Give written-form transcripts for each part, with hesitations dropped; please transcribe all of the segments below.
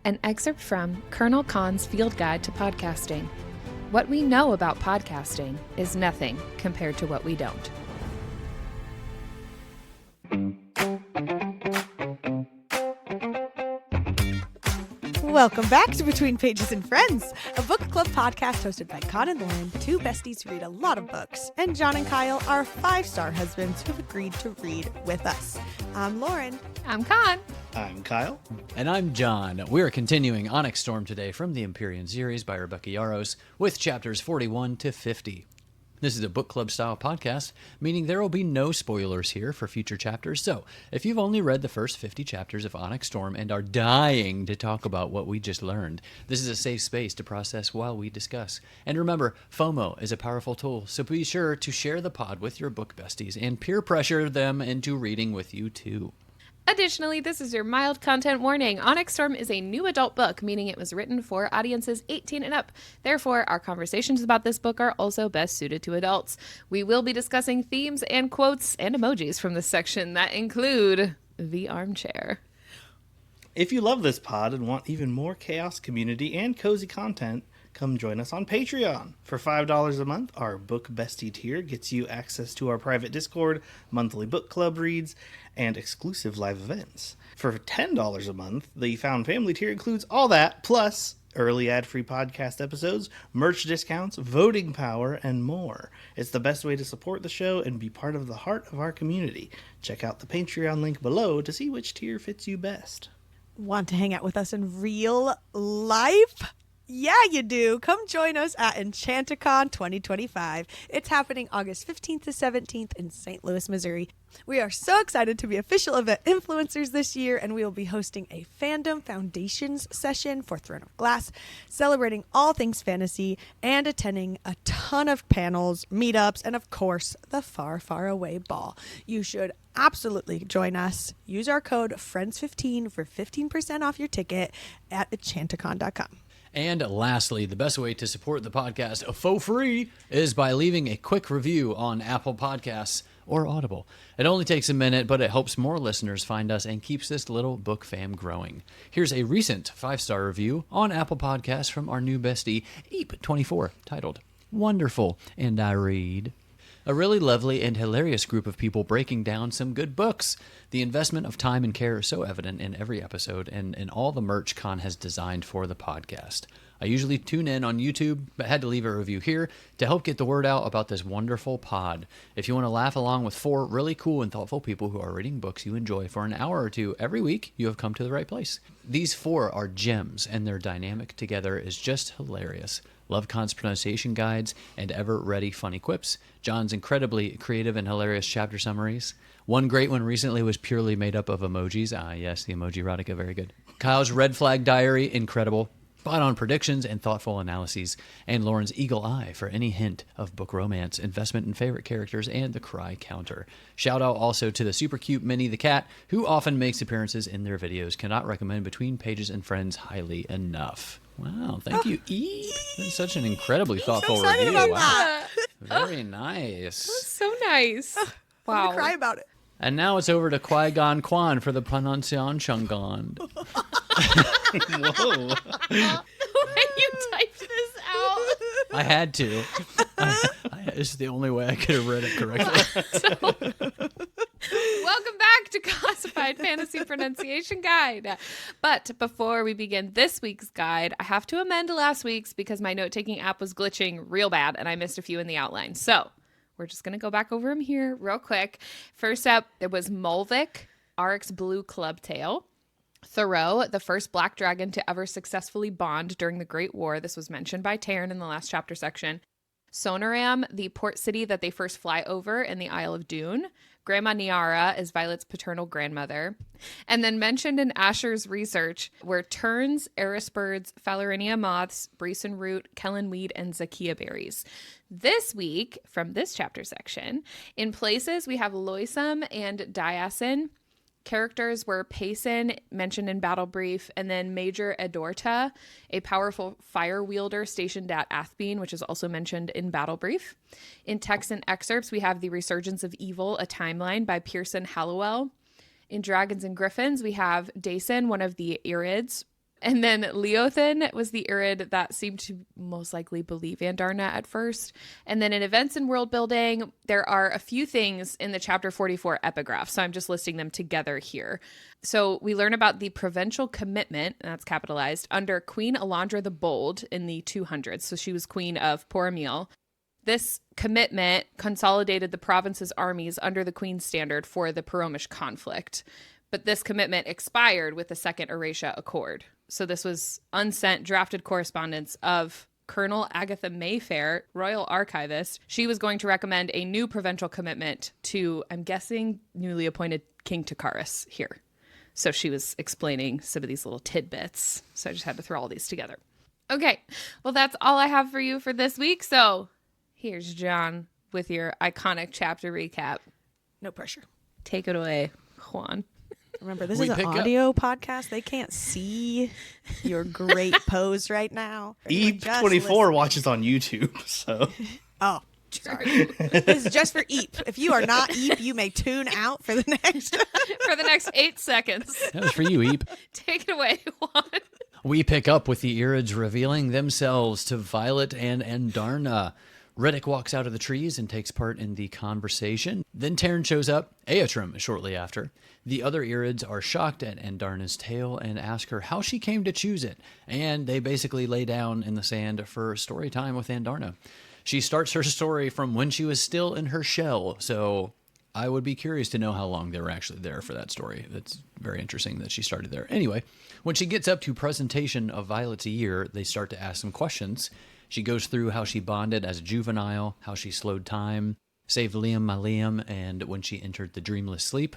An excerpt from Colonel Khan's Field Guide to Podcasting. What we know about podcasting is nothing compared to what we don't. Welcome back to Between Pages and Friends, a book club podcast hosted by Con and Lauren, two besties who read a lot of books, and Jon and Kyle, our five-star husbands who've agreed to read with us. I'm Lauren. I'm Con. I'm Kyle. And I'm Jon. We're continuing Onyx Storm today from the Empyrean Series by Rebecca Yarros with chapters 41 to 50. This is a book club style podcast, meaning there will be no spoilers here for future chapters. So if you've only read the first 50 chapters of Onyx Storm and are dying to talk about what we just learned, this is a safe space to process while we discuss. And remember, FOMO is a powerful tool, so be sure to share the pod with your book besties and peer pressure them into reading with you too. Additionally, this is your mild content warning. Onyx Storm is a new adult book, meaning it was written for audiences 18 and up. Therefore, our conversations about this book are also best suited to adults. We will be discussing themes and quotes and emojis from this section that include the armchair. If you love this pod and want even more chaos, community, and cozy content, come join us on Patreon. For $5 a month, our Book Bestie tier gets you access to our private Discord, monthly book club reads, and exclusive live events. For $10 a month, the Found Family tier includes all that, plus early ad-free podcast episodes, merch discounts, voting power, and more. It's the best way to support the show and be part of the heart of our community. Check out the Patreon link below to see which tier fits you best. Want to hang out with us in real life? Yeah, you do. Come join us at Enchanticon 2025. It's happening August 15th to 17th in St. Louis, Missouri. We are so excited to be official event influencers this year, and we will be hosting a Fandom Foundations session for Throne of Glass, celebrating all things fantasy, and attending a ton of panels, meetups, and of course, the Far, Far Away Ball. You should absolutely join us. Use our code FRIENDS15 for 15% off your ticket at enchanticon.com. And lastly, the best way to support the podcast for free is by leaving a quick review on Apple Podcasts or Audible. It only takes a minute, but it helps more listeners find us and keeps this little book fam growing. Here's a recent 5-star review on Apple Podcasts from our new bestie, Eep24, titled, "Wonderful, and I read." A really lovely and hilarious group of people breaking down some good books. The investment of time and care is so evident in every episode and in all the merch Con has designed for the podcast. I usually tune in on YouTube, but had to leave a review here to help get the word out about this wonderful pod. If you want to laugh along with 4 really cool and thoughtful people who are reading books you enjoy for an hour or two every week, you have come to the right place. These 4 are gems, and their dynamic together is just hilarious. Love Con's pronunciation guides and ever-ready funny quips. Jon's incredibly creative and hilarious chapter summaries. One great one recently was purely made up of emojis. Ah, yes, the emoji erotica, very good. Kyle's red flag diary, incredible. Spot-on predictions and thoughtful analyses. And Lauren's eagle eye for any hint of book romance, investment in favorite characters, and the cry counter. Shout out also to the super cute Minnie the cat, who often makes appearances in their videos. Cannot recommend Between Pages and Friends highly enough. Wow, thank you, Eve. That's such an incredibly thoughtful review. About wow. that. Very nice. That's so nice. I'm Wow. gonna cry about it. And now it's over to Qui-Gon Quan for the pronunciation gond. Whoa. When you typed this out. I had to. It's the only way I could have read it correctly. Welcome back to Classified Fantasy Pronunciation Guide. But before we begin this week's guide, I have to amend last week's because my note-taking app was glitching real bad and I missed a few in the outline. So we're just going to go back over them here real quick. First up, there was Molvik, Aric's blue clubtail. Thoreau, the first black dragon to ever successfully bond during the Great War. This was mentioned by Taryn in the last chapter section. Sonoram, the port city that they first fly over in the Isle of Doon. Grandma Niara is Violet's paternal grandmother. And then mentioned in Asher's research were terns, erisbirds, Phalaronia moths, Breeson root, Kellen weed, and Zakia berries. This week, from this chapter section, in places we have Loisum and Diasin. Characters were Payson, mentioned in Battle Brief, and then Major Edorta, a powerful fire wielder stationed at Athbean, which is also mentioned in Battle Brief. In text and excerpts, we have The Resurgence of Evil, a timeline by Pearson Hallowell. In Dragons and Griffins, we have Dason, one of the Irids, And then Leothin was the Irid that seemed to most likely believe Andarna at first. And then in events and world building, there are a few things in the chapter 44 epigraph. So I'm just listing them together here. So we learn about the provincial commitment, and that's capitalized, under Queen Alondra the Bold in the 200s. So she was queen of Poramiel. This commitment consolidated the province's armies under the Queen's standard for the Poromish conflict. But this commitment expired with the Second Erasia Accord. So this was unsent drafted correspondence of Colonel Agatha Mayfair, royal archivist. She was going to recommend a new provincial commitment to, I'm guessing, newly appointed King Takaris here. So she was explaining some of these little tidbits. So I just had to throw all these together. Okay, well, that's all I have for you for this week. So here's Jon with your iconic chapter recap. No pressure. Take it away, Juan. Remember, this We is an pick up- audio podcast. They can't see your great pose right now. Eep24 watches on YouTube, so Oh, sorry. This is just for Eep. If you are not Eep, you may tune out for the next. For the next 8 seconds. That was for you, Eep. Take it away, Juan. We pick up with the Irids revealing themselves to Violet and Andarna. Riddick walks out of the trees and takes part in the conversation. Then Taryn shows up, Aetrim shortly after. The other Irids are shocked at Andarna's tale and ask her how she came to choose it, and they basically lay down in the sand for story time with Andarna. She starts her story from when she was still in her shell, so I would be curious to know how long they were actually there for that story. That's very interesting that she started there. Anyway, when she gets up to presentation of Violet's year, they start to ask some questions. She goes through how she bonded as a juvenile, how she slowed time, saved Liam Maliam, and when she entered the dreamless sleep.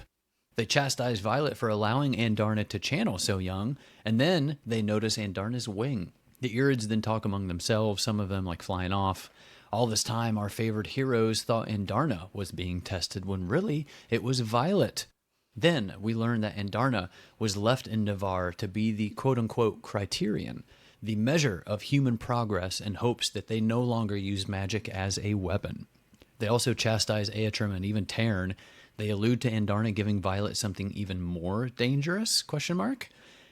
They chastise Violet for allowing Andarna to channel so young, and then they notice Andarna's wing. The Irids then talk among themselves, some of them like flying off. All this time, our favored heroes thought Andarna was being tested when really it was Violet. Then we learn that Andarna was left in Navarre to be the quote-unquote criterion, the measure of human progress, in hopes that they no longer use magic as a weapon. They also chastise Aetrim and even Taryn. They allude to Andarna giving Violet something even more dangerous, ?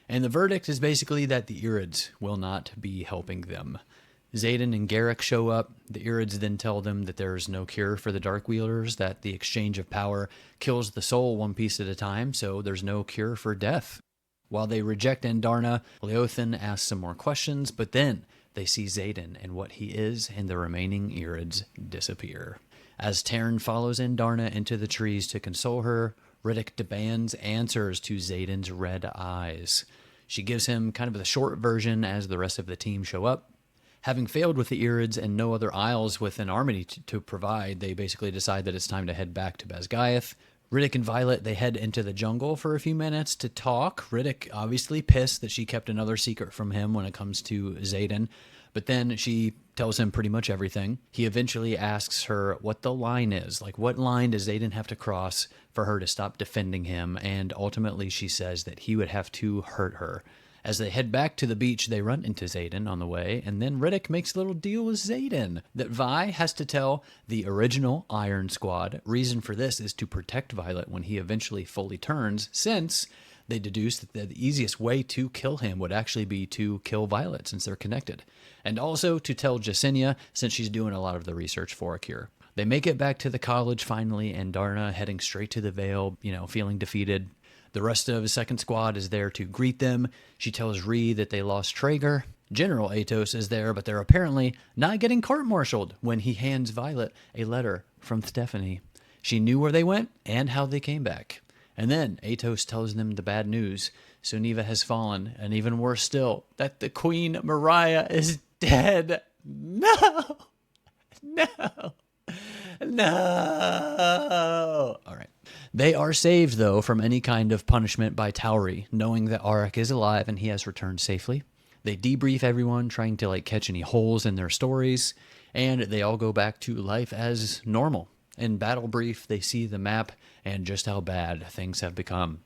And the verdict is basically that the Irids will not be helping them. Xaden and Garrick show up. The Irids then tell them that there is no cure for the Darkwielders, that the exchange of power kills the soul one piece at a time, so there's no cure for death. While they reject Andarna, Leothin asks some more questions, but then they see Xaden and what he is, and the remaining Irids disappear. As Taryn follows Andarna into the trees to console her, Riddick demands answers to Xaden's red eyes. She gives him kind of the short version as the rest of the team show up. Having failed with the Irids and no other isles with an army to provide, they basically decide that it's time to head back to Basgiath. Riddick and Violet, they head into the jungle for a few minutes to talk. Riddick obviously pissed that she kept another secret from him when it comes to Xaden, but then she tells him pretty much everything. He eventually asks her what the line is. Like, what line does Xaden have to cross for her to stop defending him? And ultimately she says that he would have to hurt her. As they head back to the beach, they run into Xaden on the way, and then Riddick makes a little deal with Xaden that Vi has to tell the original Iron Squad. Reason for this is to protect Violet when he eventually fully turns, since they deduce that the easiest way to kill him would actually be to kill Violet, since they're connected. And also to tell Jasenia, since she's doing a lot of the research for a cure. They make it back to the college finally, and Darna heading straight to the Vale, feeling defeated. The rest of his second squad is there to greet them. She tells Ree that they lost Traeger. General Atos is there, but they're apparently not getting court-martialed when he hands Violet a letter from Stephanie. She knew where they went and how they came back. And then Atos tells them the bad news. Suniva has fallen, and even worse still, that the Queen Mariah is dead. No! All right. They are saved, though, from any kind of punishment by Tauri, knowing that Arak is alive and he has returned safely. They debrief everyone, trying to catch any holes in their stories, and they all go back to life as normal. In battle brief, they see the map and just how bad things have become.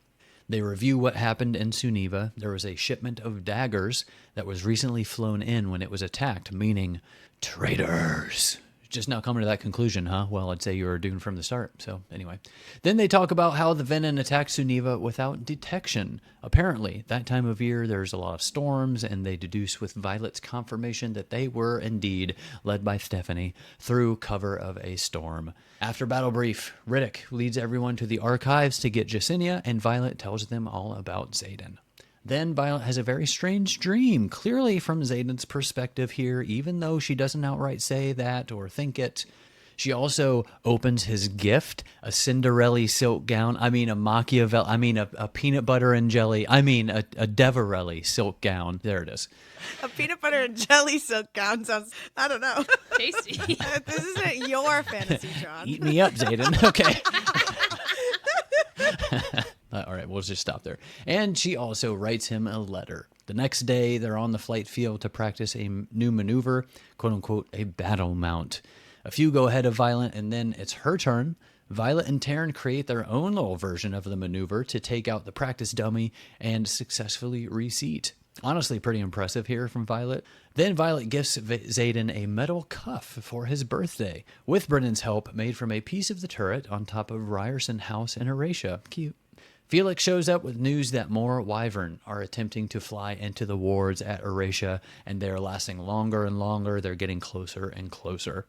They review what happened in Suniva. There was a shipment of daggers that was recently flown in when it was attacked, meaning traitors. Just now coming to that conclusion, huh? Well, I'd say you were doomed from the start. So anyway. Then they talk about how the Venin attacked Suniva without detection. Apparently, that time of year, there's a lot of storms, and they deduce with Violet's confirmation that they were indeed led by Stephanie through cover of a storm. After battle brief, Riddick leads everyone to the archives to get Jesinia, and Violet tells them all about Xaden. Then Violet has a very strange dream, clearly from Xaden's perspective here, even though she doesn't outright say that or think it. She also opens his gift, a Cinderella silk gown. I mean, a Machiavelli. I mean, a peanut butter and jelly. I mean, a Devarelli silk gown. There it is. A peanut butter and jelly silk gown sounds, I don't know. Tasty. This isn't your fantasy, Jon. Eat me up, Xaden. Okay. All right, we'll just stop there. And she also writes him a letter. The next day, they're on the flight field to practice a new maneuver, quote unquote, a battle mount. A few go ahead of Violet, and then it's her turn. Violet and Taryn create their own little version of the maneuver to take out the practice dummy and successfully reseat. Honestly, pretty impressive here from Violet. Then Violet gifts Xaden a metal cuff for his birthday, with Brennan's help, made from a piece of the turret on top of Ryerson House in Erasia. Cute. Felix shows up with news that more Wyvern are attempting to fly into the wards at Erasia, and they're lasting longer and longer. They're getting closer and closer.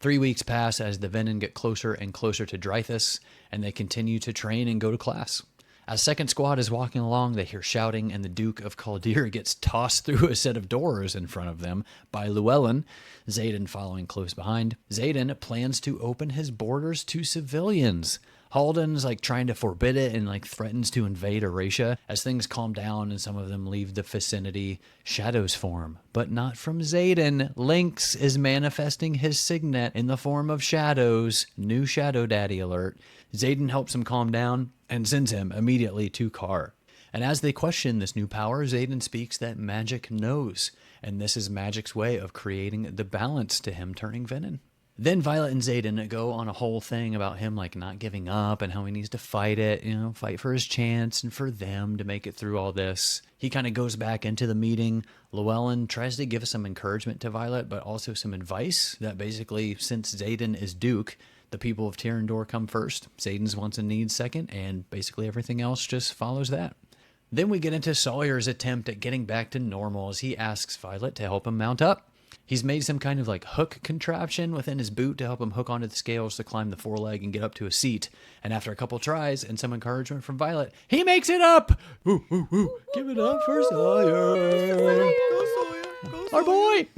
3 weeks pass as the Venin get closer and closer to Dreythus, and they continue to train and go to class. As second squad is walking along, they hear shouting, and the Duke of Caldir gets tossed through a set of doors in front of them by Llewellyn, Xaden following close behind. Xaden plans to open his borders to civilians. Halden's trying to forbid it and threatens to invade Erasia. As things calm down and some of them leave the vicinity, shadows form, but not from Xaden. Lynx is manifesting his signet in the form of shadows. New Shadow Daddy alert. Xaden helps him calm down and sends him immediately to Kar. And as they question this new power, Xaden speaks that magic knows, and this is magic's way of creating the balance to him turning Venin. Then Violet and Xaden go on a whole thing about him not giving up and how he needs to fight it, fight for his chance and for them to make it through all this. He kind of goes back into the meeting. Llewellyn tries to give some encouragement to Violet, but also some advice that basically, since Xaden is Duke, the people of Tyrrendor come first, Xaden's wants and needs second, and basically everything else just follows that. Then we get into Sawyer's attempt at getting back to normal as he asks Violet to help him mount up. He's made some kind of hook contraption within his boot to help him hook onto the scales to climb the foreleg and get up to a seat. And after a couple tries and some encouragement from Violet, he makes it up! Woo, woo, woo. Give it up for Sawyer! Go Sawyer! Go Sawyer! Our boy!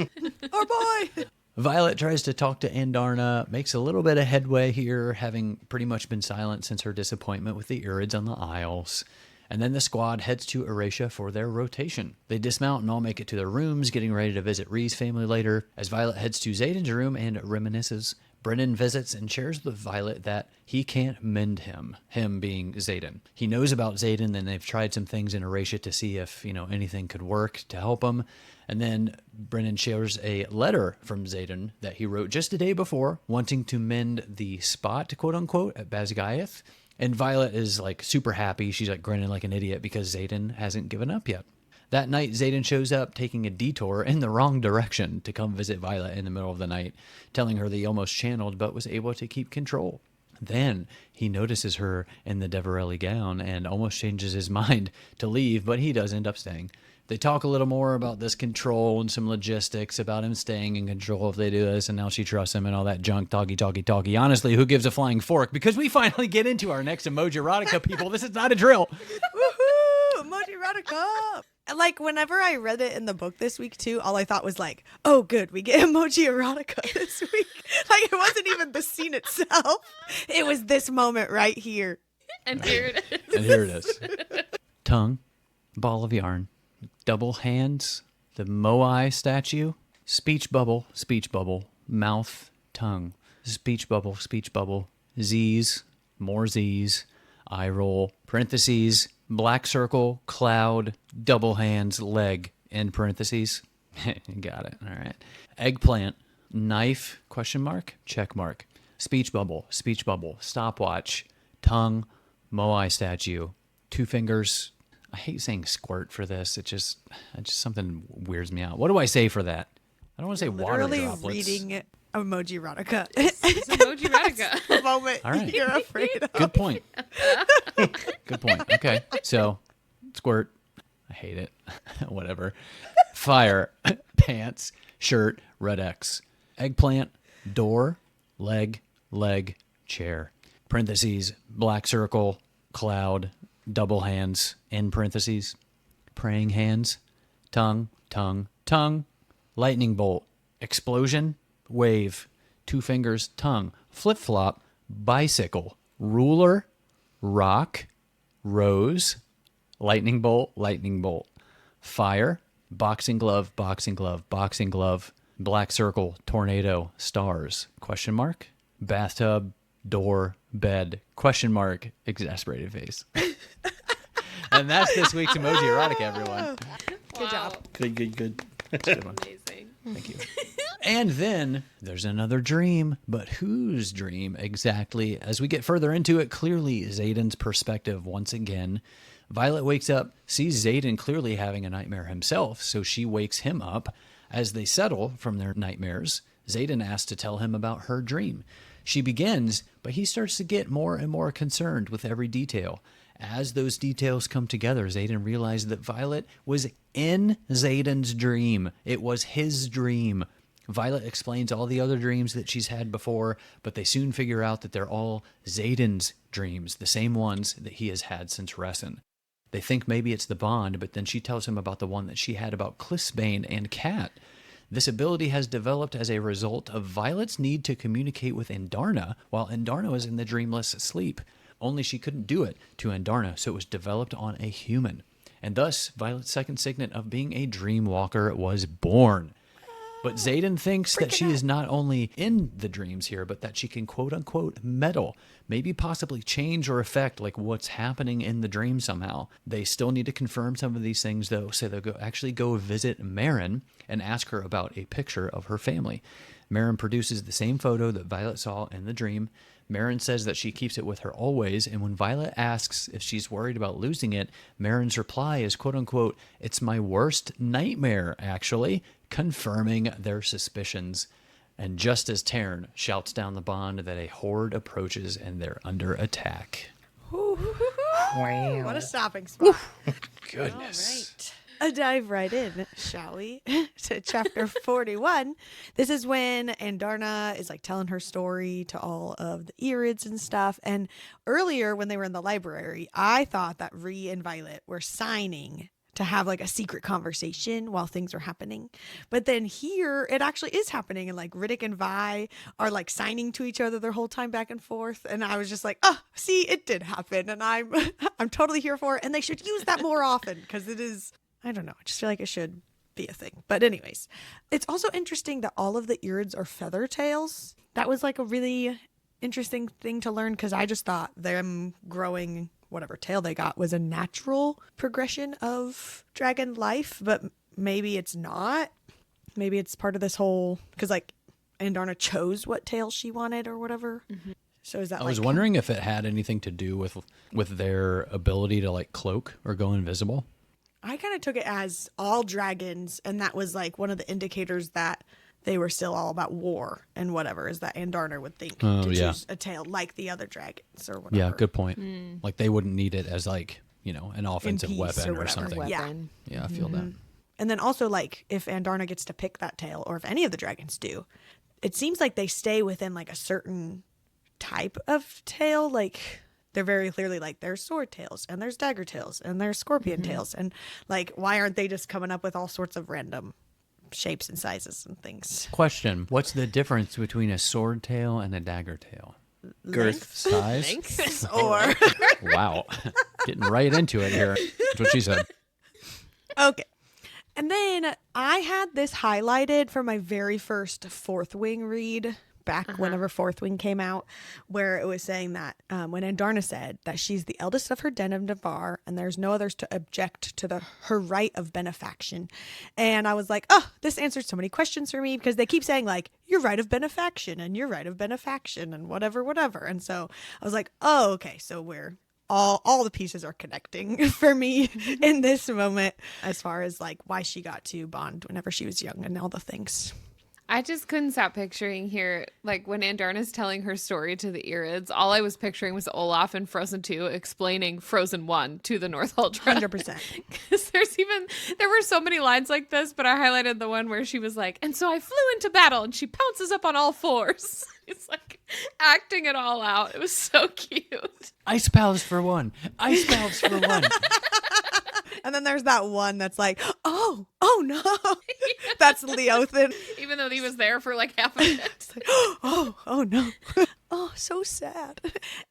Our boy! Violet tries to talk to Andarna, makes a little bit of headway here, having pretty much been silent since her disappointment with the Urids on the Isles. And then the squad heads to Erasia for their rotation. They dismount and all make it to their rooms, getting ready to visit Rhee's family later. As Violet heads to Xaden's room and reminisces, Brennan visits and shares with Violet that he can't mend him being Xaden. He knows about Xaden, and they've tried some things in Erasia to see if, anything could work to help him. And then Brennan shares a letter from Xaden that he wrote just the day before, wanting to mend the spot, quote unquote, at Basgiath. And Violet is super happy. She's grinning like an idiot because Xaden hasn't given up yet. That night, Xaden shows up taking a detour in the wrong direction to come visit Violet in the middle of the night, telling her that he almost channeled but was able to keep control. Then he notices her in the Devarelli gown and almost changes his mind to leave, but he does end up staying. They talk a little more about this control and some logistics about him staying in control if they do this, and now she trusts him and all that junk, talky. Honestly, who gives a flying fork? Because we finally get into our next emoji erotica, people. This is not a drill. Woohoo! Emoji erotica! Whenever I read it in the book this week, too, all I thought was oh, good, we get emoji erotica this week. It wasn't even the scene itself. It was this moment right here. And here it is. And here it is. Tongue, ball of yarn, double hands, the Moai statue, speech bubble, mouth, tongue, speech bubble, Z's, more Z's, eye roll, parentheses, black circle, cloud, double hands, leg, end parentheses. Got it. All right. Eggplant, knife, question mark, check mark, speech bubble, stopwatch, tongue, Moai statue, two fingers. I hate saying squirt for this. It just something weirds me out. What do I say for that? I don't want to say water Literally droplets. reading emoji erotica. It's emoji erotica. The moment All right. you're afraid of. Good point. Good point. Okay. So, squirt. I hate it. Whatever. Fire. Pants. Shirt. Red X. Eggplant. Door. Leg. Chair. Parentheses. Black circle. Cloud. Double hands. In parentheses. Praying hands. Tongue. Lightning bolt. Explosion. Wave. 2 fingers. Tongue. Flip-flop. Bicycle. Ruler. Rock. Rose. Lightning bolt. Fire. Boxing glove. Black circle. Tornado. Stars. Question mark. Bathtub. Door. Bed. Question mark. Exasperated face. And that's this week's emoji erotica, everyone. Good job. Good. Amazing. Thank you. And then there's another dream, but whose dream exactly? As we get further into it, clearly Xaden's perspective once again. Violet wakes up, sees Xaden clearly having a nightmare himself, so she wakes him up. As they settle from their nightmares, Xaden asks to tell him about her dream. She begins, but he starts to get more and more concerned with every detail. As those details come together, Xaden realized that Violet was in Xaden's dream. It was his dream. Violet explains all the other dreams that she's had before, but they soon figure out that they're all Xaden's dreams, the same ones that he has had since Resin. They think maybe it's the bond, but then she tells him about the one that she had about Cliffsbane and Cat. This ability has developed as a result of Violet's need to communicate with Andarna while Andarna was in the dreamless sleep. Only she couldn't do it to Andarna, so it was developed on a human. And thus, Violet's second signet of being a dream walker was born. But Xaden thinks that she is not only in the dreams here, but that she can quote-unquote meddle, maybe possibly change or affect like what's happening in the dream somehow. They still need to confirm some of these things, though, so they'll actually go visit Marin and ask her about a picture of her family. Marin produces the same photo that Violet saw in the dream. Marin says that she keeps it with her always, and when Violet asks if she's worried about losing it, Marin's reply is quote-unquote, "It's my worst nightmare, actually," confirming their suspicions. And just as Taryn shouts down the bond that a horde approaches and they're under attack. Wow. What a stopping spot. Goodness. Right. Dive right in, shall we? To chapter 41. This is when Andarna is like telling her story to all of the Irids and stuff. And earlier when they were in the library, I thought that Rhee and Violet were signing to have like a secret conversation while things are happening. But then here it actually is happening. And like Riddick and Vi are like signing to each other their whole time back and forth. And I was just like, oh, see, it did happen. And I'm totally here for it. And they should use that more often because it is, I don't know. I just feel like it should be a thing. But anyways, it's also interesting that all of the Irids are feather tails. That was like a really interesting thing to learn because I just thought them growing whatever tail they got was a natural progression of dragon life, but maybe it's not. Maybe it's part of this whole, because like Andarna chose what tail she wanted or whatever. Mm-hmm. So is that I was wondering if it had anything to do with their ability to like cloak or go invisible. I kind of took it as all dragons, and that was like one of the indicators that they were still all about war and whatever, is that Andarna would think to choose a tail like the other dragons or whatever. Yeah, good point. Like they wouldn't need it as like, you know, an offensive weapon or something. Weapon. Yeah. Yeah, I feel that. And then also like if Andarna gets to pick that tail, or if any of the dragons do, it seems like they stay within like a certain type of tail. Like they're very clearly like there's sword tails and there's dagger tails and there's scorpion tails. And like, why aren't they just coming up with all sorts of random shapes and sizes and things? Question. What's the difference between a sword tail and a dagger tail? Girth. Size? Or Wow. Getting right into it here. That's what she said. okay. And then I had this highlighted for my very first Fourth Wing read back whenever Fourth Wing came out, where it was saying that when Andarna said that she's the eldest of her den of Navarre and there's no others to object to her right of benefaction. And I was like, oh, this answers so many questions for me, because they keep saying like your right of benefaction and your right of benefaction and whatever. And so I was like, oh, okay, so we're all the pieces are connecting for me in this moment as far as like why she got to bond whenever she was young and all the things. I just couldn't stop picturing here, like when Andarna's telling her story to the Irids, all I was picturing was Olaf in Frozen 2 explaining Frozen 1 to the North Ultra. 100%. Because there were so many lines like this, but I highlighted the one where she was like, and so I flew into battle, and she pounces up on all fours. It's like acting it all out. It was so cute. Ice pals for one. Ice pals for one. And then there's that one that's like, oh no. That's Leothin. Even though he was there for like half a minute. It's like, oh no. Oh, so sad.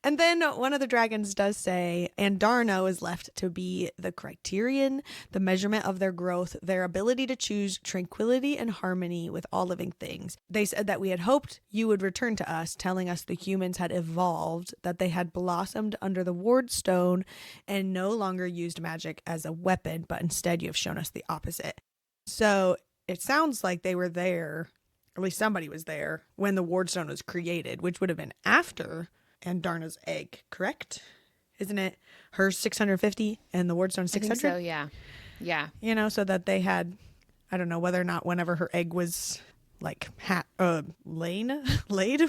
And then one of the dragons does say Andarna is left to be the criterion, the measurement of their growth, their ability to choose tranquility and harmony with all living things. They said that we had hoped you would return to us, telling us the humans had evolved, that they had blossomed under the ward stone and no longer used magic as a weapon, but instead you have shown us the opposite. So it sounds like they were there, or at least somebody was there, when the wardstone was created, which would have been after Andarna's egg, correct? Isn't it her 650 and the wardstone 600? I think so, yeah. Yeah. You know, so that they had, I don't know whether or not whenever her egg was like laid,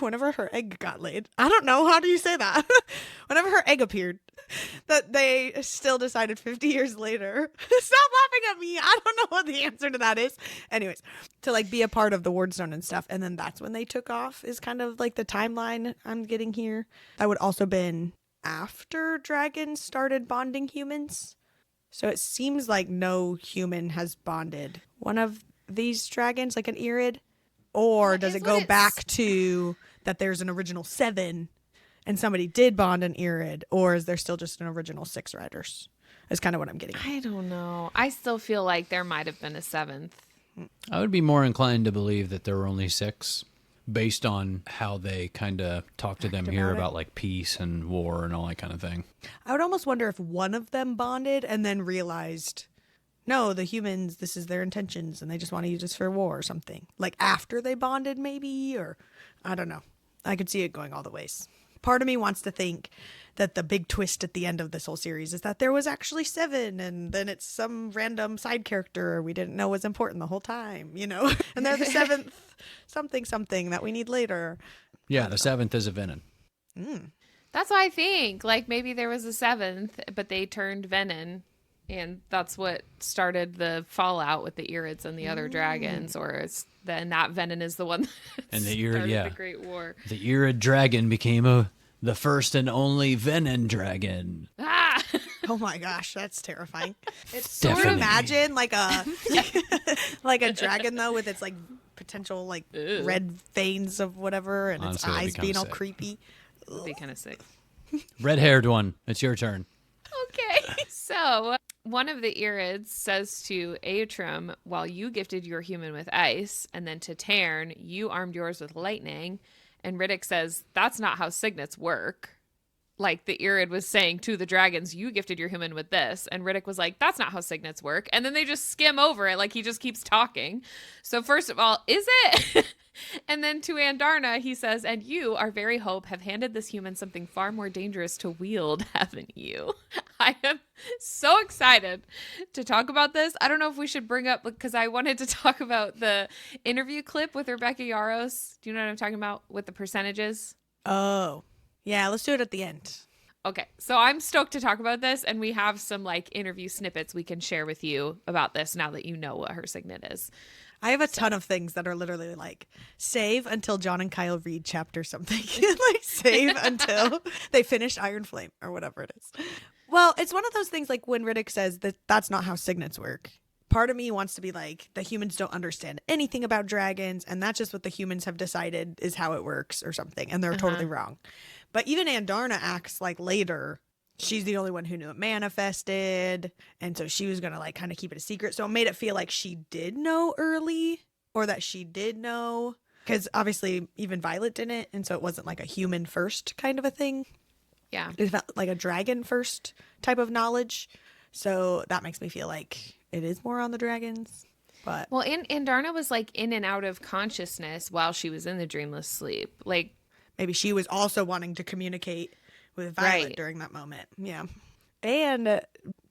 whenever her egg got laid. I don't know. How do you say that? Whenever her egg appeared, that they still decided 50 years later. Stop laughing at me. I don't know what the answer to that is. Anyways, to like be a part of the wardstone and stuff. And then that's when they took off is kind of like the timeline I'm getting here. That would also been after dragons started bonding humans. So it seems like no human has bonded one of these dragons, like an Irid. Or does it go back to that there's an original 7 and somebody did bond an Irid? Or is there still just an original 6 riders? Is kind of what I'm getting at. I don't know. I still feel like there might have been a 7th. I would be more inclined to believe that there were only 6 based on how they kind of talk to them here about like peace and war and all that kind of thing. I would almost wonder if one of them bonded and then realized, no, the humans, this is their intentions and they just want to use this for war or something. Like after they bonded maybe, or I don't know. I could see it going all the ways. Part of me wants to think that the big twist at the end of this whole series is that there was actually 7 and then it's some random side character we didn't know was important the whole time, you know? And they're the 7th something that we need later. Yeah, the 7th is a Venom. That's what I think. Like maybe there was a 7th, but they turned Venom. And that's what started the fallout with the Irids and the other dragons, then that Venom is the one that and the started Irid, the Great War. The Irid dragon became the first and only Venom dragon. Ah! Oh my gosh, that's terrifying. It's Definitely. sort of imagine like a like a dragon though with its like potential like red veins of whatever and Honestly, its that'd be eyes kinda being all sick. creepy. That'd be kind of sick. Red-haired one. It's your turn. Okay. So one of the Irids says to Aetrim, while you gifted your human with ice, and then to Tarn, you armed yours with lightning. And Riddick says, that's not how signets work. Like the Irid was saying to the dragons, you gifted your human with this. And Riddick was like, that's not how signets work. And then they just skim over it. Like he just keeps talking. So first of all, is it? And then to Andarna, he says, and you, our very hope, have handed this human something far more dangerous to wield, haven't you? I am so excited to talk about this. I don't know if we should bring up, because I wanted to talk about the interview clip with Rebecca Yarros. Do you know what I'm talking about with the percentages? Oh. Yeah, let's do it at the end. Okay, so I'm stoked to talk about this, and we have some like interview snippets we can share with you about this now that you know what her signet is. I have a ton of things that are literally like save until Jon and Kyle read chapter something. Like save until they finish Iron Flame or whatever it is. Well, it's one of those things like when Riddick says that that's not how signets work. Part of me wants to be like, the humans don't understand anything about dragons, and that's just what the humans have decided is how it works or something, and they're totally wrong. But even Andarna acts like later she's the only one who knew it manifested, and so she was gonna like kind of keep it a secret. So it made it feel like she did know early, or that she did know, because obviously even Violet didn't, and so it wasn't like a human first kind of a thing. Yeah. It felt like a dragon first type of knowledge. So that makes me feel like it is more on the dragons. But Well, Andarna was like in and out of consciousness while she was in the dreamless sleep. Like maybe she was also wanting to communicate with Violet Right. during that moment. Yeah. And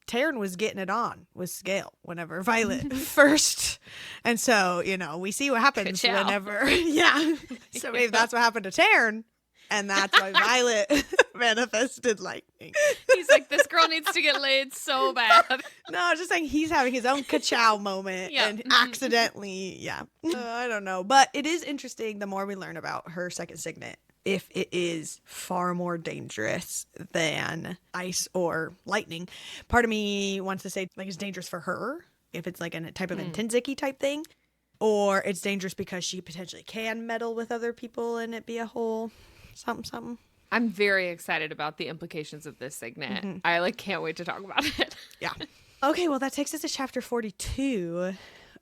Taryn was getting it on with Scale whenever Violet first. And so, we see what happens Ka-chow. whenever. Yeah. So maybe that's what happened to Taryn. And that's why Violet manifested lightning. He's like, this girl needs to get laid so bad. No, just saying he's having his own ka-chow moment Yeah. and accidentally, I don't know. But it is interesting the more we learn about her second signet, if it is far more dangerous than ice or lightning. Part of me wants to say, like, it's dangerous for her, if it's like a type of intrinsic-y type thing. Or it's dangerous because she potentially can meddle with other people and it be a whole something. I'm very excited about the implications of this signet. I can't wait to talk about it. Yeah. Okay, well, that takes us to chapter 42.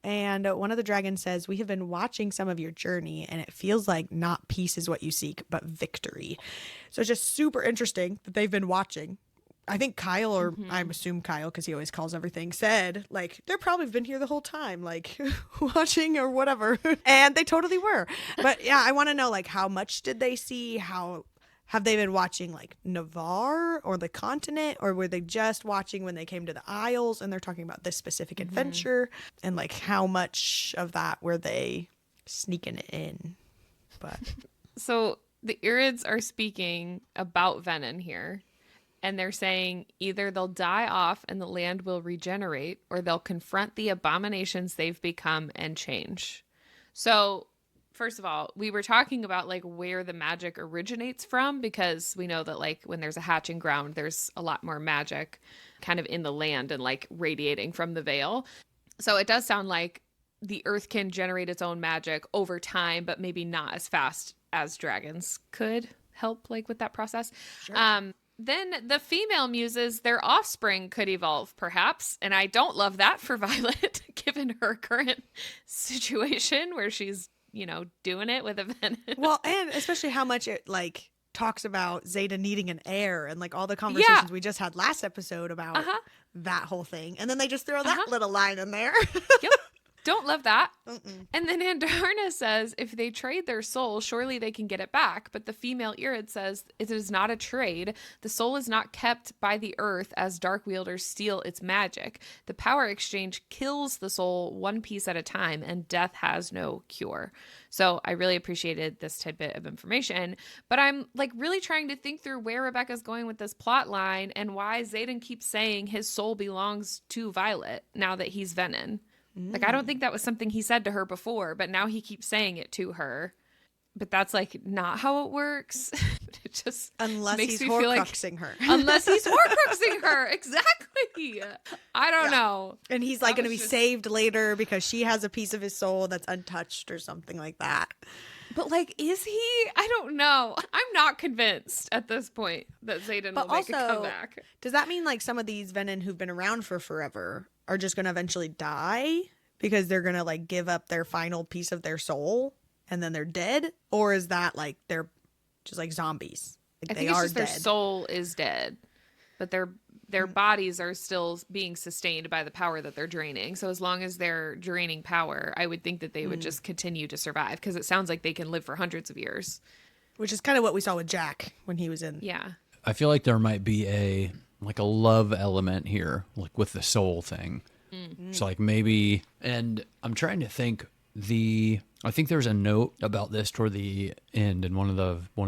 And one of the dragons says, we have been watching some of your journey, and it feels like not peace is what you seek, but victory. So it's just super interesting that they've been watching. I think Kyle, or I assume Kyle, because he always calls everything, said, they're probably been here the whole time, watching or whatever. And they totally were. But yeah, I want to know, how much did they see? How have they been watching, Navarre or the continent? Or were they just watching when they came to the Isles and they're talking about this specific adventure? And, how much of that were they sneaking in? But So the Irids are speaking about Venin here. And they're saying either they'll die off and the land will regenerate, or they'll confront the abominations they've become and change. So, first of all, we were talking about where the magic originates from, because we know that when there's a hatching ground, there's a lot more magic kind of in the land and radiating from the veil. So it does sound like the earth can generate its own magic over time, but maybe not as fast as dragons could help with that process. Sure. Then the female muses, their offspring could evolve, perhaps. And I don't love that for Violet, given her current situation where she's, doing it with a Venin. Well, and especially how much it, talks about Zeta needing an heir and, all the conversations we just had last episode about that whole thing. And then they just throw that little line in there. Yep. Don't love that. And then Andarna says, if they trade their soul, surely they can get it back. But the female Irid says, it is not a trade. The soul is not kept by the earth as dark wielders steal its magic. The power exchange kills the soul one piece at a time, and death has no cure. So I really appreciated this tidbit of information. But I'm really trying to think through where Rebecca's going with this plot line and why Xaden keeps saying his soul belongs to Violet now that he's Venin. I don't think that was something he said to her before, but now he keeps saying it to her. But that's not how it works. It just unless makes he's me feel Horcruxing her. Unless he's Horcruxing her. Exactly. I don't know. And he's going to be saved later because she has a piece of his soul that's untouched or something like that. But is he? I don't know. I'm not convinced at this point that Xaden will make a comeback. Does that mean some of these Venin who've been around for forever are just going to eventually die because they're going to give up their final piece of their soul and then they're dead? Or is that they're just zombies? I think it's just their soul is dead, but their bodies are still being sustained by the power that they're draining. So as long as they're draining power, I would think that they would just continue to survive, because it sounds like they can live for hundreds of years. Which is kind of what we saw with Jack when he was in. Yeah. I feel like there might be a love element here, with the soul thing. So maybe, and I'm trying to think, I think there's a note about this toward the end in one of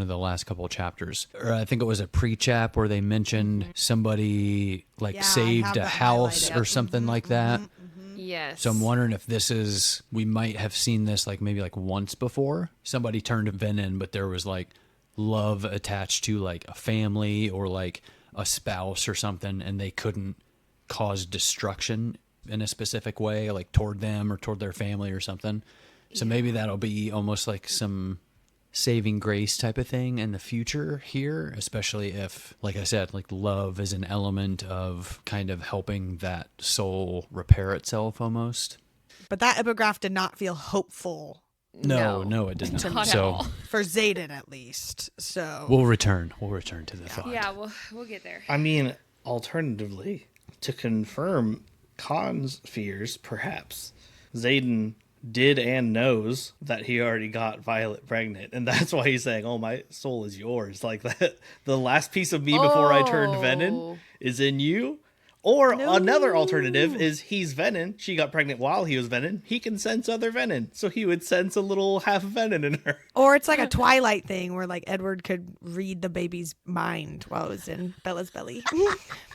the last couple of chapters, or I think it was a pre-chap where they mentioned somebody saved a house or something like that. Yes. So I'm wondering if we might have seen this maybe once before. Somebody turned Venin, but there was love attached to a family or a spouse or something, and they couldn't cause destruction in a specific way, toward them or toward their family or something. So maybe that'll be almost some saving grace type of thing in the future here, especially if, like I said, love is an element of kind of helping that soul repair itself almost. But that epigraph did not feel hopeful. No, it did not. Not at So all. For Xaden, at least. So we'll return to the thought. Yeah, we'll get there. I mean, alternatively, to confirm Khan's fears, perhaps Xaden did and knows that he already got Violet pregnant, and that's why he's saying, "Oh, my soul is yours." That the last piece of me before I turned Venin is in you. Or another alternative is he's venom. She got pregnant while he was venom. He can sense other venom. So he would sense a little half venom in her. Or it's like a Twilight thing where like Edward could read the baby's mind while it was in Bella's belly.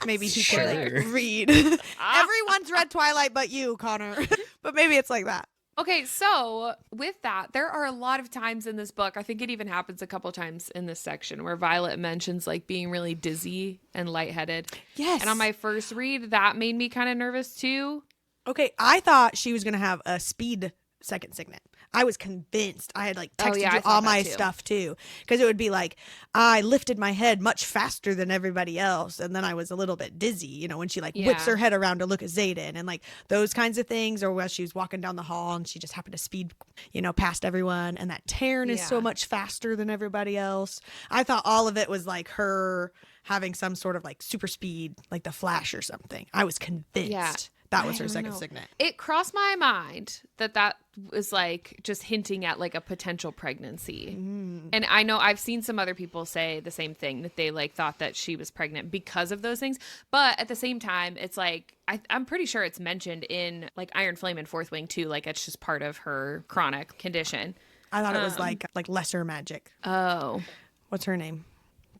Maybe he could like read. Everyone's read Twilight but you, Connor. But maybe it's like that. Okay, so with that, there are a lot of times in this book, I think it even happens a couple times in this section, where Violet mentions like being really dizzy and lightheaded. Yes. And on my first read, that made me kind of nervous too. Okay, I thought she was going to have a speed second signet. I was convinced. I had like texted you all my stuff too. Because it would be like, I lifted my head much faster than everybody else. And then I was a little bit dizzy, you know, when she like whips her head around to look at Xaden and like those kinds of things. Or when she was walking down the hall and she just happened to speed, you know, past everyone. And that Taryn is so much faster than everybody else. I thought all of it was like her having some sort of like super speed, like the Flash or something. I was convinced. Yeah. That was her second signet. It crossed my mind that was like just hinting at like a potential pregnancy. And I know I've seen some other people say the same thing, that they like thought that she was pregnant because of those things. But at the same time, it's like, I'm pretty sure it's mentioned in like Iron Flame and Fourth Wing too. Like it's just part of her chronic condition. I thought it was like lesser magic. Oh. What's her name?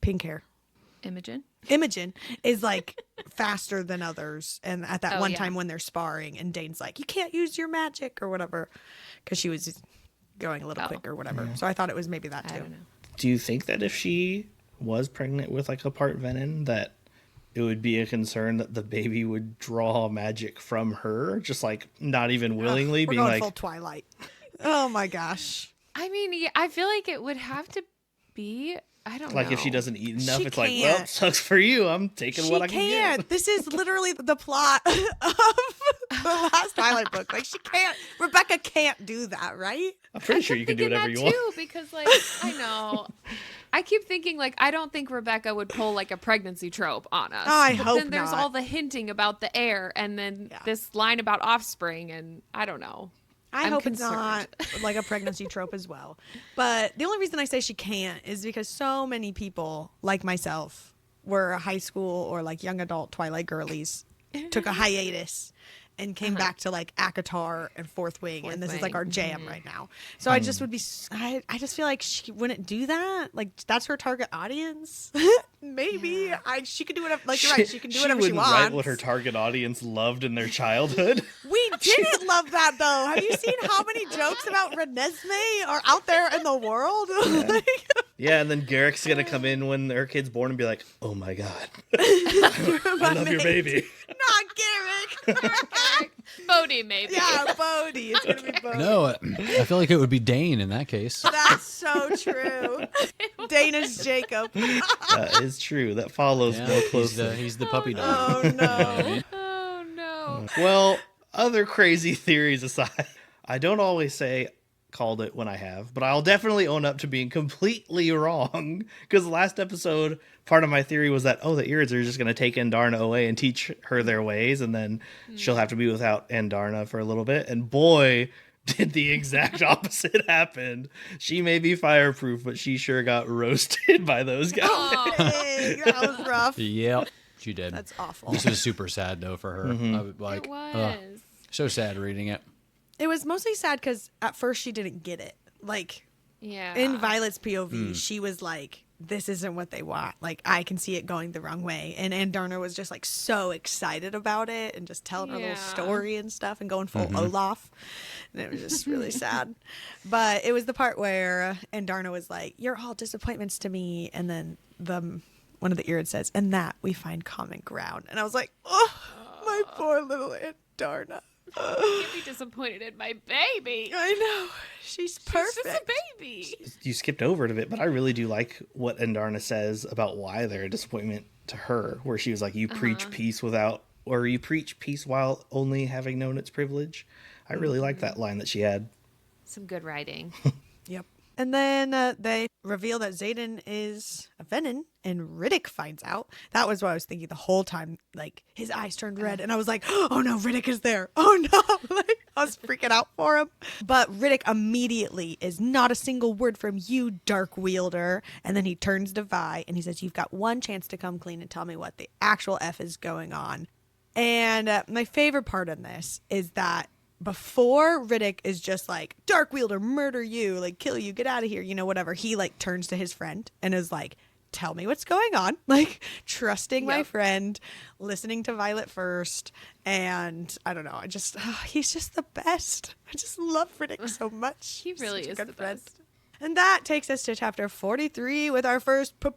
Pink hair. Imogen is like faster than others, and at that one time when they're sparring and Dane's like, you can't use your magic or whatever, because she was going a little quick or whatever. So I thought it was maybe that too. I don't know. Do you think that if she was pregnant with like a part venom, that it would be a concern that the baby would draw magic from her, just like not even willingly, We're being going like full Twilight. Oh my gosh. I mean, I feel like it would have to be. I don't know. Like if she doesn't eat enough, it's can't. like, well, sucks for you. I'm taking what I can get. This is literally the plot of the last Twilight book. Like Rebecca can't do that, right? I'm pretty sure you can do whatever you want. Too, because like I know, I keep thinking like I don't think Rebecca would pull like a pregnancy trope on us. I but hope then there's not. all the hinting about the heir, and then this line about offspring, and I don't know. I hope it's not like a pregnancy trope as well. But the only reason I say she can't is because so many people, like myself, were high school or like young adult Twilight girlies, took a hiatus and came back to like ACOTAR and Fourth Wing. And this is like our jam right now. So I just would be, I just feel like she wouldn't do that. Like that's her target audience. Maybe she could do whatever, like you're right, she can do whatever she wants. Write what her target audience loved in their childhood. We didn't love that though. Have you seen how many jokes about Renesmee are out there in the world? Yeah, and then Garrick's gonna come in when her kid's born and be like, "Oh my god, I love your baby." Not Garrick. Bodhi, maybe. Yeah, Bodhi. It's gonna be Bodhi. No, I feel like it would be Dane in that case. That's so true. Dana's Jacob. That is true. That follows more closely. He's the puppy dog. Oh no. Oh no. Well, other crazy theories aside, I don't always say called it when I have, but I'll definitely own up to being completely wrong. Because the last episode, part of my theory was that, the Irids are just going to take Andarna away and teach her their ways, and then she'll have to be without Andarna for a little bit. And boy, did the exact opposite happen. She may be fireproof, but she sure got roasted by those guys. Dang, that was rough. Yep, she did. That's awful. This was super sad though for her. I would, like, It was. so sad reading it. It was mostly sad because at first she didn't get it. Like, in Violet's POV, she was like, this isn't what they want. Like, I can see it going the wrong way. And Andarna was just like so excited about it and just telling her little story and stuff and going full Olaf. And it was just really sad. But it was the part where Andarna was like, you're all disappointments to me. And then one of the Irids says, and that we find common ground. And I was like, oh, my poor little Andarna. I can't be disappointed in my baby. I know. She's perfect. She's just a baby. You skipped over it a bit, but I really do like what Andarna says about why they're a disappointment to her, where she was like, you preach peace you preach peace while only having known its privilege. I really like that line that she had. Some good writing. Yep. And then they reveal that Xaden is a Venom, and Riddick finds out. That was what I was thinking the whole time. Like, his eyes turned red, and I was like, oh no, Riddick is there. Oh no. Like, I was freaking out for him. But Riddick immediately is not a single word from you, Dark Wielder. And then he turns to Vi, and he says, you've got one chance to come clean and tell me what the actual F is going on. And my favorite part in this is that before Riddick is just like, Darkwielder, murder you, like, kill you, get out of here, whatever. He, like, turns to his friend and is like, tell me what's going on. Like, trusting my friend, listening to Violet first. And I don't know. He's just the best. I just love Riddick so much. He really is the best. And that takes us to chapter 43 with our first pre-chap.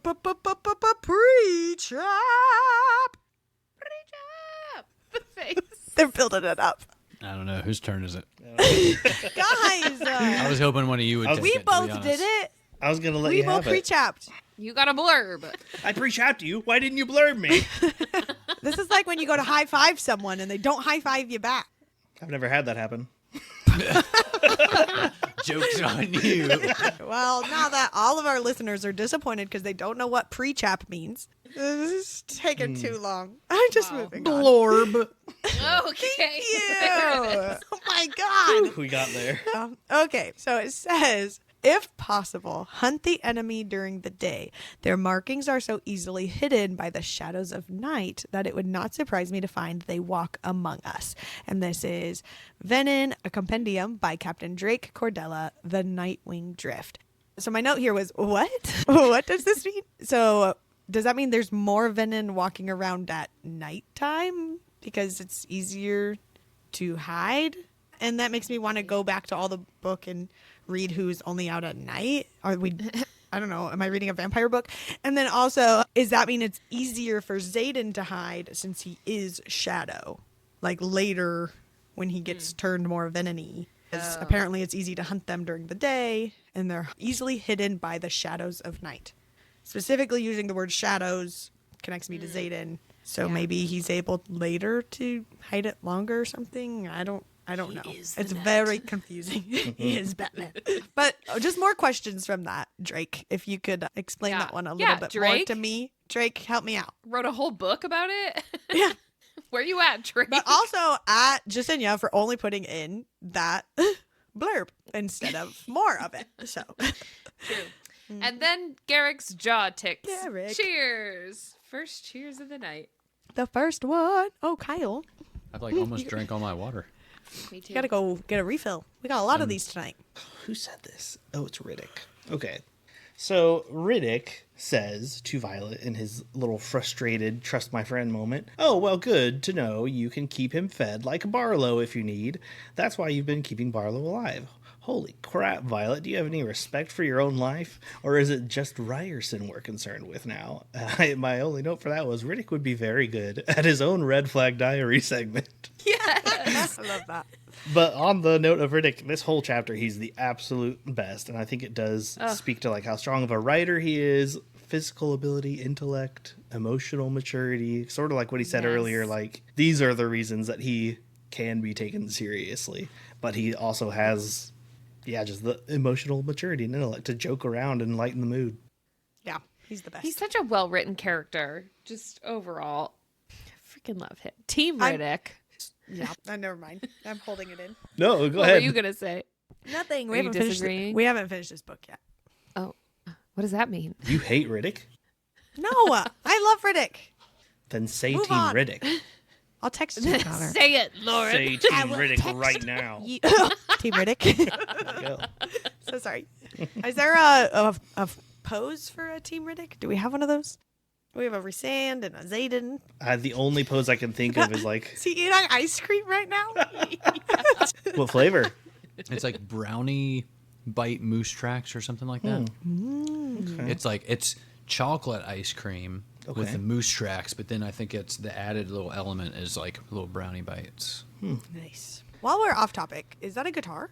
The face. They're building it up. I don't know. Whose turn is it? Guys, I was hoping one of you would take we it, to be both honest. did it. I was going to let We you both have it. pre-chapped. You got a blurb. I pre-chapped you. Why didn't you blurb me? This is like when you go to high five someone and they don't high five you back. I've never had that happen. Joke's on you. Well, now that all of our listeners are disappointed because they don't know what pre-chap means, this is taking too long. I'm just moving on. Blorb. Okay. Ew. Oh my God. We got there. Okay, so it says, if possible, hunt the enemy during the day. Their markings are so easily hidden by the shadows of night that it would not surprise me to find they walk among us. And this is Venin, a compendium by Captain Drake Cordella, The Nightwing Drift. So my note here was, what? What does this mean? So does that mean there's more Venin walking around at nighttime because it's easier to hide? And that makes me want to go back to all the book and read who's only out at night. I don't know. Am I reading a vampire book? And then also, does that mean it's easier for Xaden to hide since he is Shadow? Like later when he gets turned more venom-y. Because apparently it's easy to hunt them during the day and they're easily hidden by the shadows of night. Specifically using the word shadows connects me to Xaden. So maybe he's able later to hide it longer or something. I don't know. It's very confusing. He is Batman. But just more questions from that, Drake. If you could explain that one a little bit more to me. Drake, help me out. Wrote a whole book about it? Yeah. Where you at, Drake? But also at Jasenia for only putting in that blurb instead of more of it. So True. And then Garrick's jaw ticks. Garrick. Cheers. First cheers of the night. the first one. Oh, Kyle. I've like almost drank all my water. Me too. You gotta go get a refill. We got a lot of these tonight. Who said this? Oh, it's Riddick. Okay. So Riddick says to Violet in his little frustrated trust my friend moment, "Oh, well, good to know you can keep him fed like Barlow if you need. That's why you've been keeping Barlow alive." Holy crap, Violet, do you have any respect for your own life? Or is it just Ryerson we're concerned with now? My only note for that was Riddick would be very good at his own Red Flag Diary segment. Yes. I love that. But on the note of Riddick, this whole chapter, he's the absolute best. And I think it does speak to like how strong of a writer he is, physical ability, intellect, emotional maturity, sort of like what he said earlier. Like, these are the reasons that he can be taken seriously. But he also has... just the emotional maturity and intellect to joke around and lighten the mood. Yeah, he's the best. He's such a well-written character, just overall. I freaking love him. Team Riddick. Yeah, never mind. I'm holding it in. No, go What ahead. were you going to say? Nothing. Are you disagreeing? We haven't finished this book yet. Oh, what does that mean? You hate Riddick? No, I love Riddick. Then say Move Team on. Riddick. I'll text you, Connor. Say it, Lauren. Say Team Riddick right now. Team Riddick. There you go. So sorry. Is there a pose for a Team Riddick? Do we have one of those? We have a Rysand and a Xaden. The only pose I can think of is like, Is he eating ice cream right now? what flavor? It's like brownie bite moose tracks or something like that. Okay. It's like it's chocolate ice cream with Okay. the moose tracks, but then I think it's the added little element is like little brownie bites. Nice. While we're off topic, is that a guitar?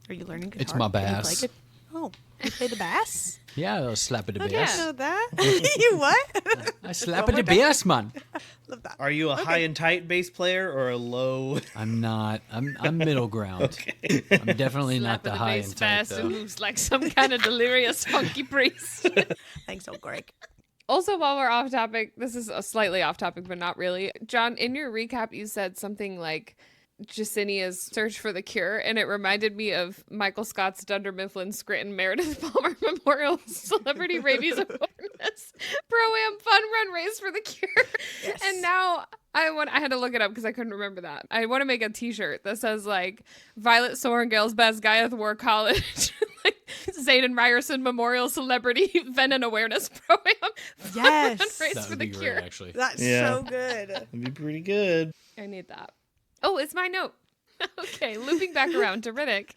Are you learning guitar? It's my Can you play bass. gu- Oh, you play the bass? Yeah, I'll slap it a I bass. didn't know that. You what? I slap it a bass, man. Love that. Are you a high and tight bass player or a low? I'm not. I'm middle ground. I'm definitely not the high and tight fast and though. moves like some kind of delirious funky priest. Thanks, old Greg. Also, while we're off topic, this is a slightly off topic, but not really. John, in your recap, you said something like Jasinia's search for the cure, and it reminded me of Michael Scott's Dunder Mifflin Scranton Meredith Palmer Memorial Celebrity Rabies Awareness Pro-Am Fun Run Race for the Cure. Yes. And now I had to look it up because I couldn't remember that. I want to make a T-shirt that says like Violet Sorrengail's best guy at the War College, like Zayden Ryerson Memorial Celebrity Venom Awareness Program. Yes. Fundraise That for would the be cure. great, actually. That's Yeah. so good. That'd be pretty good. I need that. Oh, it's my note. Okay, looping back around to Riddick.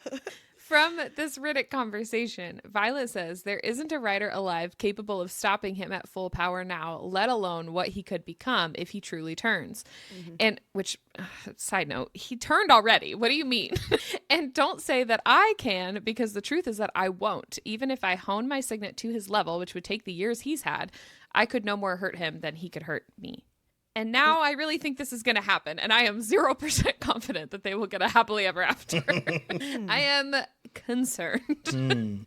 From this Riddick conversation, Violet says there isn't a writer alive capable of stopping him at full power now, let alone what he could become if he truly turns. And which, side note, he turned already. What do you mean? And don't say that I can, because the truth is that I won't. Even if I hone my signet to his level, which would take the years he's had, I could no more hurt him than he could hurt me. And now I really think this is going to happen. And I am 0% confident that they will get a happily ever after. I am concerned.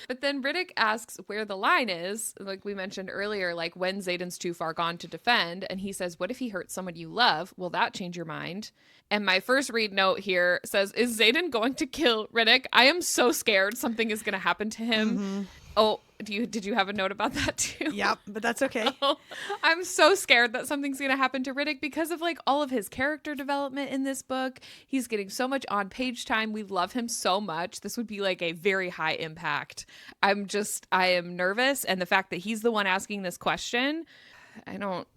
But then Riddick asks where the line is. Like we mentioned earlier, like when Zayden's too far gone to defend. And he says, what if he hurts someone you love? Will that change your mind? And my first read note here says, is Zayden going to kill Riddick? I am so scared something is going to happen to him. Oh, did you have a note about that too? Yep, but that's okay. Oh, I'm so scared that something's going to happen to Riddick because of like all of his character development in this book. He's getting so much on page time. We love him so much. This would be like a very high impact. I am nervous. And the fact that he's the one asking this question, I don't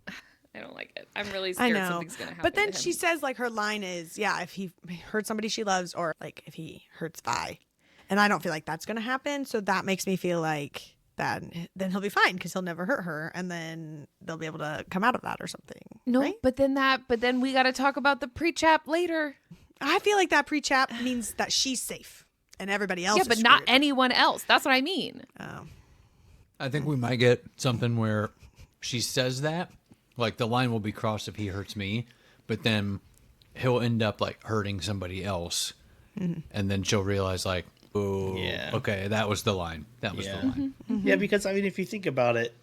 like it. I'm really I scared know. something's going to happen. But then to him. she says like her line is, yeah, if he hurts somebody she loves or like if he hurts Vi. And I don't feel like that's going to happen. So that makes me feel like then he'll be fine because he'll never hurt her. And then they'll be able to come out of that or something. No, right? but then we got to talk about the pre-chap later. I feel like that pre-chap means that she's safe and everybody else Yeah, is but not screwed. anyone else. That's what I mean. Oh. I think we might get something where she says that, like the line will be crossed if he hurts me, but then he'll end up like hurting somebody else, and then she'll realize like, oh, Yeah. okay, that was the line. That was the line. Yeah, because I mean, if you think about it,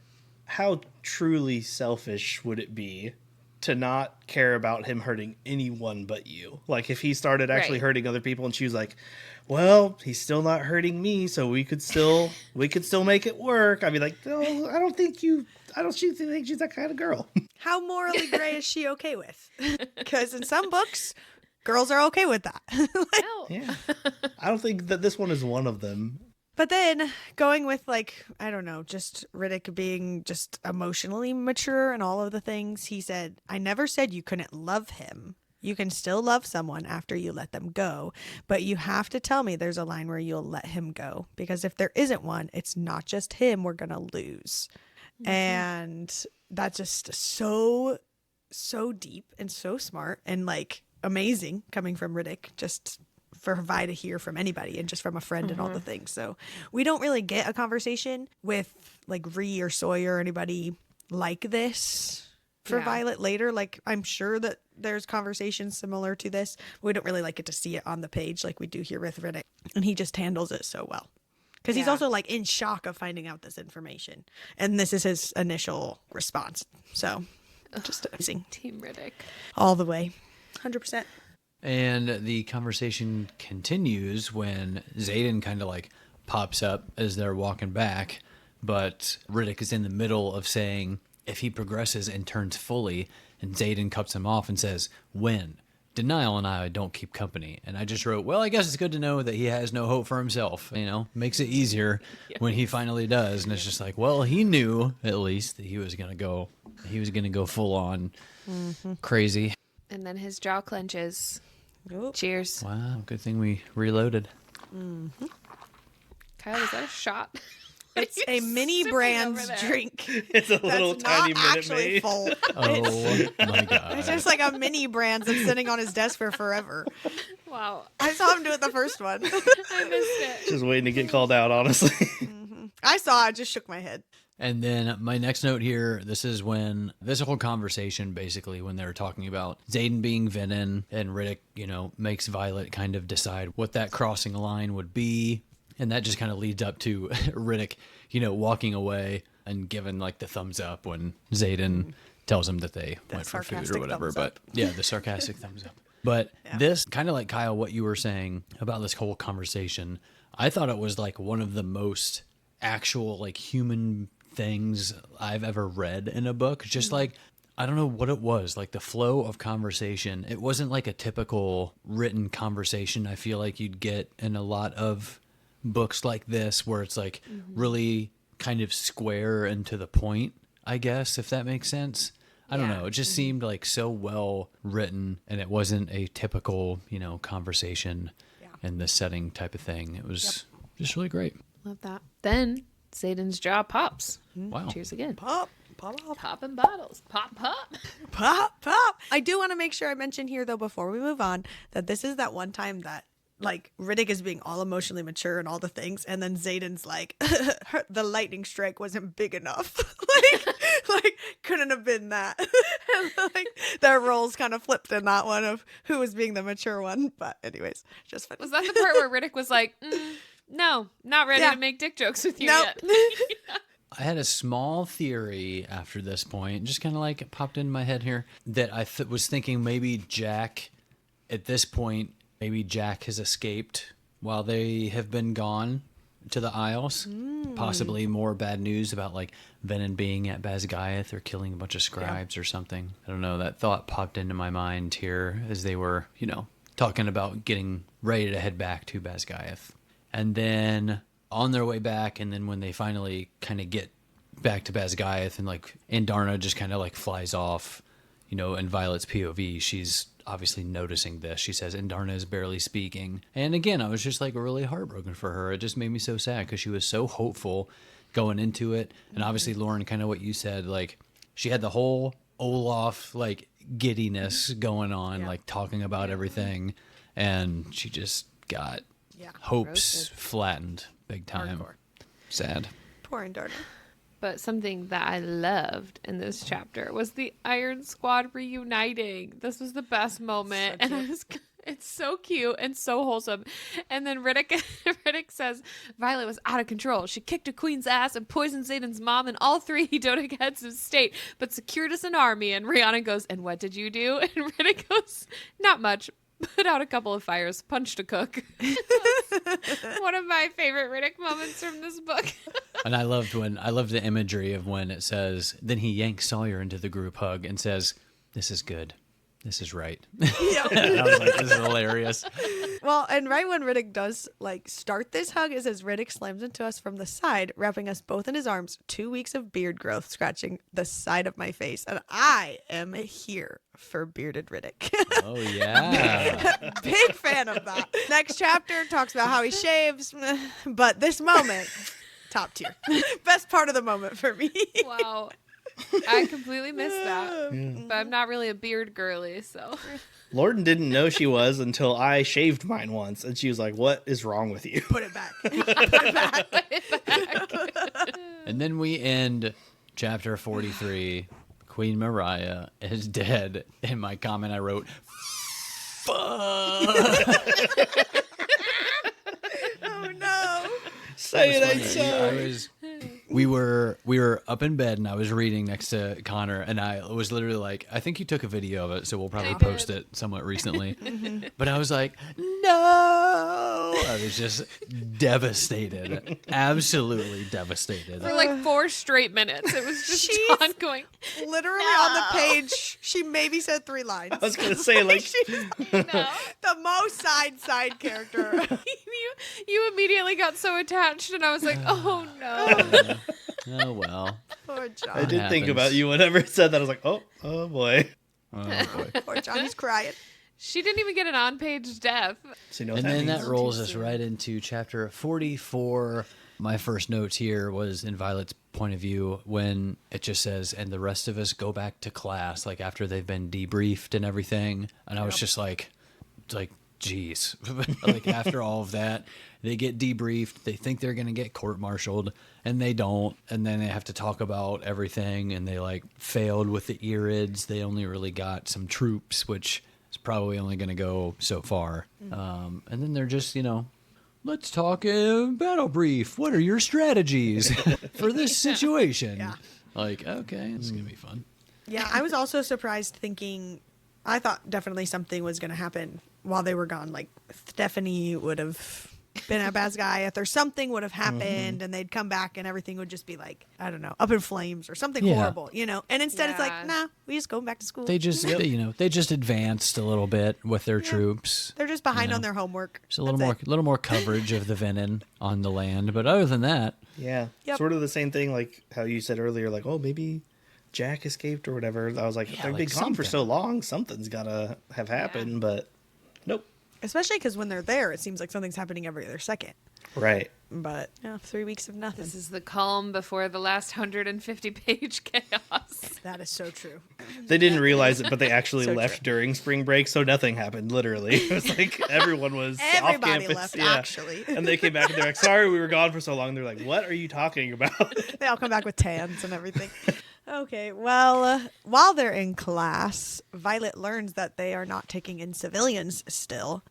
how truly selfish would it be to not care about him hurting anyone but you? Like if he started actually Right. hurting other people and she was like, well, he's still not hurting me, so we could still make it work. I'd be like, no, I don't think she's that kind of girl. How morally gray is she okay with? Because in some books, girls are okay with that. No. Yeah. I don't think that this one is one of them. But then going with like, I don't know, just Riddick being just emotionally mature and all of the things he said, I never said you couldn't love him. You can still love someone after you let them go, but you have to tell me there's a line where you'll let him go, because if there isn't one, it's not just him we're going to lose. And that's just so deep and so smart and like amazing coming from Riddick, just for Vi to hear from anybody and just from a friend and all the things. So we don't really get a conversation with like Ree or Sawyer or anybody like this for Yeah. Violet later. Like I'm sure that there's conversations similar to this. We don't really like get to see it on the page like we do here with Riddick. And he just handles it so well. Because he's Yeah. also like in shock of finding out this information. And this is his initial response. So just amazing. Team Riddick. All the way. 100%. And the conversation continues when Zayden kind of like pops up as they're walking back, but Riddick is in the middle of saying if he progresses and turns fully, and Zayden cuts him off and says, when? Denial and I don't keep company. And I just wrote, well, I guess it's good to know that he has no hope for himself. You know, makes it easier when he finally does. And it's just like, well, he knew at least that he was going to go full on crazy. And then his jaw clenches. Oop. Cheers. Wow, good thing we reloaded. Kyle, is that a shot? It's a You're mini sipping brands over there. drink. It's a little That's tiny not Minute actually Maid. full. Oh my god. It's just like a mini brands that's sitting on his desk for forever. Wow. I saw him do it the first one. I missed it. Just waiting to get called out, honestly. I saw it, just shook my head. And then my next note here, this is when this whole conversation, basically, when they were talking about Zayden being Venom and Riddick, you know, makes Violet kind of decide what that crossing line would be. And that just kind of leads up to Riddick, you know, walking away and giving like the thumbs up when Zayden tells him that they went for food or sarcastic whatever. thumbs But up. yeah, the sarcastic thumbs up. But this, kind of like Kyle, what you were saying about this whole conversation, I thought it was like one of the most actual like human things I've ever read in a book. Just like I don't know what it was, like the flow of conversation. It wasn't like a typical written conversation I feel like you'd get in a lot of books like this, where it's like really kind of square and to the point, I guess, if that makes sense. I don't know. It just seemed like so well written, and it wasn't a typical, conversation in this setting type of thing. It was just really great. Love that. Then Zayden's jaw pops. Wow. Cheers again. Pop, pop, pop. Popping bottles. Pop, pop. Pop, pop. I do want to make sure I mention here, though, before we move on, that this is that one time that, like, Riddick is being all emotionally mature and all the things, and then Zayden's like, the lightning strike wasn't big enough. like, couldn't have been that. And, like, their roles kind of flipped in that one of who was being the mature one. But anyways, just funny. Was that the part where Riddick was like, no, not ready to make dick jokes with you Nope. yet? I had a small theory after this point, just kind of like it popped in my head here, that I was thinking maybe Jack, at this point, maybe Jack has escaped while they have been gone to the Isles. Possibly more bad news about like Venom being at Basgiath or killing a bunch of scribes or something. I don't know. That thought popped into my mind here as they were, talking about getting ready to head back to Basgiath. And then on their way back, and then when they finally kind of get back to Basgiath, and like Andarna just kind of like flies off, in Violet's POV, she's obviously noticing this. She says Andarna is barely speaking. And again, I was just like really heartbroken for her. It just made me so sad because she was so hopeful going into it. And obviously, Lauren, kind of what you said, like she had the whole Olaf like giddiness going on, like talking about everything. And she just got hopes flattened big time. Hardcore. Sad. Poor Andarna. But something that I loved in this chapter was the Iron Squad reuniting. This was the best moment. And it's so cute and so wholesome. And then Riddick says, Violet was out of control. She kicked a queen's ass and poisoned Zayden's mom and all three Hedonic heads of state, but secured us an army. And Rihanna goes, and what did you do? And Riddick goes, not much. Put out a couple of fires, punched a cook. One of my favorite Riddick moments from this book. And I loved the imagery of when it says, then he yanks Sawyer into the group hug and says, this is good. This is right. I was like, this is hilarious. Well, and right when Riddick does like start this hug is as Riddick slams into us from the side, wrapping us both in his arms, 2 weeks of beard growth scratching the side of my face. And I am here for bearded Riddick. Oh, yeah. Big fan of that. Next chapter talks about how he shaves, but this moment, top tier. Best part of the moment for me. Wow. I completely missed that. But I'm not really a beard girly, so. Lauren didn't know she was until I shaved mine once, and she was like, what is wrong with you? Put it back. Put it back. And then we end chapter 43. Queen Mariah is dead. In my comment, I wrote, fuck. Oh, no. Say it ain't so. We were up in bed, and I was reading next to Connor, and I was literally like, I think you took a video of it, so we'll probably post it somewhat recently. But I was like, no. I was just devastated. Absolutely devastated. For like 4 straight minutes. It was just John going, Literally on the page, she maybe said 3 lines. I was going to say, like, no. The most side character. You immediately got so attached, and I was like, oh no. Oh, well. Poor John. I did think happens. about you whenever it said that. I was like, oh boy. Oh, boy. Poor John, he's crying. She didn't even get an on-page death. So you know what And that then means? that rolls us right into chapter 44. My first notes here was in Violet's point of view when it just says, and the rest of us go back to class, like after they've been debriefed and everything. And I was just like, geez. Like after all of that, they get debriefed. They think they're going to get court-martialed, and they don't. And then they have to talk about everything, and they like failed with the Irids. They only really got some troops, which is probably only going to go so far. And then they're just, let's talk battle brief. What are your strategies for this situation? Yeah. Like, okay, it's going to be fun. Yeah, I was also surprised thinking, I thought definitely something was going to happen while they were gone. Like, Stephanie would have been a bad guy, if there's something would have happened and they'd come back and everything would just be like, I don't know, up in flames or something horrible, And instead it's like, nah, we just go back to school. They just, they just advanced a little bit with their troops. They're just behind on their homework. Just a little more coverage of the Venin on the land. But other than that. Yeah. Sort of the same thing like how you said earlier, like, oh, maybe Jack escaped or whatever. I was like, they've been gone for so long. Something's got to have happened, but nope. Especially because when they're there, it seems like something's happening every other second. Right. But 3 weeks of nothing. This is the calm before the last 150-page chaos. That is so true. They didn't realize it, but they actually So left true. during spring break, so nothing happened, literally. It was like everyone was off Everybody campus. left, actually. And they came back and they're like, sorry, we were gone for so long. They're like, what are you talking about? They all come back with tans and everything. Okay, well, while they're in class, Violet learns that they are not taking in civilians still.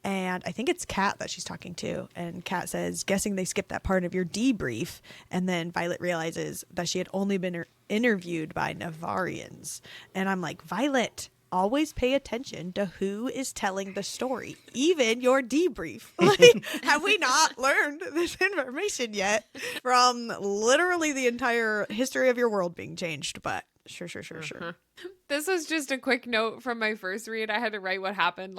And I think it's Kat that she's talking to. And Kat says, guessing they skipped that part of your debrief. And then Violet realizes that she had only been interviewed by Navarians. And I'm like, Violet, always pay attention to who is telling the story, even your debrief. Like, have we not learned this information yet from literally the entire history of your world being changed? But sure. This was just a quick note from my first read. I had to write what happened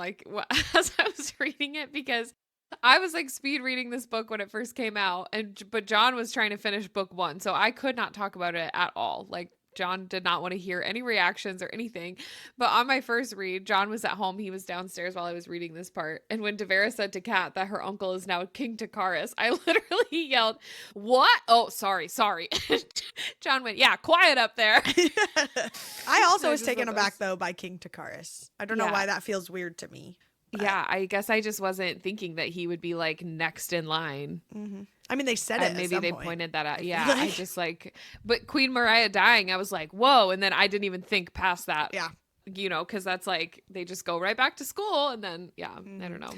as I was reading it because I was like speed reading this book when it first came out, but John was trying to finish book 1, so I could not talk about it at all. Like, John did not want to hear any reactions or anything. But on my first read, John was at home. He was downstairs while I was reading this part. And when Devera said to Kat that her uncle is now King Takaris, I literally yelled, "What? Oh, sorry." John went, "Yeah, quiet up there." I also was taken aback, though, by King Takaris. I don't know why that feels weird to me. But... yeah, I guess I just wasn't thinking that he would be like next in line. Mm-hmm. I mean, they said it. Maybe they pointed that out. Yeah, like... I just like, but Queen Mariah dying, I was like, whoa. And then I didn't even think past that. Yeah. Because that's like, they just go right back to school. And then, I don't know.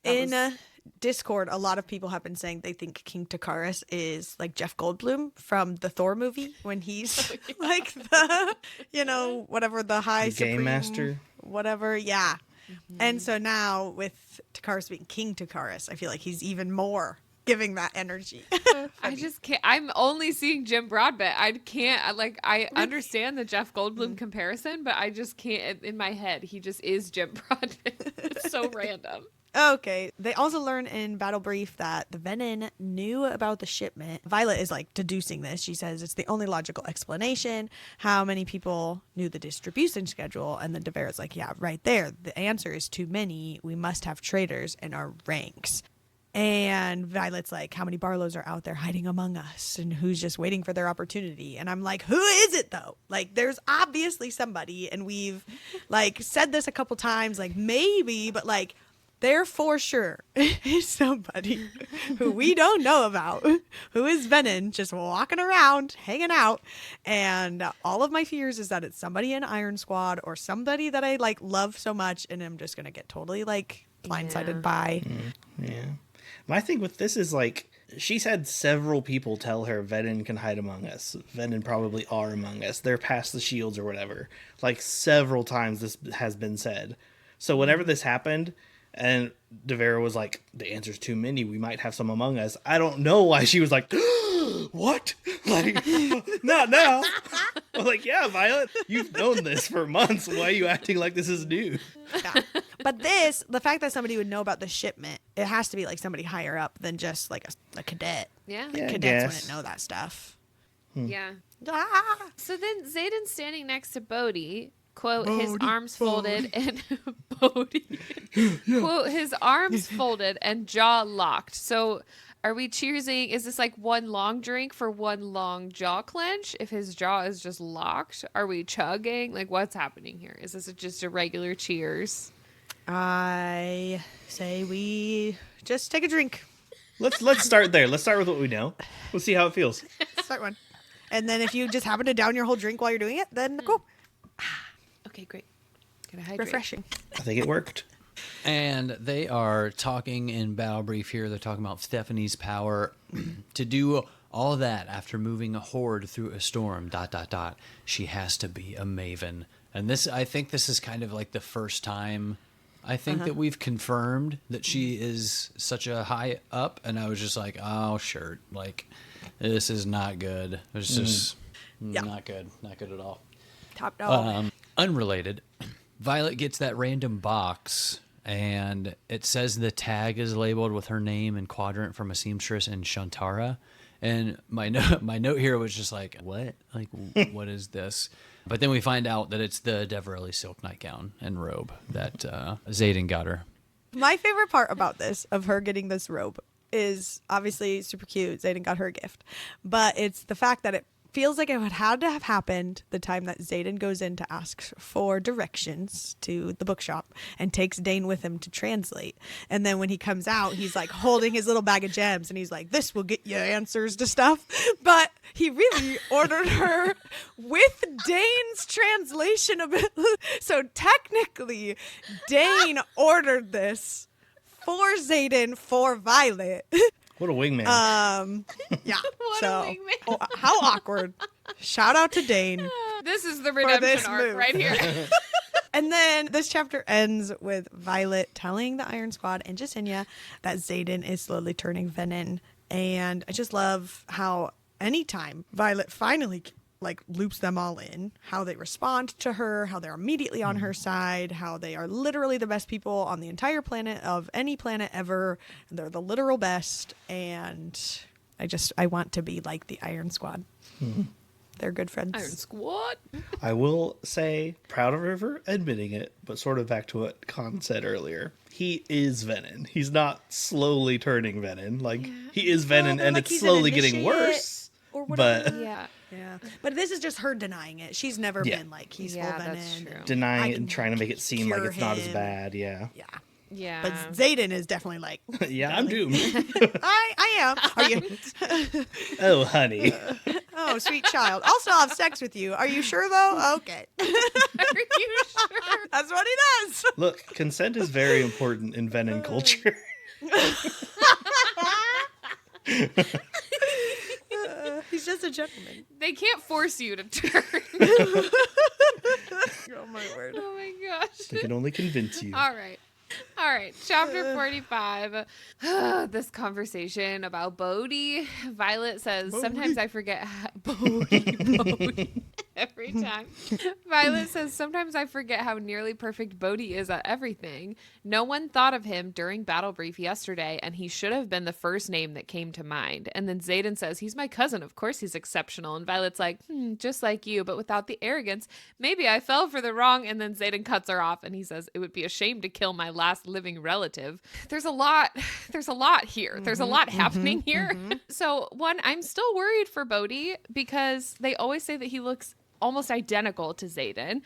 In Discord, a lot of people have been saying they think King Takaris is like Jeff Goldblum from the Thor movie when he's like the, whatever, the high Game supreme master. Whatever. Yeah. Mm-hmm. And so now with Takaris being King Takaris, I feel like he's even more giving that energy. I just can't. I'm only seeing Jim Broadbent. I can't. I understand the Jeff Goldblum comparison, but I just can't. In my head, he just is Jim Broadbent. It's so random. Okay. They also learn in Battle Brief that the Venin knew about the shipment. Violet is like deducing this. She says it's the only logical explanation. How many people knew the distribution schedule? And then Devera's like, yeah, right there. The answer is too many. We must have traitors in our ranks. And Violet's like, how many Barlows are out there hiding among us and who's just waiting for their opportunity? And I'm like, who is it though? Like, there's obviously somebody, and we've like said this a couple times, like maybe, but like there for sure is somebody who we don't know about, who is Venin, just walking around, hanging out. And all of my fears is that it's somebody in Iron Squad or somebody that I like love so much, and I'm just gonna get totally like blindsided by. Yeah. My thing with this is like, she's had several people tell her Venin can hide among us. Venin probably are among us. They're past the shields or whatever. Like several times this has been said. So whenever this happened and Devera was like, the answer's too many, we might have some among us. I don't know why she was like, what? Like, not now. I'm like, yeah, Violet, you've known this for months. Why are you acting like this is new? Yeah. But the fact that somebody would know about the shipment, it has to be like somebody higher up than just like a cadet. Yeah. Like, cadets wouldn't know that stuff. Yeah. Ah! So then Xaden's standing next to Bodhi, quote, his arms folded and Bodhi, quote, his arms folded and jaw locked. So are we cheersing? Is this like one long drink for one long jaw clench? If his jaw is just locked, are we chugging? Like, what's happening here? Is this just a regular cheers? I say we just take a drink. Let's start there. Let's start with what we know. We'll see how it feels. Start one. And then if you just happen to down your whole drink while you're doing it, then cool. Okay, great. Gotta hydrate. Refreshing. I think it worked. And they are talking in Battle Brief here. They're talking about Stephanie's power to do all that after moving a horde through a storm, ... She has to be a maven. And this, I think this is kind of like the first time I think that we've confirmed that she is such a high up, and I was just like, oh, shirt. Like, this is not good. It's just not good. Not good at all. Top dog. Unrelated, Violet gets that random box, and it says the tag is labeled with her name and quadrant from a seamstress in Shantara. And my note here was just like, what? Like, what is this? But then we find out that it's the Deverelli silk nightgown and robe that Xaden got her. My favorite part about this, of her getting this robe, is obviously super cute. Xaden got her a gift. But it's the fact that it feels like it would had to have happened the time that Xaden goes in to ask for directions to the bookshop and takes Dane with him to translate. And then when he comes out, he's like holding his little bag of gems and he's like, this will get you answers to stuff. But he really ordered her with Dane's translation of it. So technically, Dane ordered this for Xaden for Violet. What a wingman. Yeah. What a wingman. How awkward. Shout out to Dane. This is the this redemption arc move. right here. And then this chapter ends with Violet telling the Iron Squad and Jasenia that Xaden is slowly turning venom. And I just love how anytime Violet finally loops them all in, how they respond to her, how they're immediately on her side, how they are literally the best people on the entire planet of any planet ever. They're the literal best. And I want to be like the Iron Squad. Mm-hmm. They're good friends. Iron Squad. I will say, proud of her for admitting it, but sort of back to what Khan said earlier. He is venom. He's not slowly turning venom. He is venom, and it's slowly getting worse. Or whatever. But yeah. But this is just her denying it. She's never been like, he's full venom. That's true. Denying it and trying to make it seem like it's not as him. bad. Yeah. Yeah. Yeah. But Xaden is definitely like, Yeah, I'm doomed. I am. Are you? Oh, honey. Oh, sweet child. I'll still have sex with you. Are you sure though? Okay. Are you sure? That's what he does. Look, consent is very important in venom culture. He's just a gentleman. They can't force you to turn. Oh my word. Oh my gosh. They can only convince you. All right. Chapter 45. This conversation about Bodhi. Violet says, sometimes I forget Bodhi. Every time. Violet says, sometimes I forget how nearly perfect Bodhi is at everything. No one thought of him during Battle Brief yesterday, and he should have been the first name that came to mind. And then Xaden says, he's my cousin. Of course he's exceptional. And Violet's like, just like you, but without the arrogance. Maybe I fell for the wrong. And then Xaden cuts her off, and he says, it would be a shame to kill my last living relative. There's a lot here. There's a lot happening here. So one, I'm still worried for Bodhi because they always say that he looks almost identical to Xaden.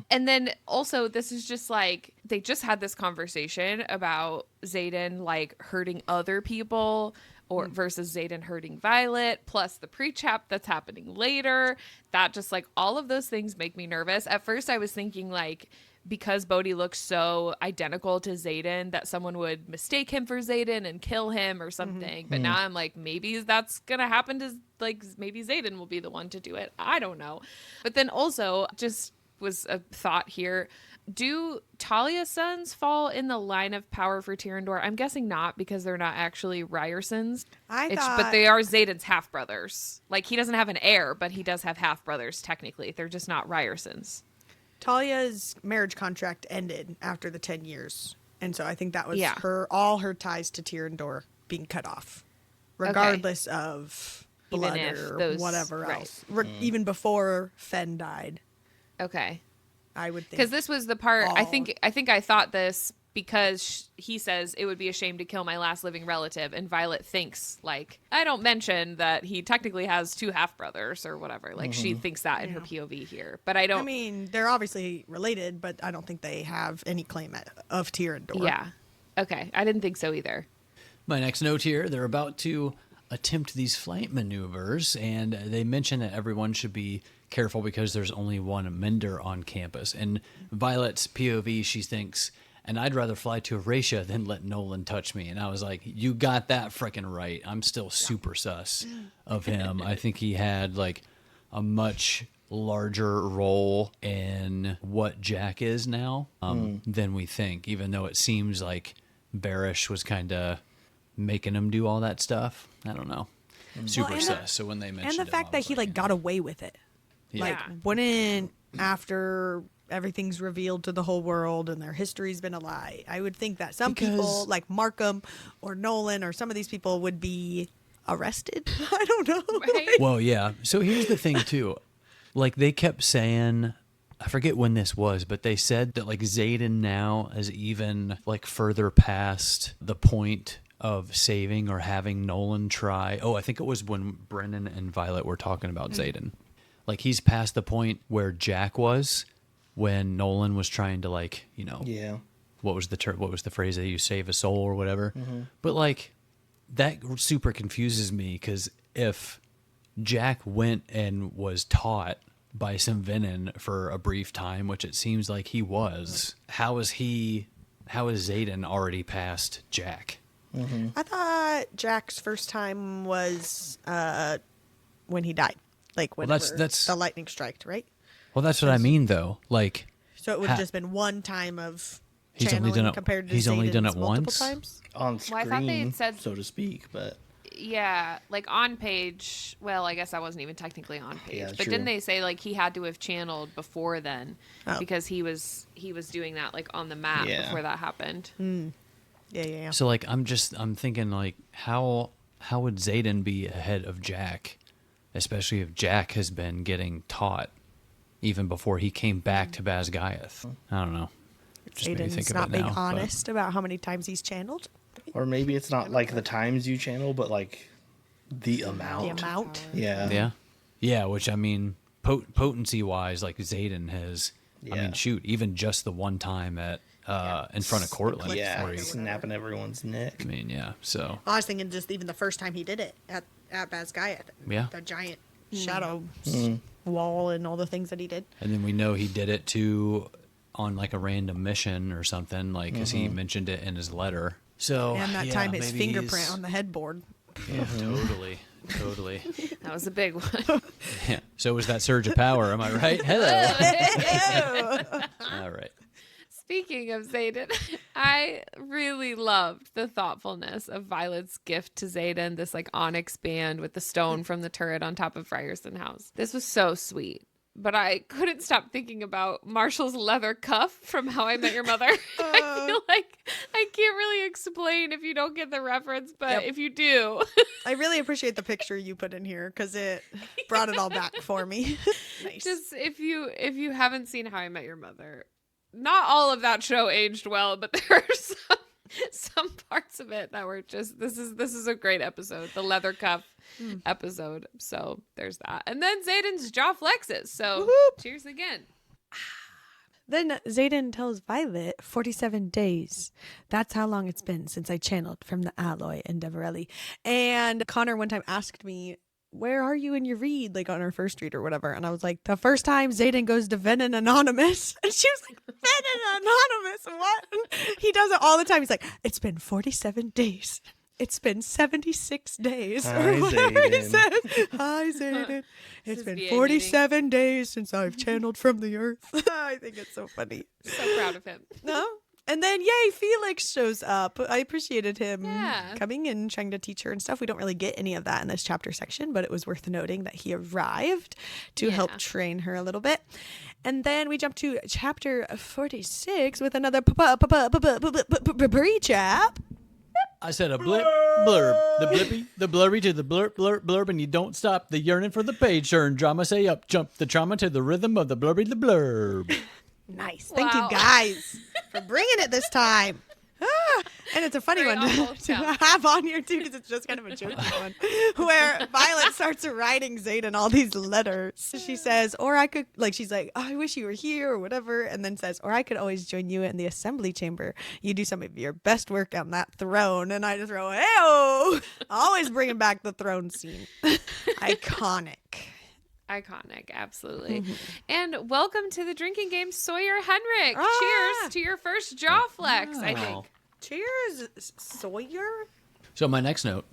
And then also this is just like, they just had this conversation about Xaden hurting other people or versus Xaden hurting Violet, plus the pre-chap that's happening later. That just all of those things make me nervous. At first I was thinking because Bodhi looks so identical to Xaden that someone would mistake him for Xaden and kill him or something. But now I'm like, maybe that's going to happen to maybe Xaden will be the one to do it. I don't know. But then also just was a thought here. Do Talia's sons fall in the line of power for Tyrandor? I'm guessing not because they're not actually Ryersons. But they are Xaden's half-brothers. He doesn't have an heir, but he does have half-brothers technically. They're just not Ryersons. Talia's marriage contract ended after the 10 years. And so I think that was all her ties to Tyrandor being cut off, regardless of blood or whatever else. Even before Fen died. Okay. I would think. Because this was the part, I think I thought this because he says it would be a shame to kill my last living relative. And Violet thinks, I don't mention that he technically has two half-brothers or whatever. She thinks that in her POV here. But I don't... I mean, they're obviously related, but I don't think they have any claim of Tyrandor. Yeah. Okay. I didn't think so either. My next note here, they're about to attempt these flight maneuvers, and they mention that everyone should be careful because there's only one Mender on campus. And Violet's POV, she thinks... And I'd rather fly to Erasia than let Nolan touch me. And I was like, you got that freaking right. I'm still super sus of him. I think he had a much larger role in what Jack is now than we think, even though it seems like Barish was kind of making him do all that stuff. I don't know. Super and sus. So when they mentioned And the fact that he like got away with it. Yeah. Like wouldn't, after everything's revealed to the whole world and their history's been a lie, I would think that some people like Markham or Nolan or some of these people would be arrested. I don't know. Right? Well, yeah. So here's the thing too. Like they kept saying, I forget when this was, but they said that like Xaden now is even like further past the point of saving or having Nolan try. Oh, I think it was when Brennan and Violet were talking about Xaden. Like he's past the point where Jack was when Nolan was trying to like, you know, what was the phrase that you save a soul or whatever. But like that super confuses me because if Jack went and was taught by some Venom for a brief time, which it seems like he was, how is Xaden already past Jack? I thought Jack's first time was when he died. Like when that's the lightning striked, right? Well, that's what I mean, though. Like, So it would have just been one time of He's only channeling done it- compared to he's only done Xaden's it multiple once? times. On screen, Well, I thought they had said- so to speak, but Yeah, like on page. Well, I guess I wasn't even technically on page. Yeah, but true. didn't they say like he had to have channeled before then Oh. because he was doing that like on the map Yeah. before that happened. Yeah. so like I'm thinking like how would Xaden be ahead of Jack, especially if Jack has been getting taught even before he came back to Basgiath? I don't know. Just made me think Xaden's of not it being now, but- honest about how many times he's channeled. or maybe it's not like the times you channel, but like the amount. The amount. Yeah. Yeah, which I mean, potency wise, like Xaden has. I Yeah. mean, shoot, even just the one time at in front of Cortland. Yeah, where he- snapping everyone's neck. I mean, yeah. So I was thinking just even the first time he did it at Basgiath. Yeah. The giant shadow wall and all the things that he did. and then we know he did it too on like a random mission or something, like as he mentioned it in his letter. So And that yeah, time his maybe fingerprint he's- on the headboard. Yeah, totally. That was a big one. Yeah. So was that surge of power? Am I right? Hello. All right. Speaking of Xaden, I really loved the thoughtfulness of Violet's gift to Xaden, this like onyx band with the stone from the turret on top of Ryerson House. This was so sweet. But I couldn't stop thinking about Marshall's leather cuff from How I Met Your Mother. I feel like I can't really explain if you don't get the reference, but Yep. if you do. I really appreciate the picture you put in here because it brought it all back for me. Nice. Just if you haven't seen How I Met Your Mother, not all of that show aged well, but there are some parts of it that were just this is a great episode, the leather cuff episode. So there's that, and then Xaden's jaw flexes. So Whoop. cheers again. Then Xaden tells Violet 47 days. That's how long it's been since I channeled from the alloy in Deverelli. And Connor one time asked me, where are you in your read? Like on our first read or whatever. And I was like, the first time Xaden goes to Venom Anonymous. And she was like, Venom Anonymous? What? He does it all the time. He's like, it's been 47 days. It's been 76 days. Hi, or whatever he Xaden. says. Hi, Xaden. It's is been VA 47 days since I've channeled from the earth. I think it's so funny. So proud of him. No? And then, yay, Felix shows up. I appreciated him Yeah. coming and trying to teach her and stuff. We don't really get any of that in this chapter section, but it was worth noting that he arrived to help Yeah. train her a little bit. And then we jump to chapter 46 with another pre-chap. I said a blip, blurb. The blippy, the blurry to the blurb, blurb, blurb, and you don't stop. The yearning for the page turn. Drama say up, jump the trauma to the rhythm of the blurby, the blurb. Nice. Thank Wow. you guys for bringing it this time. And it's a funny Great one on-hold to sound. have on here too because it's just kind of a jokey one where Violet starts writing Xaden all these letters. She says, or I could, like, she's like, oh, I wish you were here or whatever. And then says, or I could always join you in the assembly chamber. You do some of your best work on that throne. And I just throw, hey-oh, always bringing back the throne scene. Iconic. Iconic, absolutely. And welcome to the drinking game, Sawyer Henrik. Ah. Cheers to your first jaw flex, I Wow. think. Cheers, Sawyer. So my next note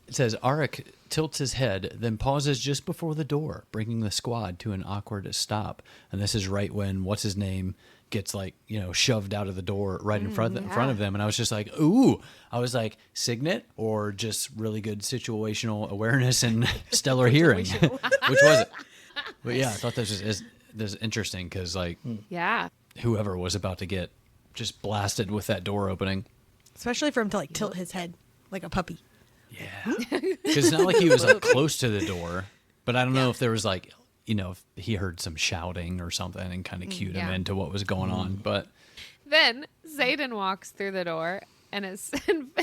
It says, Arik tilts his head, then pauses just before the door, bringing the squad to an awkward stop. And this is right when what's-his-name gets, like, you know, shoved out of the door right in front of them. And I was just like, ooh. I was like, Signet or just really good situational awareness and stellar hearing? Which was it? But yeah, I thought this was interesting because, like, Yeah. whoever was about to get just blasted with that door opening. Especially for him to like tilt his head like a puppy. Yeah. Because it's not like he was like close to the door, but I don't know if there was like, you know, if he heard some shouting or something and kind of cued him into what was going on. But Then Xaden walks through the door, and it's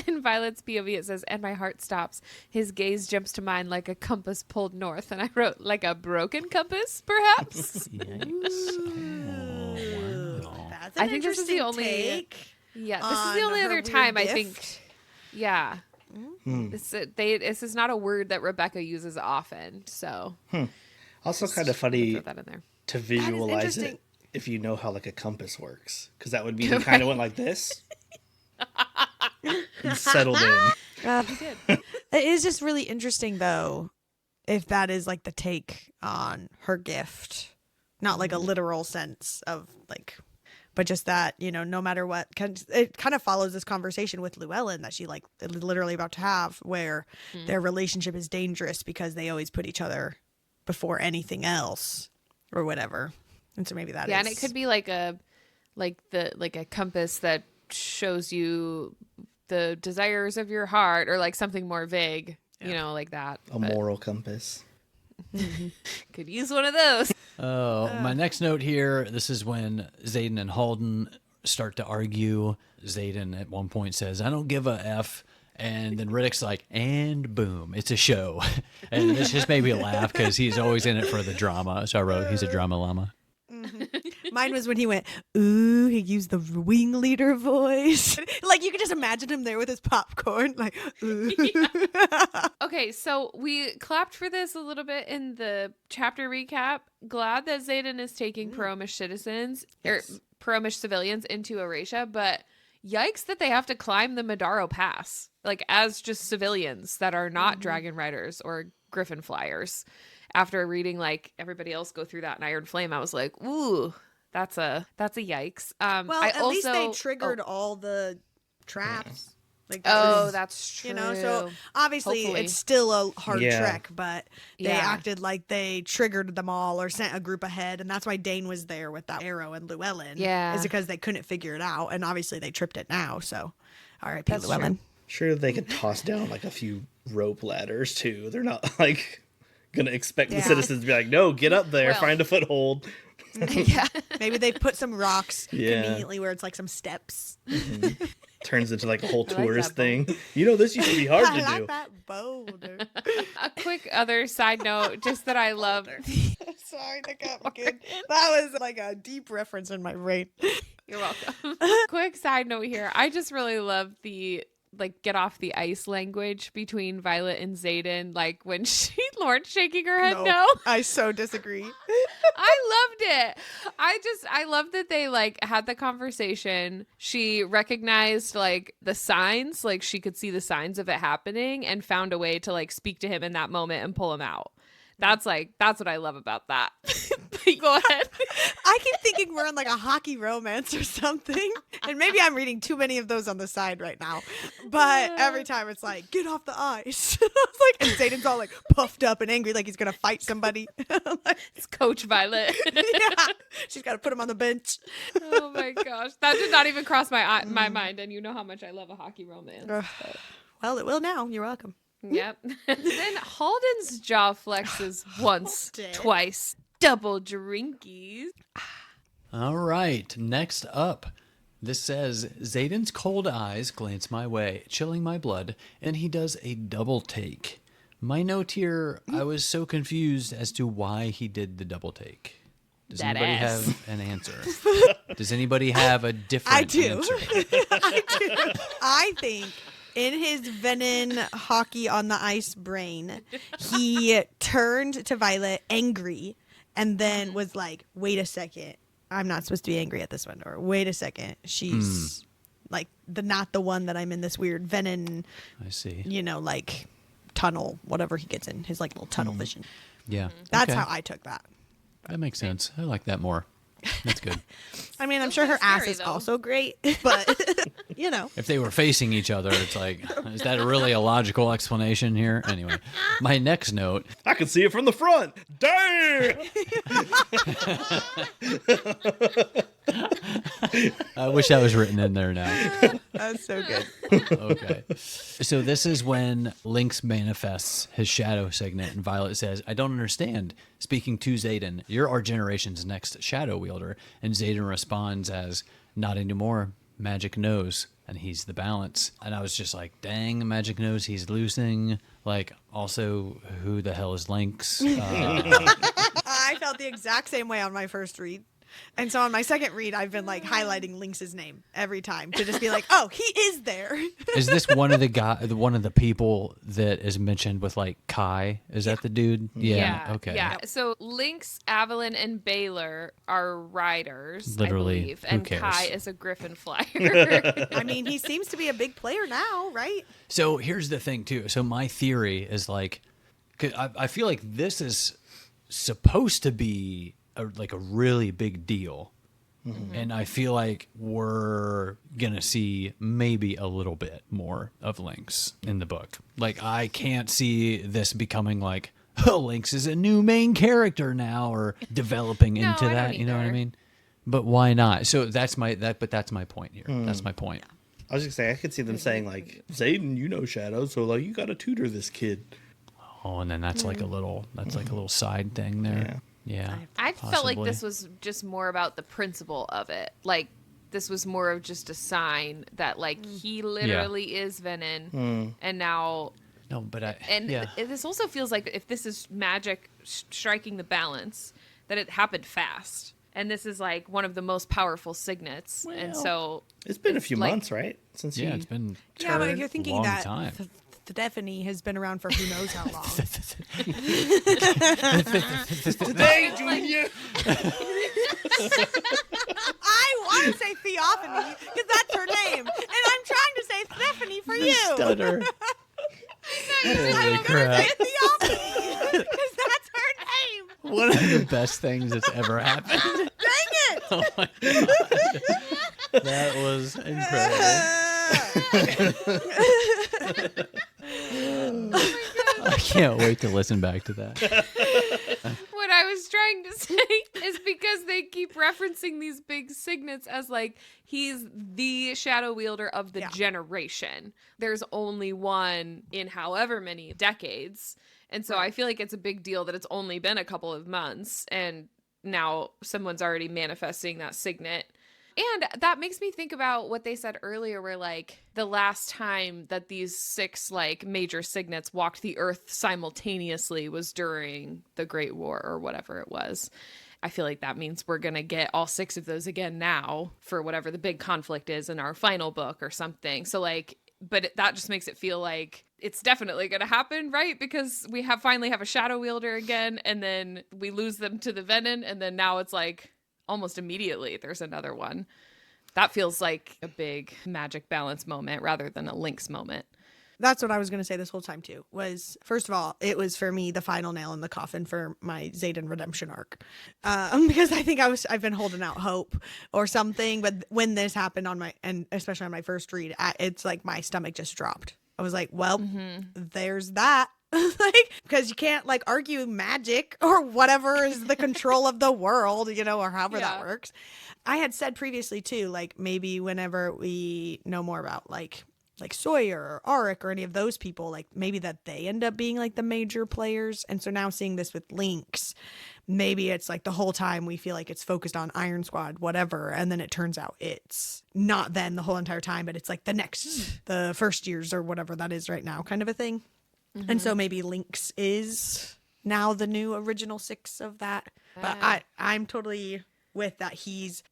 in Violet's POV it says, "And my heart stops. His gaze jumps to mine like a compass pulled north." And I wrote, like a broken compass, perhaps. yikes. Oh, wow. That's an I think this is the interesting only take. Yeah, this is the on only her other weird time I gift. think. Yeah. This is not a word that Rebecca uses often, so Also, kind of funny throw that in there. to visualize interesting. it if you know how like a compass works, because that would mean he kind of went like this and settled in. It is just really interesting though, if that is like the take on her gift, not like a literal sense of like, but just that, you know, no matter what, it kind of follows this conversation with Llewellyn that she like literally about to have, where their relationship is dangerous because they always put each other before anything else or whatever. And so maybe that is. And it could be like a compass that shows you the desires of your heart, or like something more vague, you know, like that. A moral compass. Could use one of those. Oh, my next note here, this is when Xaden and Halden start to argue. Xaden at one point says, "I don't give a F." And then Riddick's like, and boom, it's a show. And this just made me laugh because he's always in it for the drama. So I wrote, he's a drama llama. Mine was when he went, ooh, he used the wing leader voice. Like you could just imagine him there with his popcorn, like, ooh. Okay, so we clapped for this a little bit in the chapter recap. Glad that Xaden is taking Pro-Mish citizens, or Pro-Mish civilians into Erasia, but yikes that they have to climb the Madaro Pass, like as just civilians that are not Dragon Riders or Griffin Flyers. After reading like everybody else go through that in Iron Flame, I was like, ooh, that's a yikes. Well, I at also, least they triggered all the traps. Like that's true. you know, so obviously Hopefully. it's still a hard Yeah. trek, but they Yeah. acted like they triggered them all or sent a group ahead, and that's why Dane was there with that arrow and Llewellyn. Yeah. is because they couldn't figure it out, and obviously they tripped it now. So, R.I.P. That's Llewellyn. Sure, they could toss down like a few rope ladders too. They're not like gonna expect the Yeah. citizens to be like, "No, get up there, Well. find a foothold." Yeah. Maybe they put some rocks Yeah. conveniently where it's like some steps. Turns into like a whole like tourist that bowl. thing. You know, this used to be hard I to like do. that boulder. A quick other side note, just that I love. Sorry, that got me good. That was like a deep reference in my brain. You're welcome. Quick side note here. I just really love the like get off the ice language between Violet and Xaden. Like when Lauren's shaking her head no. I so disagree. I loved it. I love that they like had the conversation. She recognized like the signs, like she could see the signs of it happening and found a way to like speak to him in that moment and pull him out. That's what I love about that. Go ahead. I keep thinking we're in like a hockey romance or something. And maybe I'm reading too many of those on the side right now. But every time it's like, get off the ice. It's like, and Xaden's all like puffed up and angry like he's going to fight somebody. Like, It's Coach Violet. yeah. She's got to put him on the bench. Oh my gosh. That did not even cross my mind. And you know how much I love a hockey romance. Ugh. Well, it will now. You're welcome. Yep. Then Halden's jaw flexes once, Halden. twice, double drinkies. All right, next up. This says, Xaden's cold eyes glance my way, chilling my blood, and he does a double take. My note here, I was so confused as to why he did the double take. Does That anybody ass. have an answer? Does anybody have a different I do. answer? I do. I think in his Venom hockey on the ice brain, he turned to Violet angry and then was like, wait a second. I'm not supposed to be angry at this one. Or wait a second. She's like not the one that I'm in this weird Venom, I see. you know, like tunnel, whatever he gets in, his like little tunnel vision. Yeah. That's Okay. how I took that. That makes sense. I like that more. That's good. I mean, I'm Still sure her kinda ass scary, is though. also great, but you know. If they were facing each other, it's like, is that really a logical explanation here? Anyway, my next note. I can see it from the front. Damn! I wish that was written in there now. That's so good. Okay. So this is when Lynx manifests his shadow signet, and Violet says, I don't understand. Speaking to Xaden, you're our generation's next shadow wielder. And Xaden responds as, not anymore. Magic knows. And he's the balance. And I was just like, dang, Magic knows he's losing. Like, also, who the hell is Lynx? I felt the exact same way on my first read. And so on my second read, I've been like highlighting Lynx's name every time to just be like, oh, he is there. Is this one of the people that is mentioned with like Kai? Is that the dude? Yeah. Okay. Yeah. So Lynx, Avalon, and Baylor are riders, Literally, I believe. who And cares? Kai is a griffin flyer. I mean, he seems to be a big player now, right? So here's the thing too. So my theory is like, 'cause I feel like this is supposed to be a really big deal. And I feel like we're going to see maybe a little bit more of Lynx in the book. Like, I can't see this becoming like, oh, Lynx is a new main character now, or developing No, into I don't that. You know what I either. mean? But why not? So that's my point here. That's my point. I was just saying, I could see them saying, like, Xaden, you know Shadow, so, like, you got to tutor this kid. Oh, and then that's like a little side thing there. Yeah. I felt like possibly. this was just more about the principle of it. Like, this was more of just a sign that, like, he literally is Venom. And now... No, but this also feels like if this is magic striking the balance, that it happened fast. And this is, like, one of the most powerful signets. And so... It's been a few like- months, right? Since yeah, he it's been Yeah, but if turned. you're thinking long that time. Stephanie has been around for who knows how long. Today, Junior! I want to say Theophany because that's her name, and I'm trying to say Stephanie for you. stutter. Holy I'm crap. gonna say Theophany because that's her name. One of the best things that's ever happened. Dang it! Oh my God. That was incredible. I can't wait to listen back to that. What I was trying to say is because they keep referencing these big signets as like he's the shadow wielder of the generation. There's only one in however many decades. And so I feel like it's a big deal that it's only been a couple of months and now someone's already manifesting that signet. And that makes me think about what they said earlier, where like the last time that these 6 like major signets walked the earth simultaneously was during the Great War or whatever it was. I feel like that means we're going to get all 6 of those again now for whatever the big conflict is in our final book or something. So like, but that just makes it feel like it's definitely going to happen, right? Because we finally have a shadow wielder again, and then we lose them to the Venom, and then now it's like, almost immediately there's another one. That feels like a big magic balance moment rather than a Lynx moment. That's what I was going to say this whole time too. Was first of all, it was for me the final nail in the coffin for my Xaden redemption arc, because I think I've been holding out hope or something. But when this happened and especially on my first read, it's like my stomach just dropped. I was like, well, there's that. Like, because you can't like argue magic or whatever is the control of the world, or however that works. I had said previously too, like maybe whenever we know more about like Sawyer or Auric or any of those people, like maybe that they end up being like the major players. And so now seeing this with Lynx, maybe it's like the whole time we feel like it's focused on Iron Squad, whatever. And then it turns out it's not then the whole entire time, but it's like the first years or whatever that is right now kind of a thing. And so maybe Lynx is now the new original 6 of that. But I'm totally with that. He's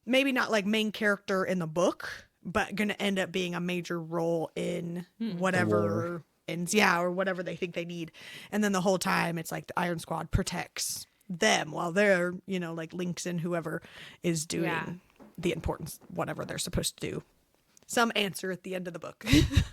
maybe not like main character in the book, but going to end up being a major role in whatever ends, or whatever they think they need. And then the whole time it's like the Iron Squad protects them while they're, like Lynx and whoever is doing the important, whatever they're supposed to do. some answer at the end of the book,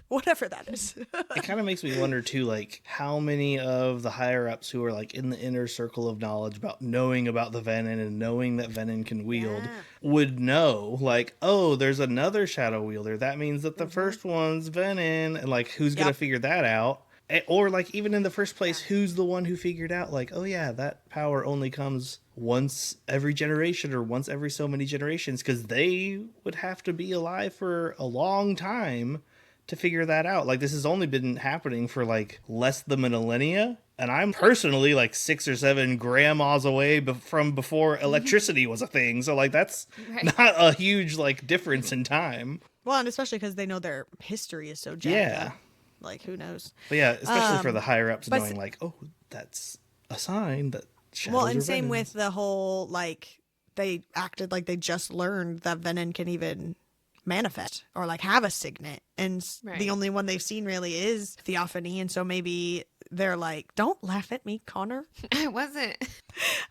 whatever that is. It kind of makes me wonder too, like how many of the higher ups who are like in the inner circle of knowledge about knowing about the venom and knowing that venom can wield would know, like, oh, there's another shadow wielder. That means that the first one's venom, and like who's gonna figure that out? Or like even in the first place, who's the one who figured out like, oh yeah, that power only comes once every generation or once every so many generations, because they would have to be alive for a long time to figure that out. Like this has only been happening for like less than a millennia, and I'm personally like 6 or 7 grandmas away from before electricity was a thing, so like that's not a huge like difference in time. Well, and especially because they know their history is so jacked up. Like, who knows? But yeah, especially for the higher ups knowing like, oh, that's a sign that shadows well, and are same venom. with the whole, like, they acted like they just learned that venom can even manifest or like have a signet, and the only one they've seen really is Theophany, and so maybe they're like, don't laugh at me, Connor. I wasn't.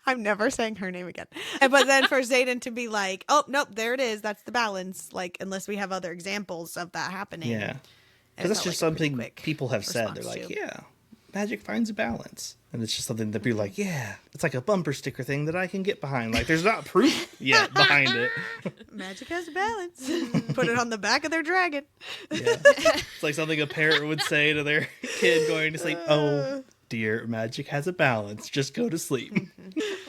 I'm never saying her name again. But then for Xaden to be like, oh, nope, there it is, that's the balance, like, unless we have other examples of that happening. Yeah. Because that's just something people have said. They're like, too. yeah, magic finds a balance. And it's just something that people are like, yeah, it's like a bumper sticker thing that I can get behind. Like, there's not proof yet behind it. Magic has a balance. Put it on the back of their dragon. Yeah. It's like something a parent would say to their kid going to sleep. Oh, dear, magic has a balance. Just go to sleep.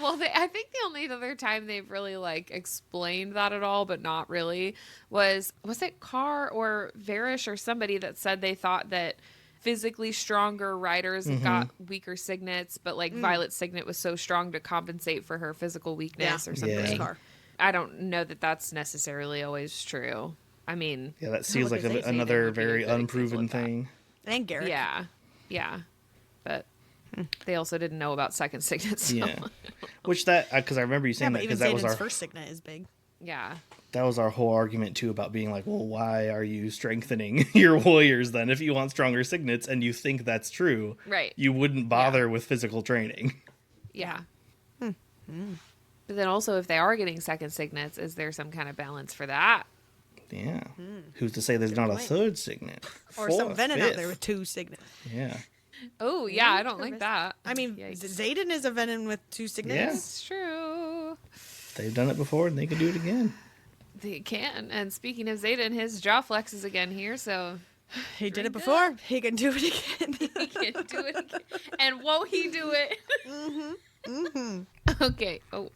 Well, I think the only other time they've really like explained that at all, but not really, was it Carr or Varish or somebody that said they thought that physically stronger riders got weaker signets, but like Violet's signet was so strong to compensate for her physical weakness or something. Yeah. I don't know that that's necessarily always true. I mean, Yeah, that seems like they say another would be a very good example unproven of that. thing. And Garrett. Yeah, but they also didn't know about second signets. So. Yeah. Which that, because I remember you saying but that, even because that was Xaden's our first signet is big. Yeah. that was our whole argument too about being like, well, why are you strengthening your warriors then if you want stronger signets and you think that's true? Right. You wouldn't bother with physical training. Yeah. But then also, if they are getting second signets, is there some kind of balance for that? Yeah. Who's to say there's not a third signet? Or some Fourth, venom out fifth? there with 2 signets. Yeah. Oh, yeah, I don't like that. I mean, Yikes. Xaden is a venom with 2 signets. Yeah. It's true. They've done it before and they can do it again. They can. And speaking of Xaden, his jaw flexes again here, so He did it before. He can do it again. he can do it again. And won't he do it? Okay. Oh,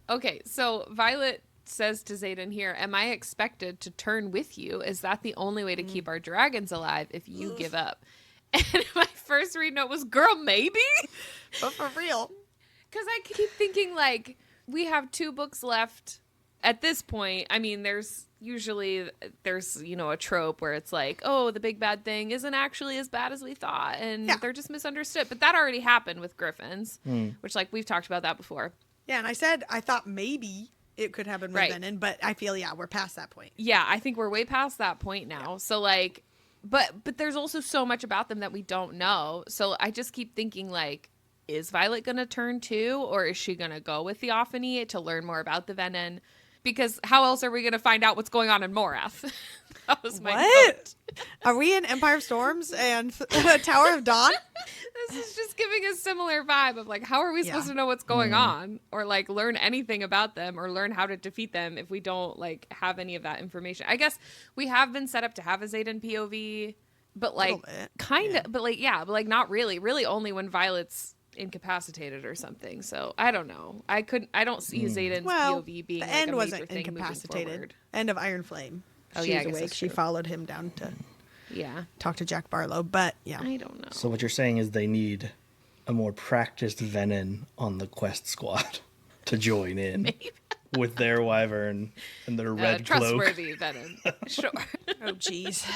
okay. So Violet says to Xaden here, am I expected to turn with you? Is that the only way to keep our dragons alive if you give up? And my first read note was, girl, maybe? But for real. Because I keep thinking, like, we have 2 books left at this point. I mean, there's usually, you know, a trope where it's like, oh, the big bad thing isn't actually as bad as we thought, and they're just misunderstood. But that already happened with Griffins, which, like, we've talked about that before. Yeah, and I thought maybe it could happen with Venom, but I feel, we're past that point. Yeah, I think we're way past that point now. So, like, but there's also so much about them that we don't know. So I just keep thinking, like, is Violet going to turn too, or is she going to go with Theophany to learn more about the Venom? Because how else are we going to find out what's going on in Morath? That was my note. Are we in Empire Storms and Tower of Dawn? This is just giving a similar vibe of, like, how are we supposed to know what's going on, or, like, learn anything about them, or learn how to defeat them if we don't, like, have any of that information? I guess we have been set up to have a Xaden POV, but, like, kind of, but, like, not really. Really only when Violet's incapacitated or something. So I don't know. I don't see Xaden's POV being the like end a wasn't major thing incapacitated. End of Iron Flame. Oh, She yeah, was I guess awake. that's She true. followed him down to Yeah. talk to Jack Barlow. But I don't know. So what you're saying is they need a more practiced Venom on the quest squad to join in with their wyvern and their red cloak. Trustworthy Venom. Sure. oh jeez.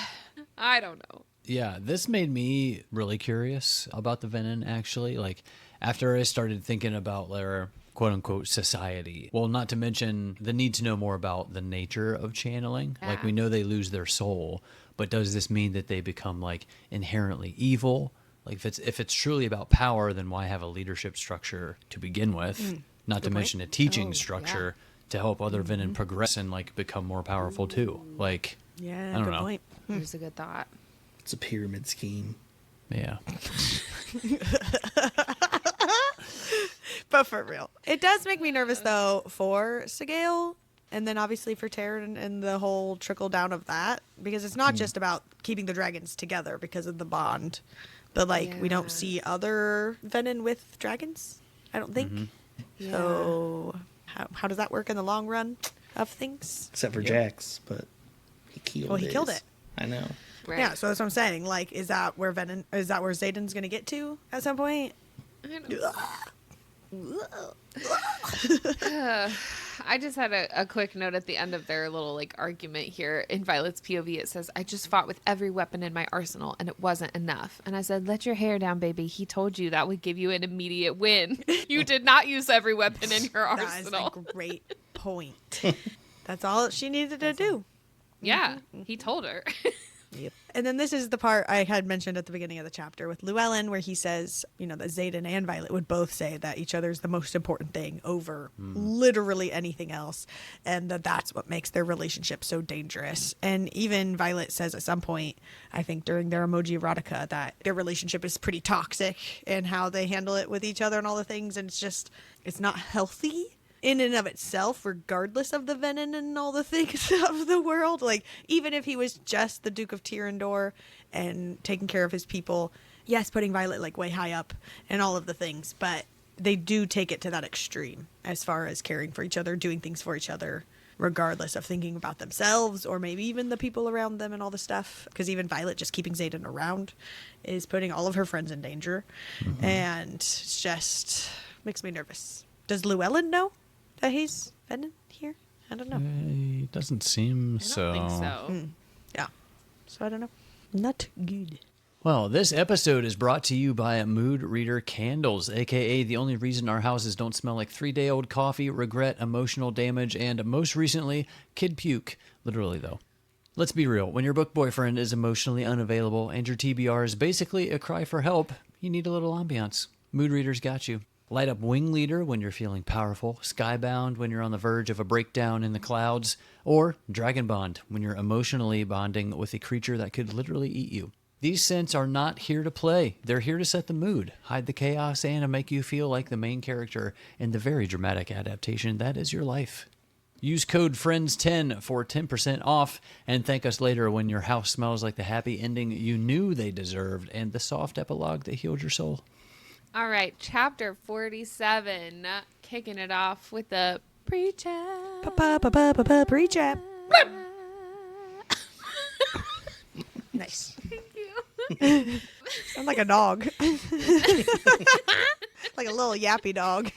I don't know. Yeah, this made me really curious about the Venom, actually. Like, after I started thinking about their quote-unquote society. Well, not to mention the need to know more about the nature of channeling. Like, we know they lose their soul, but does this mean that they become, like, inherently evil? Like, if it's truly about power, then why have a leadership structure to begin with? Not to mention a teaching structure to help other Venom progress and, like, become more powerful, too. Like, Yeah, don't good know. point. Here's a good thought. It's a pyramid scheme. Yeah. But for real. It does make me nervous, though, for Sigale, and then obviously for Taryn and the whole trickle down of that, because it's not just about keeping the dragons together because of the bond, but, like, we don't see other Venom with dragons, I don't think. Yeah. So how does that work in the long run of things? Except for Jax, but he killed Well, he killed his. it. I know. Right. Yeah, so that's what I'm saying. Like, is that where Zayden's going to get to at some point? I just had a quick note at the end of their little like argument here. In Violet's POV, it says, "I just fought with every weapon in my arsenal and it wasn't enough." And I said, "Let your hair down, baby. He told you that would give you an immediate win. You did not use every weapon in your arsenal." That is a great point. That's all she needed to do. Yeah, he told her. Yep. And then this is the part I had mentioned at the beginning of the chapter with Llewellyn, where he says, that Xaden and Violet would both say that each other's the most important thing over literally anything else, and that's what makes their relationship so dangerous. And even Violet says at some point, I think during their emoji erotica, that their relationship is pretty toxic and how they handle it with each other and all the things, and it's not healthy in and of itself, regardless of the venom and all the things of the world. Like, even if he was just the Duke of Tyrandor and taking care of his people, yes, putting Violet like way high up and all of the things, but they do take it to that extreme as far as caring for each other, doing things for each other, regardless of thinking about themselves or maybe even the people around them and all the stuff. Because even Violet just keeping Xaden around is putting all of her friends in danger, and it's just makes me nervous. Does Llewellyn know that he's Venom here? I don't know. It doesn't seem so. I don't think so. Yeah. So I don't know. Not good. Well, this episode is brought to you by Mood Reader Candles, aka the only reason our houses don't smell like 3-day-old coffee, regret, emotional damage, and most recently, kid puke. Literally, though. Let's be real. When your book boyfriend is emotionally unavailable and your TBR is basically a cry for help, you need a little ambiance. Mood Reader's got you. Light up Wing Leader when you're feeling powerful, Skybound when you're on the verge of a breakdown in the clouds, or Dragon Bond when you're emotionally bonding with a creature that could literally eat you. These scents are not here to play. They're here to set the mood, hide the chaos, and make you feel like the main character in the very dramatic adaptation that is your life. Use code FRIENDS10 for 10% off, and thank us later when your house smells like the happy ending you knew they deserved and the soft epilogue that healed your soul. All right, chapter 47, kicking it off with the pre-chat. Pre-chat. Nice. Thank you. Sound like a dog. Like a little yappy dog.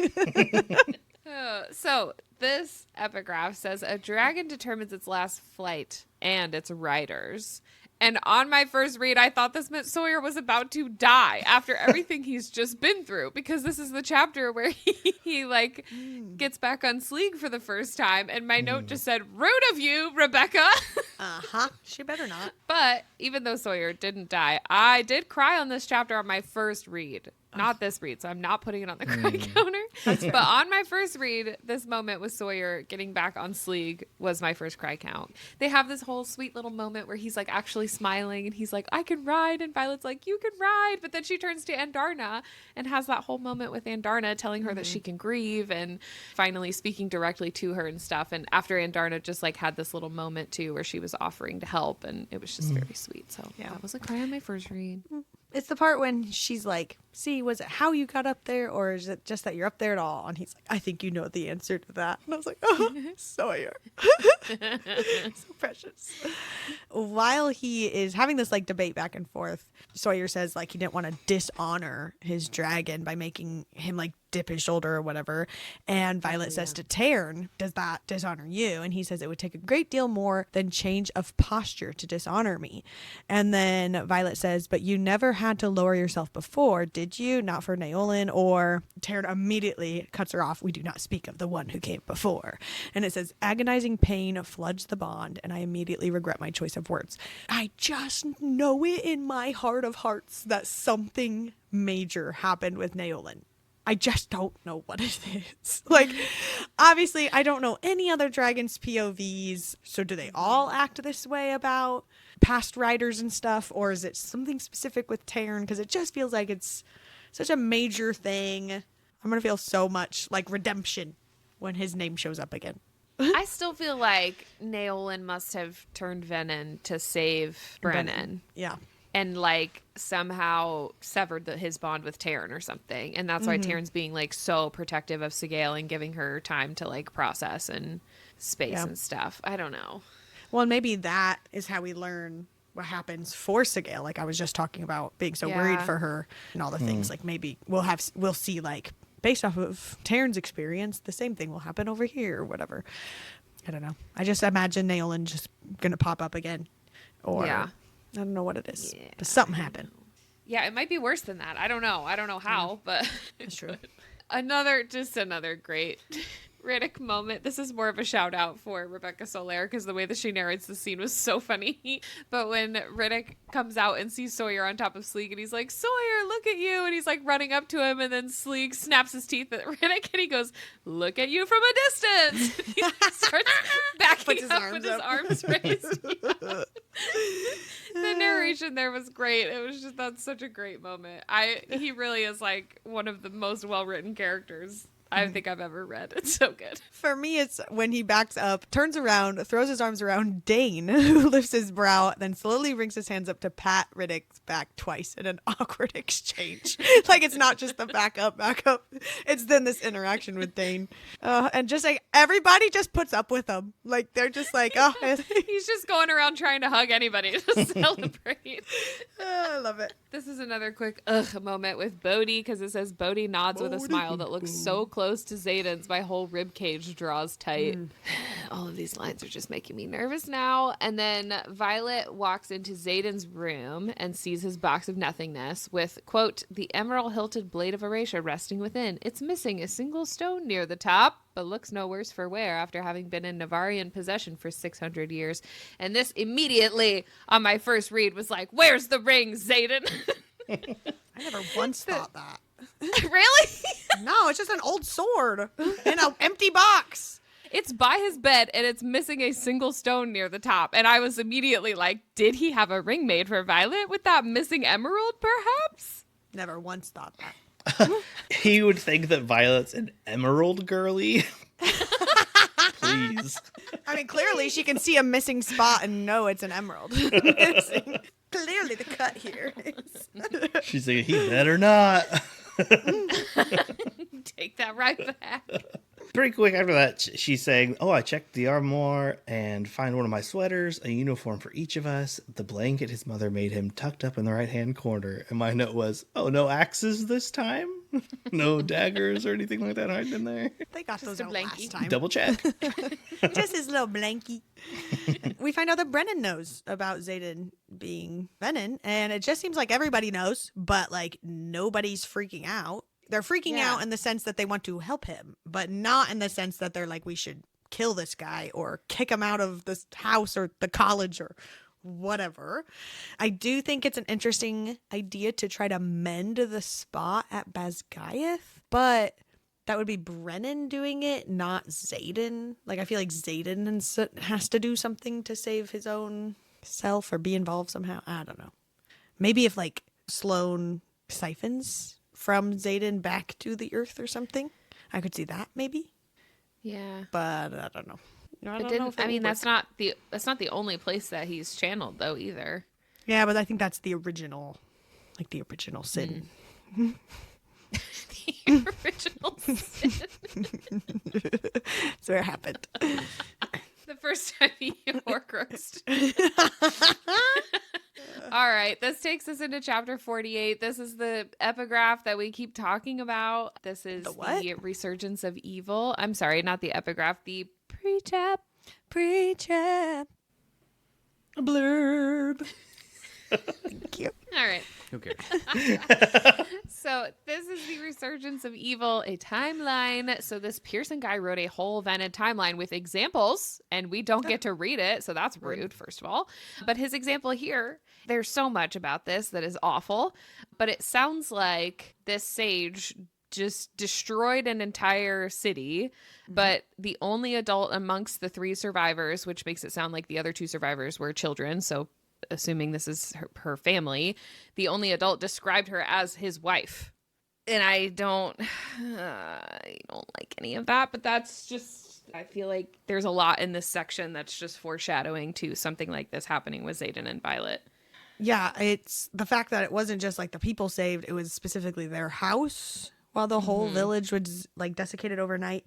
So this epigraph says, "A dragon determines its last flight and its riders." And on my first read, I thought this meant Sawyer was about to die after everything he's just been through, because this is the chapter where he gets back on Sleeg for the first time. And my note just said, "Rude of you, Rebecca." She better not. But even though Sawyer didn't die, I did cry on this chapter on my first read. Not this read, so I'm not putting it on the cry counter. But on my first read, this moment with Sawyer getting back on Sleeg was my first cry count. They have this whole sweet little moment where he's like actually smiling and he's like, "I can ride," and Violet's like, "You can ride." But then she turns to Andarna and has that whole moment with Andarna telling her that she can grieve and finally speaking directly to her and stuff. And after Andarna just like had this little moment too where she was offering to help, and it was just very sweet. So Yeah. that was a cry on my first read. It's the part when she's like, "See, was it how you got up there, or is it just that you're up there at all?" And he's like, "I think you know the answer to that." And I was like, "Oh, Sawyer." So precious. While he is having this like debate back and forth, Sawyer says like he didn't want to dishonor his dragon by making him like dip his shoulder or whatever. And Violet says to Taryn, "Does that dishonor you?" And he says, "It would take a great deal more than change of posture to dishonor me." And then Violet says, "But you never had to lower yourself before, did you? Not for Naolan." Or Taryn immediately cuts her off. "We do not speak of the one who came before." And it says, "Agonizing pain floods the bond, and I immediately regret my choice of words." I just know it in my heart of hearts that something major happened with Naolan. I just don't know what it is. Like, obviously, I don't know any other dragons' POVs. So do they all act this way about past riders and stuff? Or is it something specific with Taryn? Because it just feels like it's such a major thing. I'm going to feel so much like redemption when his name shows up again. I still feel like Naolin must have turned venom to save Brennan. Yeah. And like somehow severed his bond with Taryn or something. And that's why Taryn's being like so protective of Sigale and giving her time to like process and space and stuff. I don't know. Well, and maybe that is how we learn what happens for Sigale. Like I was just talking about being so worried for her and all the things. Like maybe we'll see like based off of Taryn's experience, the same thing will happen over here or whatever. I don't know. I just imagine Naolin just going to pop up again. Or I don't know what it is. Yeah, but something happened. Yeah, it might be worse than that. I don't know. I don't know how, but it's true. Another great Riddick moment. This is more of a shout out for Rebecca Soler because the way that she narrates the scene was so funny. But when Riddick comes out and sees Sawyer on top of Sleek and he's like, Sawyer, look at you. And he's like running up to him and then Sleek snaps his teeth at Riddick and he goes, look at you from a distance. He starts backing up with his arms raised. The narration there was great. It was just, that's such a great moment. He really is like one of the most well-written characters I think I've ever read. It's so good. For me, it's when he backs up, turns around, throws his arms around Dane, who lifts his brow, then slowly brings his hands up to pat Riddick's back twice in an awkward exchange. Like it's not just the back up. It's then this interaction with Dane. And just like everybody just puts up with him. Like they're just like, oh. He's just going around trying to hug anybody to celebrate. I love it. This is another quick moment with Bodhi because it says Bodhi nods with a smile that looks so close to Zayden's. My whole rib cage draws tight. All of these lines are just making me nervous now. And then Violet walks into Zayden's room and sees his box of nothingness with, quote, the emerald-hilted blade of Erasure resting within. It's missing a single stone near the top, but looks no worse for wear after having been in Navarian possession for 600 years. And this immediately, on my first read, was like, where's the ring, Zayden? I never once thought that. Really? No, it's just an old sword in an empty box. It's by his bed, and it's missing a single stone near the top. And I was immediately like, did he have a ring made for Violet with that missing emerald, perhaps? Never once thought that. He would think that Violet's an emerald girly. Please. I mean, clearly she can see a missing spot and know it's an emerald. Clearly the cut here is... She's like, he better not. Take that right back. Pretty quick after that, she's saying, oh, I checked the armoire and find one of my sweaters, a uniform for each of us, the blanket his mother made him tucked up in the right-hand corner. And my note was, oh, no axes this time? No daggers or anything like that hiding in there? They got Just those a out blankie. last time. Double check. Just his little blankie. We find out that Brennan knows about Zayden being Venom, and it just seems like everybody knows, but like nobody's freaking out. They're freaking out in the sense that they want to help him, but not in the sense that they're like, we should kill this guy or kick him out of this house or the college or whatever. I do think it's an interesting idea to try to mend the spot at Basgiath, but that would be Brennan doing it, not Zayden. Like, I feel like Zayden has to do something to save his own self or be involved somehow. I don't know. Maybe if like Sloane siphons from Zayden back to the Earth or something, I could see that maybe. Yeah, but I don't know. That's not the only place that he's channeled though either. Yeah, but I think that's the original sin. The original sin. That's where it happened. The first time he Horcruxed. All right, this takes us into chapter 48. This is the epigraph that we keep talking about. This is the resurgence of evil. I'm sorry, not the epigraph, the pre-chap. A blurb. Thank you. All right. Who cares? So this is the resurgence of evil, a timeline. So this Pearson guy wrote a whole Vened timeline with examples, and we don't get to read it, so that's rude, first of all. But his example here, there's so much about this that is awful, but it sounds like this sage just destroyed an entire city, but the only adult amongst the 3 survivors, which makes it sound like the other 2 survivors were children, so assuming this is her family, the only adult described her as his wife. And I don't like any of that, but that's just, I feel like there's a lot in this section that's just foreshadowing to something like this happening with Xaden and Violet. Yeah, it's the fact that it wasn't just like the people saved, it was specifically their house while the whole village was like desiccated overnight.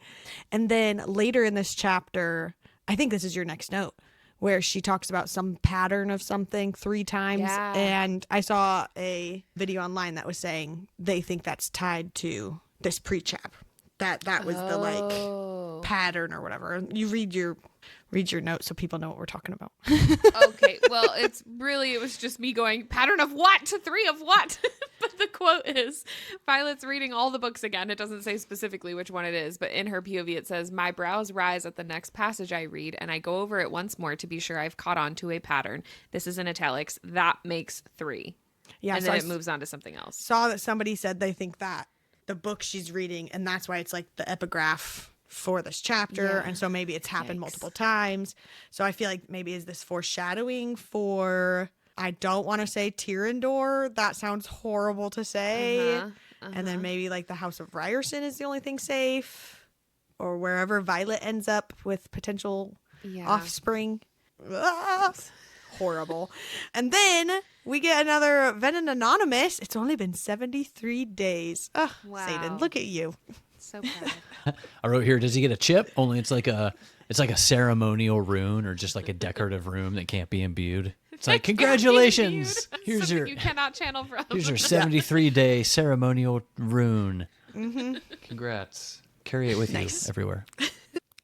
And then later in this chapter, I think this is your next note, where she talks about some pattern of something 3 times. Yeah. And I saw a video online that was saying they think that's tied to this pre-chap. That was the like pattern or whatever. You read your notes so people know what we're talking about. Okay, well, it was just me going, pattern of what to 3 of what? But the quote is, Violet's reading all the books again. It doesn't say specifically which one it is, but in her POV it says, my brows rise at the next passage I read, and I go over it once more to be sure I've caught on to a pattern. This is in italics. That makes 3. Yeah, and so then it moves on to something else. Saw that somebody said they think that the book she's reading, and that's why it's like the epigraph for this chapter. Yeah. And so maybe it's happened Yikes. multiple times. So I feel like maybe is this foreshadowing for, I don't want to say Tyrandor. That sounds horrible to say. And then maybe like the House of Ryerson is the only thing safe, or wherever Violet ends up with potential offspring. Ah, horrible. And then we get another Venom Anonymous. It's only been 73 days. Ugh, Wow. Xaden, look at you. So proud. I wrote here, does he get a chip? Only it's like a ceremonial rune or just like a decorative rune that can't be imbued. It's like, congratulations. Here's Something your you cannot channel from. Here's your 73-day ceremonial rune. Congrats. Carry it with you everywhere.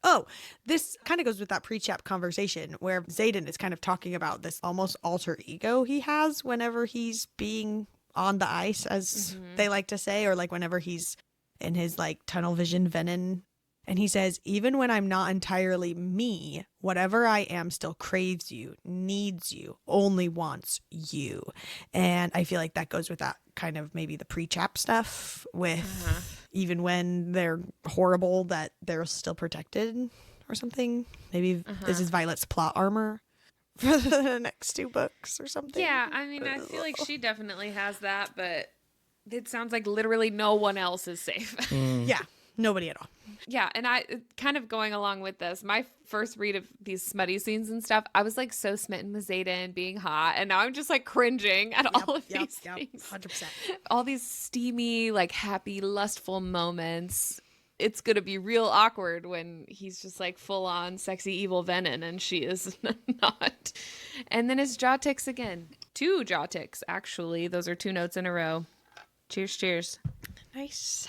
Oh, this kind of goes with that pre-chap conversation where Xaden is kind of talking about this almost alter ego he has whenever he's being on the ice, as they like to say, or like whenever he's in his like tunnel vision venom. And he says, even when I'm not entirely me, whatever I am still craves you, needs you, only wants you. And I feel like that goes with that kind of maybe the pre-chap stuff with even when they're horrible, that they're still protected or something. Maybe this is Violet's plot armor for the next 2 books or something. Yeah, I mean, I feel like she definitely has that, but it sounds like literally no one else is safe. Yeah, nobody at all. Yeah, and I kind of going along with this, my first read of these smutty scenes and stuff, I was like so smitten with Xaden being hot, and now I'm just like cringing at all of these things. 100%. All these steamy, like happy, lustful moments. It's gonna be real awkward when he's just like full on sexy evil venom and she is not. And then his jaw ticks again. 2 jaw ticks, actually. Those are 2 notes in a row. Cheers, cheers. Nice.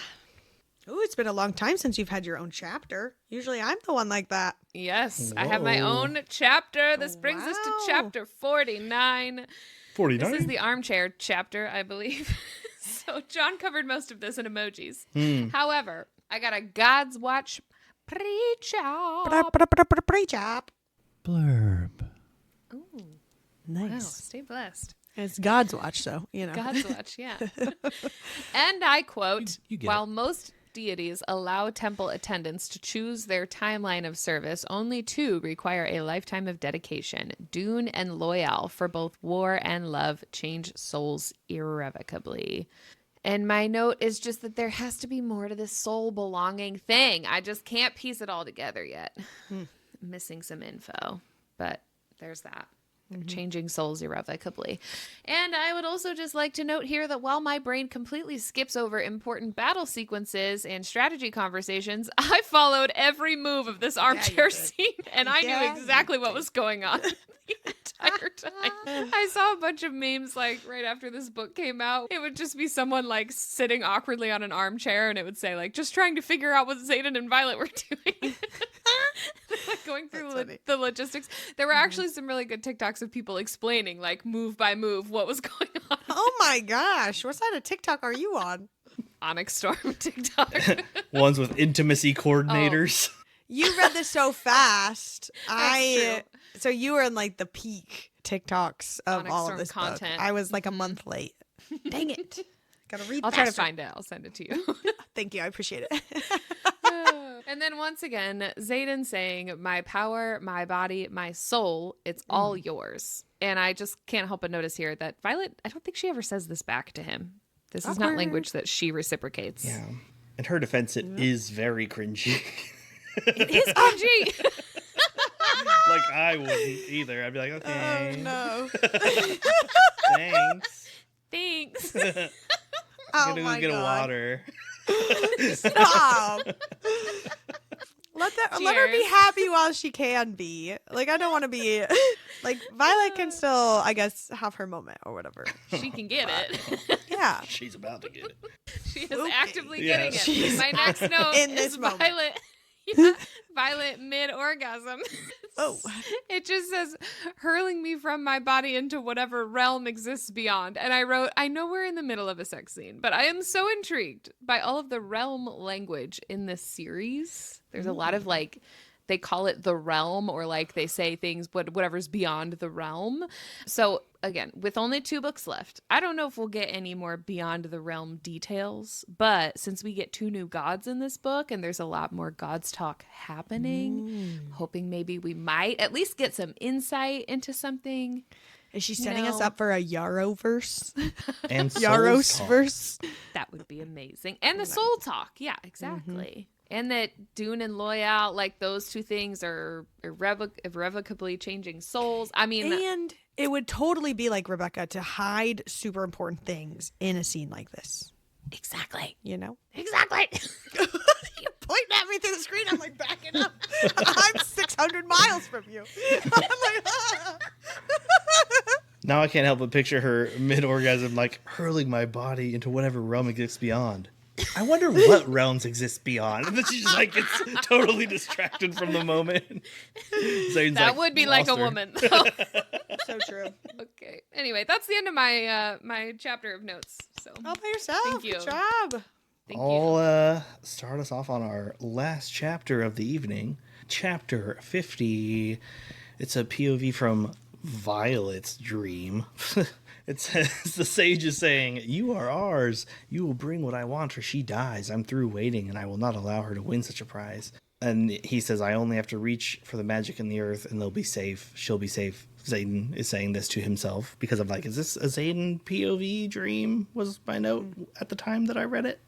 Ooh, it's been a long time since you've had your own chapter. Usually I'm the one like that. Yes, I have my own chapter. This brings us to Wow. chapter 49. 49? This is the armchair chapter, I believe. So John covered most of this in emojis. However, I got a God's Watch pre-chop. Pre-chap. Blurb. Ooh, Nice. wow, stay blessed. It's God's watch, so, you know. God's Watch, yeah. And I quote, You get while most deities allow temple attendants to choose their timeline of service, only 2 require a lifetime of dedication. Dune and Loyal, for both war and love, change souls irrevocably. And my note is just that there has to be more to this soul belonging thing. I just can't piece it all together yet. Missing some info, but there's that. Changing souls irrevocably. And I would also just like to note here that while my brain completely skips over important battle sequences and strategy conversations, I followed every move of this armchair scene, and I Yeah, knew exactly what was going on the entire time. I saw a bunch of memes like right after this book came out. It would just be someone like sitting awkwardly on an armchair, and it would say like, just trying to figure out what Xaden and Violet were doing. Like going through the logistics. There were actually some really good TikToks of people explaining like move by move what was going on. Oh my gosh. What side of TikTok are you on? Onyx Storm TikTok. Ones with intimacy coordinators. You read this so fast. true. So you were in like the peak TikToks of Onyx all Storm of this content. book. I was like a month late. Dang it. Gotta read I'll try to faster. find it. I'll send it to you. Thank you. I appreciate it. And then once again, Xaden saying, my power, my body, my soul, it's all yours. And I just can't help but notice here that Violet, I don't think she ever says this back to him. This is not Awkward. language that she reciprocates. Yeah. In her defense, it is very cringy. It is cringy. Like, I wouldn't either. I'd be like, okay. Oh, no. Thanks. Thanks. Oh, I'm gonna my go get a God. water. Stop. Let her be Cheers. happy while she can be. Like, I don't want to be like Violet can still, I guess, have her moment or whatever. She can get it. Yeah. She's about to get it. She is Okay. actively Yeah. getting it. She's My next note in is this moment. Violet. Yeah, Violet mid-orgasm. Oh. It just says, hurling me from my body into whatever realm exists beyond. And I wrote, I know we're in the middle of a sex scene, but I am so intrigued by all of the realm language in this series. There's a lot of like, they call it the realm, or like they say things, whatever's beyond the realm. So again, with only 2 books left, I don't know if we'll get any more beyond the realm details, but since we get 2 new gods in this book and there's a lot more gods talk happening, hoping maybe we might at least get some insight into something. Is she setting us No. up for a Yarrow verse? And Yarros soul talk. verse? That would be amazing. And the soul talk. Yeah, exactly. And that Dune and Loyal, like those 2 things are irrevocably changing souls. I mean, And it would totally be like Rebecca to hide super important things in a scene like this. exactly. You know? Exactly. You're pointing at me through the screen. I'm like backing up. I'm 600 miles from you. I'm like, ah. Now I can't help but picture her mid-orgasm, like, hurling my body into whatever realm exists beyond. I wonder what realms exist beyond. And then she just, like, gets totally distracted from the moment. Zane's That like, would be like a lost her. woman. though. So true. Okay. Anyway, that's the end of my my chapter of notes. So All by yourself. Thank you. Good job. thank you. I'll start us off on our last chapter of the evening. Chapter 50. It's a POV from Violet's dream. It says, the sage is saying, "You are ours. You will bring what I want, or she dies. I'm through waiting, and I will not allow her to win such a prize." And he says, "I only have to reach for the magic in the earth, and they'll be safe. She'll be safe." Xaden is saying this to himself, because I'm like, is this a Xaden POV dream? Was my note at the time that I read it.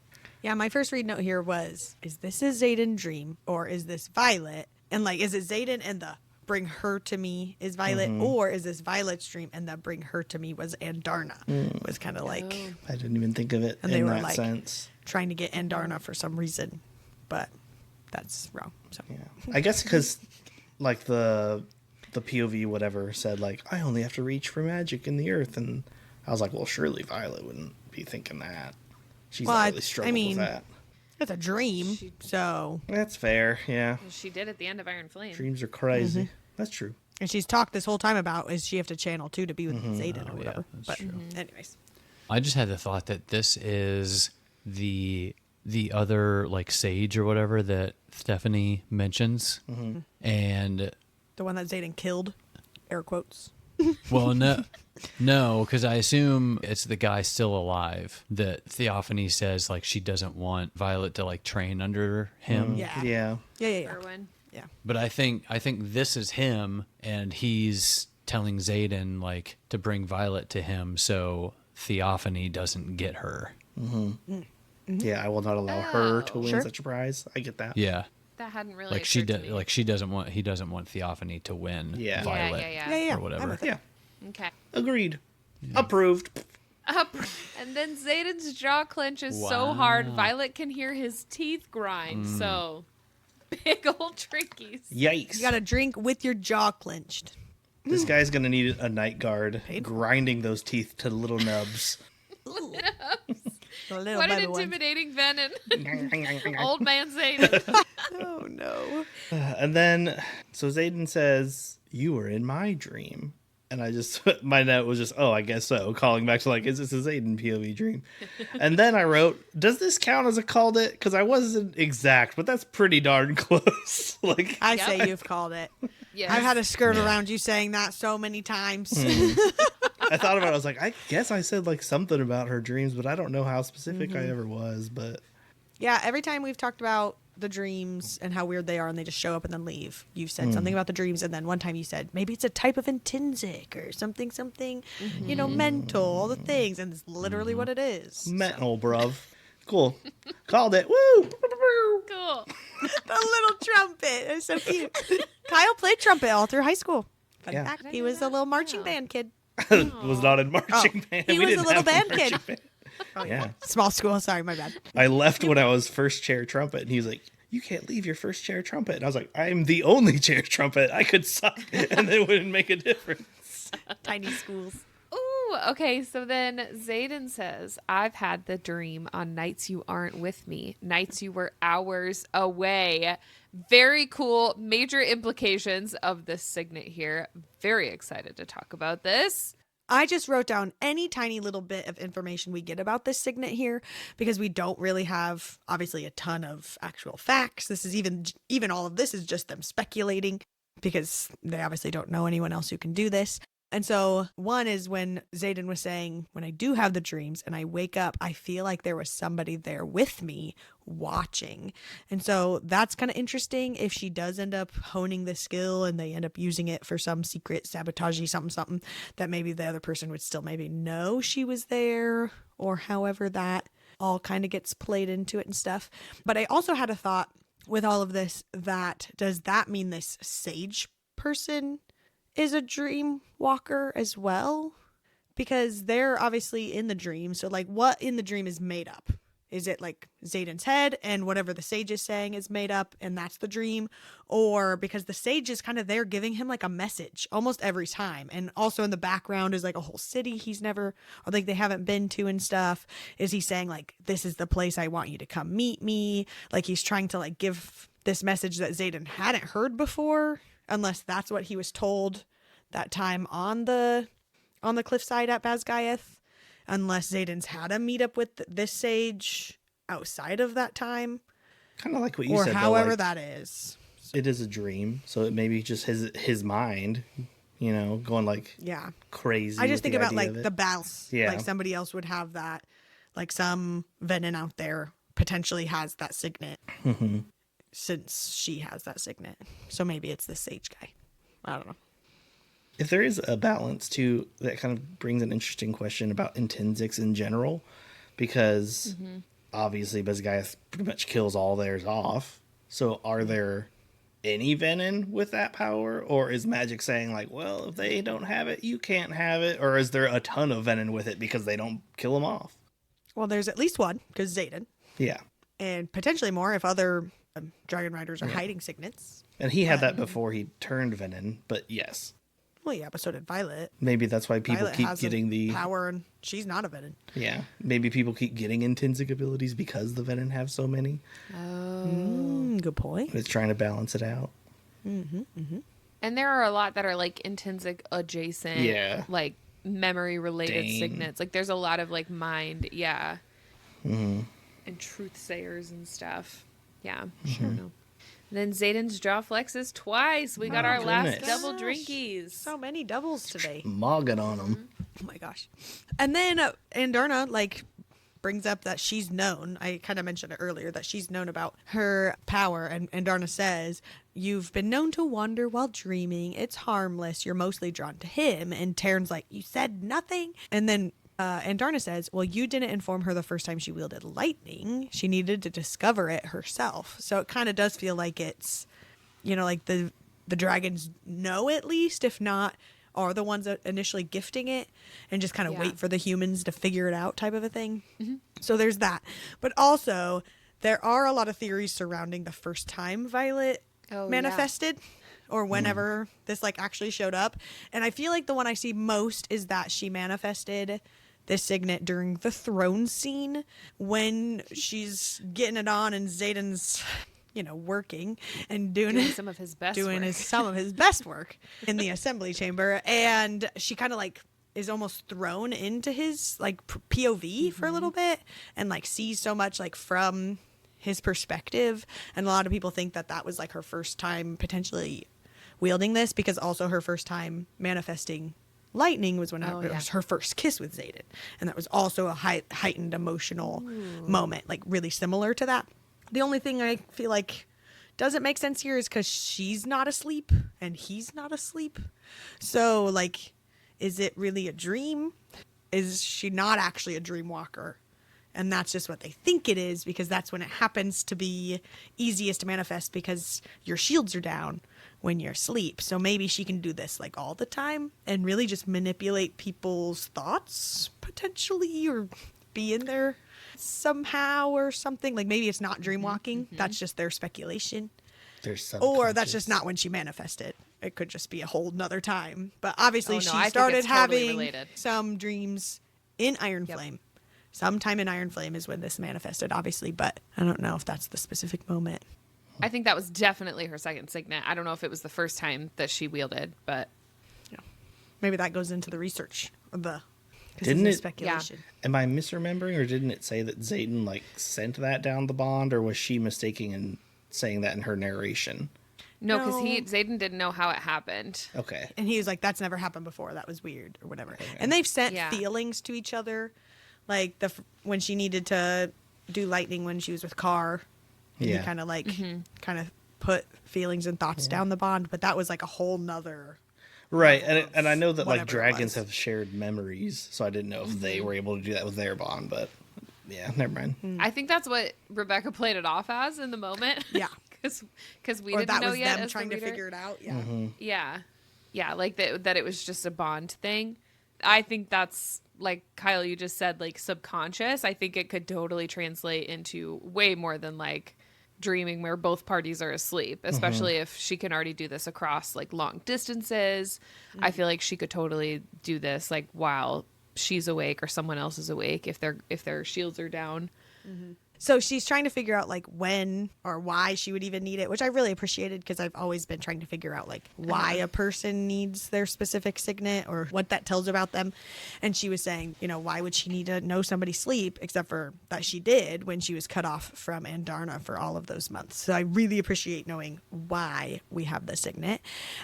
Yeah, my first read note here was, is this a Xaden dream or is this Violet? And like, is it Xaden and the bring her to me is Violet, or is this Violet's dream and the bring her to me was Andarna? Was kind of like I didn't even think of it And they in were that like- sense. trying to get Andarna for some reason, but that's wrong. So Yeah, I guess because like the POV whatever said like, I only have to reach for magic in the earth, and I was like, well, surely Violet wouldn't be thinking that. She's Well, not I really struggling mean- with that. it's a dream. So That's fair. Yeah, She did at the end of Iron Flame. dreams are crazy. That's true. and she's talked this whole time about is she have to channel too to be with Xaden or Oh, yeah, whatever. that's But true. anyways, I just had the thought that this is the other like sage or whatever that Stephanie mentions, and the one that Xaden killed, air quotes. well, no, because I assume it's the guy still alive that Theophany says like she doesn't want Violet to like train under him. Yeah. Yeah. Yeah. Erwin. Yeah. But I think this is him, and he's telling Xaden like to bring Violet to him so Theophany doesn't get her. Yeah, I will not allow her to Oh. win Sure. such a prize. I get that. Yeah, That hadn't really like she occurred to me. like he doesn't want Theophany to win Yeah. Violet Yeah. or whatever. I'm with it. Yeah. Okay. Agreed. Approved. Up. And then Xaden's jaw clenches so hard, Violet can hear his teeth grind. So, big old Trinkies. Yikes. You got to drink with your jaw clenched. This guy's gonna need a night guard Painful. grinding those teeth to little nubs. The little What an baby ones. intimidating venom. Old man Xaden. Oh no. And then, so Xaden says, "You were in my dream." And I just, my note was just, oh, I guess so. Calling back to like, is this a Xaden POV dream? And then I wrote, does this count as a called it? Because I wasn't exact, but that's pretty darn close. Like, I Yep. say you've called it. Yes. I've had to skirt around you saying that so many times. I thought about it. I was like, I guess I said like something about her dreams, but I don't know how specific I ever was. But Yeah, every time we've talked about the dreams and how weird they are and they just show up and then leave, you've said something about the dreams, and then one time you said maybe it's a type of intrinsic or something, mental, all the things, and it's literally what it is. mental, bruv. Cool. Called it. Woo! Cool. The little trumpet. It's so cute. Kyle played trumpet all through high school. Fun Yeah. fact, he was a little marching band kid. Was not in marching band. he We was a didn't little have band marching kid. band. Yeah. Small school, sorry, my bad. I left when I was first chair trumpet, and he was like, "You can't leave your first chair trumpet." And I was like, "I'm the only chair trumpet. I could suck, and it wouldn't make a difference." Tiny schools. Ooh, okay. So then Zayden says, I've had the dream on nights you aren't with me, nights you were hours away. Very cool. Major implications of this signet here. Very excited to talk about this. I just wrote down any tiny little bit of information we get about this signet here, because we don't really have obviously a ton of actual facts. This is even all of this is just them speculating, because they obviously don't know anyone else who can do this. And so one is when Zayden was saying, when I do have the dreams and I wake up, I feel like there was somebody there with me watching. And so that's kind of interesting if she does end up honing the skill and they end up using it for some secret sabotagey something, that maybe the other person would still maybe know she was there, or however that all kind of gets played into it and stuff. But I also had a thought with all of this, that does that mean this sage person is a dream walker as well? Because they're obviously in the dream. So like, what in the dream is made up? Is it like Zayden's head and whatever the sage is saying is made up and that's the dream? Or because the sage is kind of there giving him like a message almost every time. And also in the background is like a whole city he's never, or like they haven't been to and stuff. Is he saying like, this is the place I want you to come meet me? Like he's trying to like give this message that Zayden hadn't heard before, unless that's what he was told that time on the cliffside at Basgiath, unless Zayden's had a meetup with this sage outside of that time, Kind of like what you or said. however though, like, that is. it is a dream, so it may be just his mind, going like Yeah, crazy. I just with think the about idea like of the it. balance. Yeah. Like somebody else would have that, like some Venom out there potentially has that signet, since she has that signet. So maybe it's the sage guy. I don't know. If there is a balance too, that kind of brings an interesting question about intrinsics in general, because obviously Basgiath pretty much kills all theirs off. So are there any Venom with that power, or is magic saying like, well, if they don't have it, you can't have it, or is there a ton of Venom with it because they don't kill them off? Well, there's at least one, because Zayden, Yeah, and potentially more if other dragon riders are hiding signets. and he had that before he turned Venom, but yes. Well, yeah, but so did Violet. Maybe that's why people Violet keep has getting a the power, and she's not a Venom. Yeah, maybe people keep getting intrinsic abilities because the Venom have so many. Good point. It's trying to balance it out. And there are a lot that are like intrinsic adjacent, like memory related signets. Like there's a lot of like mind, and truth sayers and stuff. Yeah, sure. No. Then Zayden's jaw flexes twice. We got our last goodness. double drinkies. So many doubles today. Mogging on them. Oh my gosh. And then Andarna brings up that she's known. I kind of mentioned it earlier that she's known about her power. And Andarna says, you've been known to wander while dreaming. It's harmless. You're mostly drawn to him. And Taryn's like, you said nothing. And then Andarna says, well, you didn't inform her the first time she wielded lightning. She needed to discover it herself. So it kind of does feel like it's, like the dragons know at least, if not, are the ones that initially gifting it and just kind of wait for the humans to figure it out type of a thing. So there's that. But also, there are a lot of theories surrounding the first time Violet manifested. Or whenever this actually showed up. And I feel like the one I see most is that she manifested this signet during the throne scene when she's getting it on and Zayden's, working and doing Some of his best work. some of his best work in the assembly chamber. And she kind of is almost thrown into his POV for a little bit and sees so much from his perspective. And a lot of people think that that was her first time potentially wielding this, because also her first time manifesting lightning was when it yeah. was her first kiss with Xaden. And that was also a heightened emotional moment, like really similar to that. The only thing I feel like doesn't make sense here is because she's not asleep and he's not asleep. So, like, is it really a dream? Is she not actually a dream walker? And that's just what they think it is, because that's when it happens to be easiest to manifest, because your shields are down when you're asleep. So maybe she can do this like all the time and really just manipulate people's thoughts potentially, or be in there somehow or something. Like maybe it's not dream walking. That's just their speculation. Or that's just not when she manifested. It could just be a whole nother time. But obviously she started having some dreams in Iron Flame. Sometime in Iron Flame is when this manifested, obviously, but I don't know if that's the specific moment. I think that was definitely her second signet. I don't know if it was the first time that she wielded, but yeah, maybe that goes into the research of the. Didn't it? Speculation. Yeah. Am I misremembering, or didn't it say that Xaden like sent that down the bond, or was she mistaken in saying that in her narration? No, because Xaden didn't know how it happened. Okay. And he was like, "That's never happened before. That was weird," or whatever. Okay. And they've sent feelings to each other. Like when she needed to do lightning when she was with Carr, and he kind of like kind of put feelings and thoughts down the bond, but that was like a whole nother. Right, and I know that like dragons have shared memories, so I didn't know if they were able to do that with their bond, but yeah, never mind. I think that's what Rebecca played it off as in the moment. Yeah, because we didn't know yet. Them trying to figure it out. Yeah, yeah, like that it was just a bond thing. I think that's, like Kyle, you just said, like subconscious. I think it could totally translate into way more than like dreaming where both parties are asleep, especially if she can already do this across like long distances. I feel like she could totally do this like while she's awake or someone else is awake if their shields are down. So she's trying to figure out like when or why she would even need it, which I really appreciated, because I've always been trying to figure out like why a person needs their specific signet or what that tells about them. And she was saying, you know, why would she need to know somebody's sleep, except for that she did when she was cut off from Andarna for all of those months. So I really appreciate knowing why we have the signet.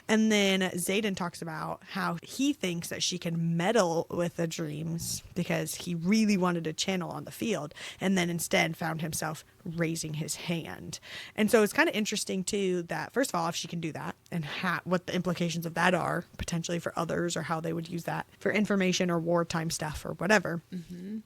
And then Xaden talks about how he thinks that she can meddle with the dreams because he really wanted to channel on the field, and then instead found himself raising his hand. And so it's kind of interesting too that, first of all, if she can do that, and what the implications of that are potentially for others, or how they would use that for information or wartime stuff or whatever.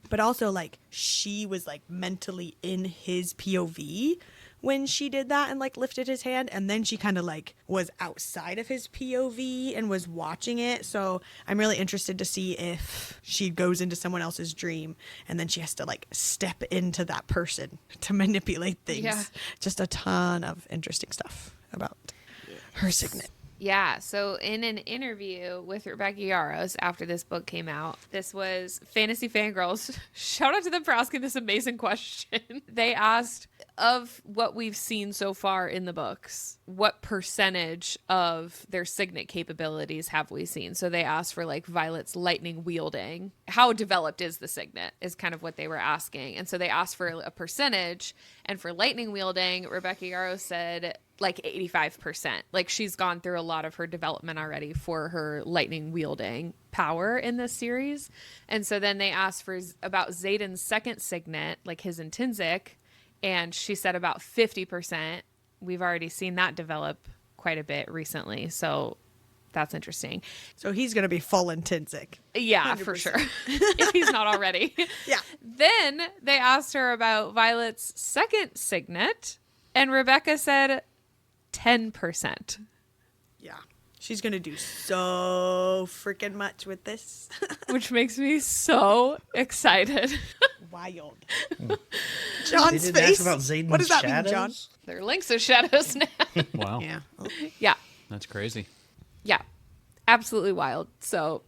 But also like she was like mentally in his POV when she did that and like lifted his hand, and then she kind of like was outside of his POV and was watching it. So I'm really interested to see if she goes into someone else's dream and then she has to like step into that person to manipulate things. Yeah. Just a ton of interesting stuff about her signet. Yeah, so in an interview with Rebecca Yarros after this book came out, this was Fantasy Fangirls. Shout out to them for asking this amazing question. They asked, of what we've seen so far in the books, what percentage of their signet capabilities have we seen? So they asked for like Violet's lightning wielding. How developed is the signet is kind of what they were asking. And so they asked for a percentage. And for lightning wielding, Rebecca Yarros said like 85%. Like she's gone through a lot of her development already for her lightning wielding power in this series. And so then they asked for about Xaden's second signet, like his intrinsic, and she said about 50%. We've already seen that develop quite a bit recently, so that's interesting. So he's going to be full intrinsic. Yeah, 100%. For sure. If he's not already. Yeah. Then they asked her about Violet's second signet, and Rebecca said 10%. Yeah. She's going to do so freaking much with this. Which makes me so excited. Wild. John's face. About Xaden's what does that shadows? mean, John? They're links of shadows now. Wow. Yeah. Yeah. That's crazy. Yeah. Absolutely wild. So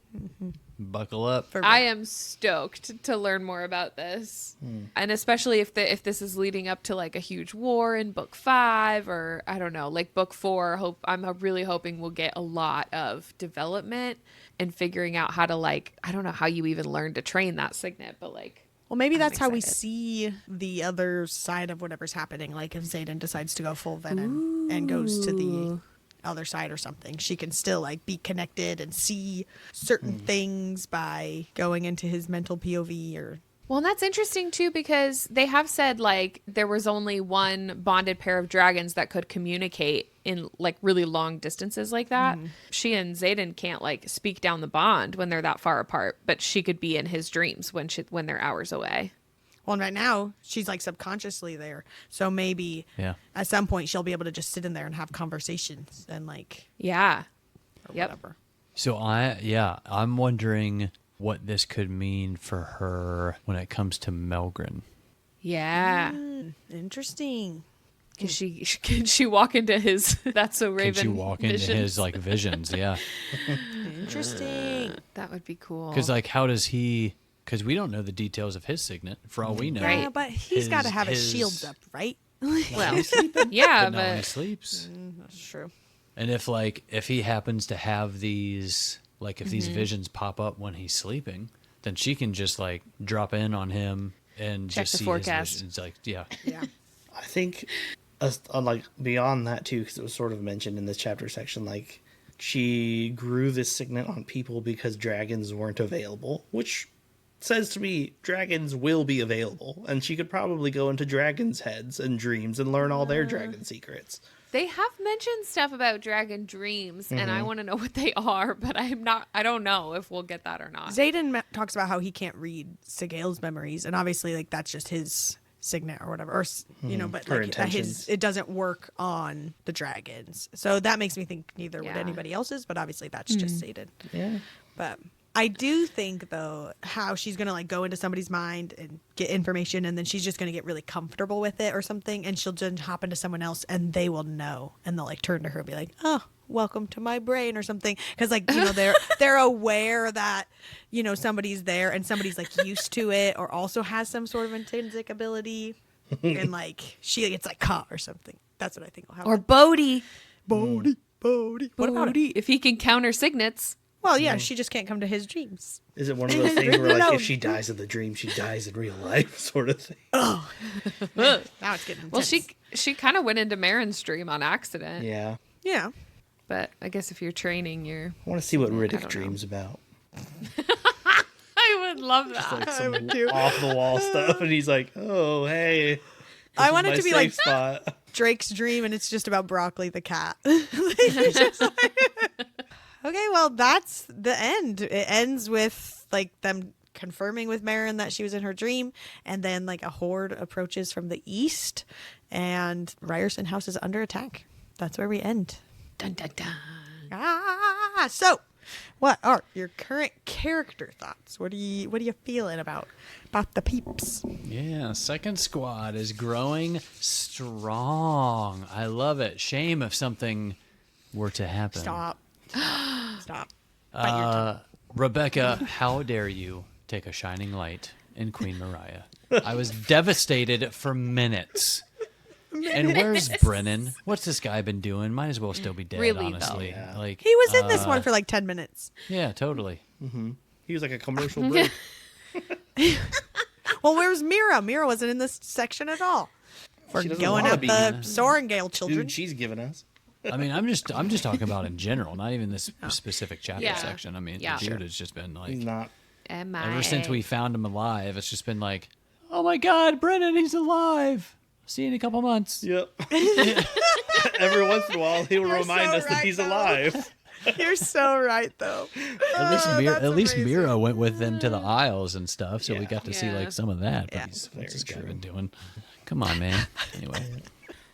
buckle up. I am stoked to learn more about this. And especially if this is leading up to like a huge war in book 5, or I don't know, like book 4, I'm really hoping we'll get a lot of development and figuring out how to like, I don't know how you even learn to train that signet, but like, well, maybe that's how we see the other side of whatever's happening. Like if Xaden decides to go full venom and goes to the other side or something. She can still like be connected and see certain things by going into his mental POV or. Well, and that's interesting too, because they have said like there was only one bonded pair of dragons that could communicate in like really long distances like that. She and Xaden can't like speak down the bond when they're that far apart, but she could be in his dreams when they're hours away. Well, and right now she's like subconsciously there. So maybe at some point she'll be able to just sit in there and have conversations and like, Yeah. or Yep. whatever. So I'm wondering what this could mean for her when it comes to Melgren. Yeah. Interesting. Can she walk into his That's So Raven Can she walk into visions? his like visions? Yeah. Interesting. That would be cool. Because like, how does he? Because we don't know the details of his signet. For all we know, Right. Yeah, but he's got to have his shields up, right? Well, yeah, but not when he but sleeps. That's true. And if he happens to have these, like if these visions pop up when he's sleeping, then she can just like drop in on him and Check just the see forecast. his visions. Like, yeah. Yeah. I think, like beyond that too, because it was sort of mentioned in this chapter section, like she grew this signet on people because dragons weren't available, which says to me dragons will be available, and she could probably go into dragons' heads and dreams and learn all their dragon secrets. they have mentioned stuff about dragon dreams, and I want to know what they are, but I don't know if we'll get that or not. Xaden talks about how he can't read Sigale's memories, and obviously, like, that's just his signet or whatever, or you know, but Her like intentions. it doesn't work on the dragons. So that makes me think neither would Yeah. anybody else's, but obviously that's just Xaden. Yeah. But I do think, though, how she's going to, like, go into somebody's mind and get information, and then she's just going to get really comfortable with it or something, and she'll just hop into someone else, and they will know, and they'll, like, turn to her and be like, oh, welcome to my brain or something. Because, like, you know, they're aware that, you know, somebody's there, and somebody's, like, used to it or also has some sort of intrinsic ability, and, like, she gets, like, caught or something. That's what I think will happen. Or Bodhi. Bodhi. What about it? Bodhi, if he can counter signets. Well, yeah, she just can't come to his dreams. Is it one of those things where, like, No. if she dies in the dream, she dies in real life, sort of thing? Now it's getting intense. Well, she kind of went into Marin's dream on accident. Yeah. Yeah. But I guess if you're training, I want to see what Riddick don't know. dreams about. I would love that. Like I some would too. off the wall stuff, and he's like, "Oh, hey, I want it to be like spot." Drake's dream, and it's just about Broccoli the cat. It's just like- okay, well, that's the end. It ends with like them confirming with Marin that she was in her dream, and then like a horde approaches from the east, and Ryerson House is under attack. That's where we end. Dun, dun, dun. So what are your current character thoughts? What are you feeling about the peeps? Yeah, second squad is growing strong. I love it. Shame if something were to happen. Stop. Stop. Bite your tongue. Rebecca, how dare you take a shining light in Queen Mariah? I was devastated for minutes. And where's Brennan? What's this guy been doing? Might as well still be dead, Really, honestly. though. Yeah. Like He was in this one for like 10 minutes. yeah, totally. He was like a commercial break. Well, where's Mira? Mira wasn't in this section at all. For She doesn't going wanna at be. the Sorengale children. Dude, she's giving us. I mean, I'm just talking about in general, not even this specific chapter Yeah. section. I mean, Yeah. the dude has just been like He's not. ever since we found him alive, it's just been like, oh my God, Brennan, he's alive. See you in a couple months. Yep. Every once in a while, he'll You're remind so us that right, he's though. alive. You're so right, though. At least, that's at least amazing. Mira went with them to the Isles and stuff, so we Yeah. got to see Yeah. like some of that. But Yeah. what's this guy Very been doing? Come on, man. Anyway,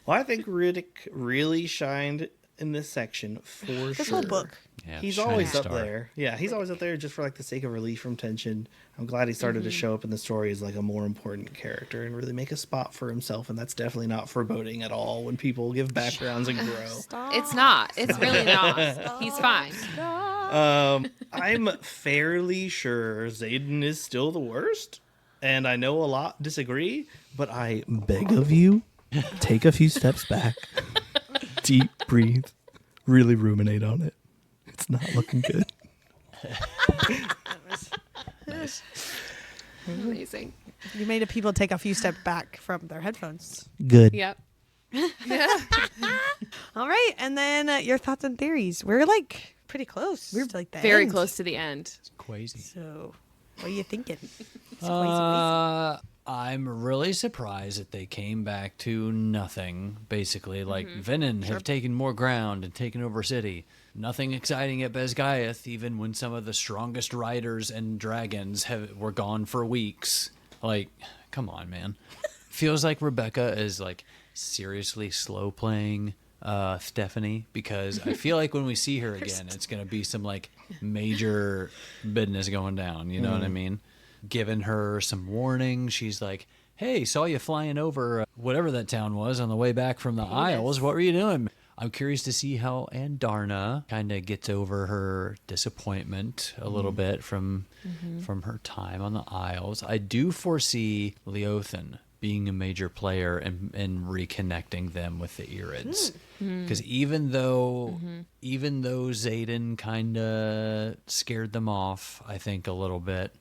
Well, I think Riddick really shined in this section for This sure. whole book. yeah, He's shining always up star. there. Yeah, he's always up there just for like the sake of relief from tension. I'm glad he started to show up in the story as like a more important character and really make a spot for himself. And that's definitely not foreboding at all when people give backgrounds and grow. It's not. It's really not. He's fine. I'm fairly sure Xaden is still the worst, and I know a lot disagree, but I beg of you, take a few steps back, deep breathe, really ruminate on it. It's not looking good. Amazing. You made people take a few steps back from their headphones. Good. Yep. All right, and then your thoughts and theories. We're like pretty close. We're like the Very end. close to the end. Crazy. So, what are you thinking? It's crazy. I'm really surprised that they came back to nothing, basically. Like, Venin have taken more ground and taken over city. Nothing exciting at Besgaiath, even when some of the strongest riders and dragons were gone for weeks. Like, come on, man. Feels like Rebecca is, like, seriously slow playing Stephanie, because I feel like when we see her again, it's going to be some, like, major business going down. You know what I mean? Giving her some warning. She's like, hey, saw you flying over whatever that town was on the way back from the Isles. What were you doing? I'm curious to see how Andarna kind of gets over her disappointment a little bit from her time on the Isles. I do foresee Leothan being a major player and reconnecting them with the Irids. Because even though Xaden kind of scared them off, I think, a little bit,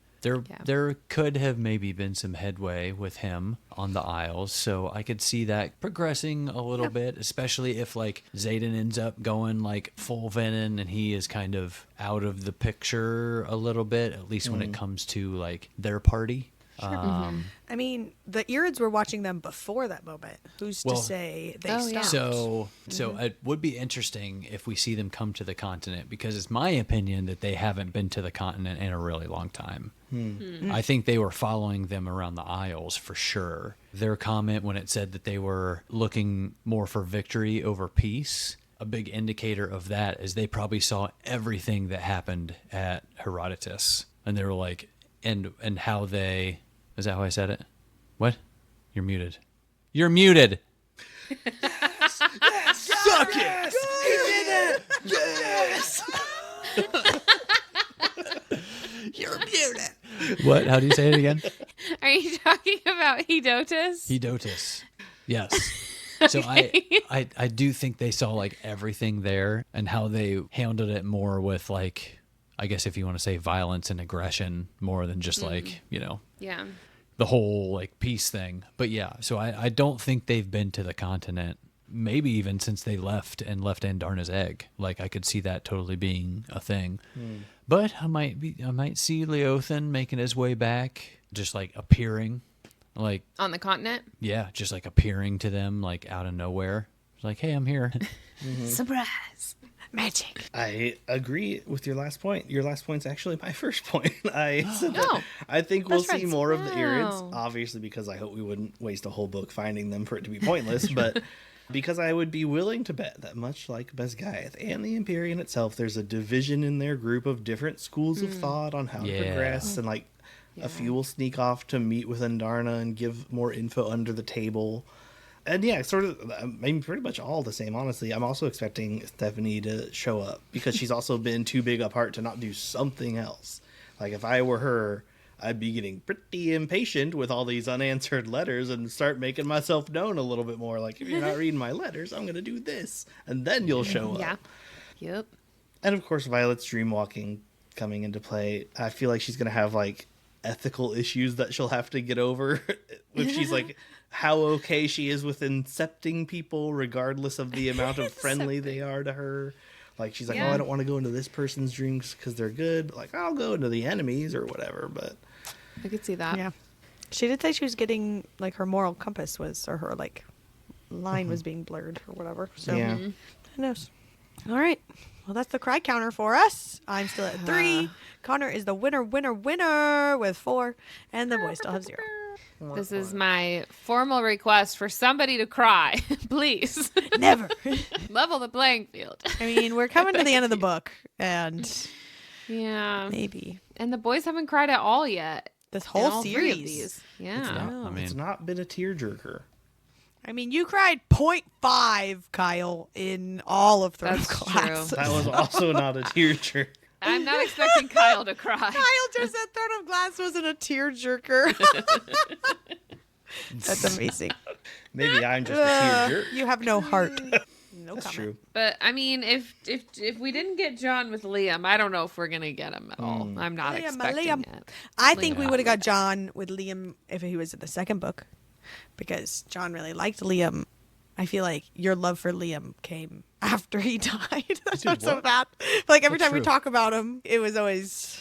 there could have maybe been some headway with him on the Isles, so I could see that progressing a little bit, especially if, like, Xaden ends up going, like, full Venin and he is kind of out of the picture a little bit, at least when it comes to, like, their party. I mean, the Irids were watching them before that moment. Who's to say they stopped? So it would be interesting if we see them come to the continent, because it's my opinion that they haven't been to the continent in a really long time. I think they were following them around the Isles for sure. Their comment when it said that they were looking more for victory over peace, a big indicator of that is they probably saw everything that happened at Herodotus, and they were like, and how they... Is that how I said it? What? You're muted. You're muted. Yes! Suck it! He did it! Yes! You're muted. What? How do you say it again? Are you talking about Hedotus? Hedotus. Yes. So I do think they saw, like, everything there and how they handled it more with, like, I guess if you want to say violence and aggression more than just like, you know, the whole like peace thing. But yeah, so I don't think they've been to the continent, maybe even since they left Andarna's egg. Like, I could see that totally being a thing. But I might see Leothan making his way back, just like appearing, like on the continent. Yeah, just like appearing to them like out of nowhere. It's like, hey, I'm here. Surprise. Magic. I agree with your last point. Your last point's actually my first point. I said that I think we'll see more of the Irids, obviously, because I hope we wouldn't waste a whole book finding them for it to be pointless, but because I would be willing to bet that much like Besgaiath and the Empyrean itself, there's a division in their group of different schools of thought on how to progress, and like a few will sneak off to meet with Andarna and give more info under the table. And yeah, sort of, I mean, pretty much all the same, honestly. I'm also expecting Stephanie to show up because she's also been too big up heart to not do something else. Like, if I were her, I'd be getting pretty impatient with all these unanswered letters and start making myself known a little bit more. Like, if you're not reading my letters, I'm going to do this. And then you'll show up. Yeah. Yep. And of course, Violet's dreamwalking coming into play. I feel like she's going to have, like, ethical issues that she'll have to get over if she's like... how okay she is with incepting people regardless of the amount of friendly they are to her. Like, she's like, oh, I don't want to go into this person's dreams because they're good. Like, I'll go into the enemies or whatever, but... I could see that. Yeah. She did say she was getting, like, her moral compass was, or her, like, line was being blurred or whatever. So, who knows? All right. Well, that's the cry counter for us. I'm still at 3. Connor is the winner with 4. And the boys still have 0. This is my formal request for somebody to cry. Please. Never. Level the playing field. I mean, we're coming to the end of the book, and maybe. And the boys haven't cried at all yet. This whole all series. 3 of these. Yeah. It's not been a tearjerker. I mean, you cried 0.5, Kyle, in all of third class. True. That was also not a tearjerker. I'm not expecting Kyle to cry. Kyle just said third of glass wasn't a tearjerker. That's amazing. Maybe I'm just a tearjerker. You have no heart. No That's comment. true. But I mean, if we didn't get Jon with Liam, I don't know if we're gonna get him at all. I'm not expecting it. I think we would have got Jon with Liam if he was in the second book, because Jon really liked Liam I feel like your love for Liam came after he died. That's Dude, so what? bad. Like every That's time we true. talk about him, it was always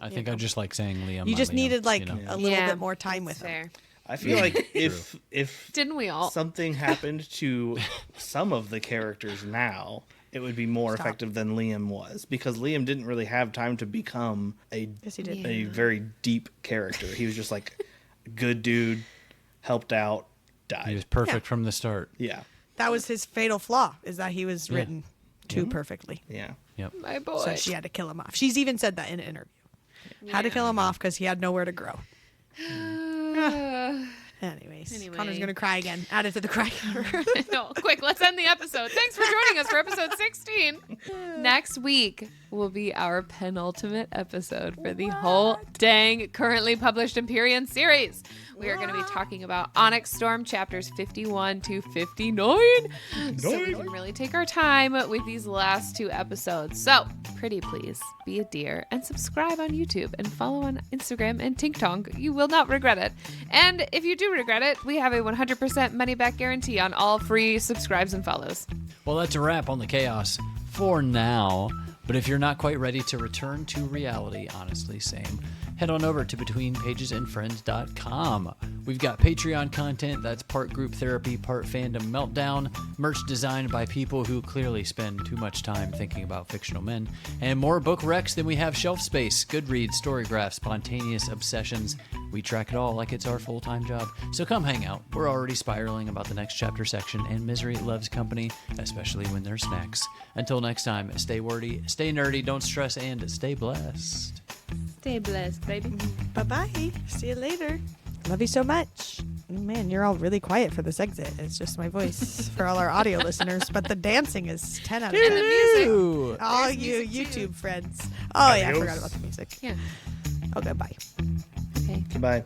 I think I just like saying Liam. you my just Liam, needed like you know? a little Yeah, bit more time with that's him. fair. I feel like if Didn't we all? something happened to some of the characters now, it would be more Stop. effective than Liam was, because Liam didn't really have time to become Yes, he did. a very deep character. He was just like a good dude, helped out, He was died. perfect from the start. Yeah, That was his fatal flaw, is that he was written too perfectly. yeah. Yep. My boy. So she had to kill him off. She's even said that in an interview. Had to kill him off because he had nowhere to grow. Anyways, Anyway. Connor's going to cry again. Add it to the cry counter. No, quick, let's end the episode. Thanks for joining us for episode 16. Next week will be our penultimate episode for the whole dang currently published Empyrean series. We are going to be talking about Onyx Storm chapters 51 to 59. So we can really take our time with these last 2 episodes. So, pretty please, be a dear and subscribe on YouTube and follow on Instagram and TikTok. You will not regret it. And if you do regret it, we have a 100% money back guarantee on all free subscribes and follows. Well, that's a wrap on the chaos for now. But if you're not quite ready to return to reality, honestly, same, head on over to BetweenPagesAndFriends.com. We've got Patreon content that's part group therapy, part fandom meltdown, merch designed by people who clearly spend too much time thinking about fictional men, and more book recs than we have shelf space, GoodReads, StoryGraph, spontaneous obsessions. We track it all like it's our full-time job. So come hang out. We're already spiraling about the next chapter section, and misery loves company, especially when there's snacks. Until next time, stay wordy, stay nerdy, don't stress, and stay blessed. Stay blessed, baby. Bye-bye. See you later. Love you so much. Man, you're all really quiet for this exit. It's just my voice for all our audio listeners, but the dancing is 10 out of 10. And the music. Ooh. All There's you music, too. YouTube friends. Oh, yeah, I Adios. forgot about the music. Yeah. Okay, bye. Okay. Goodbye.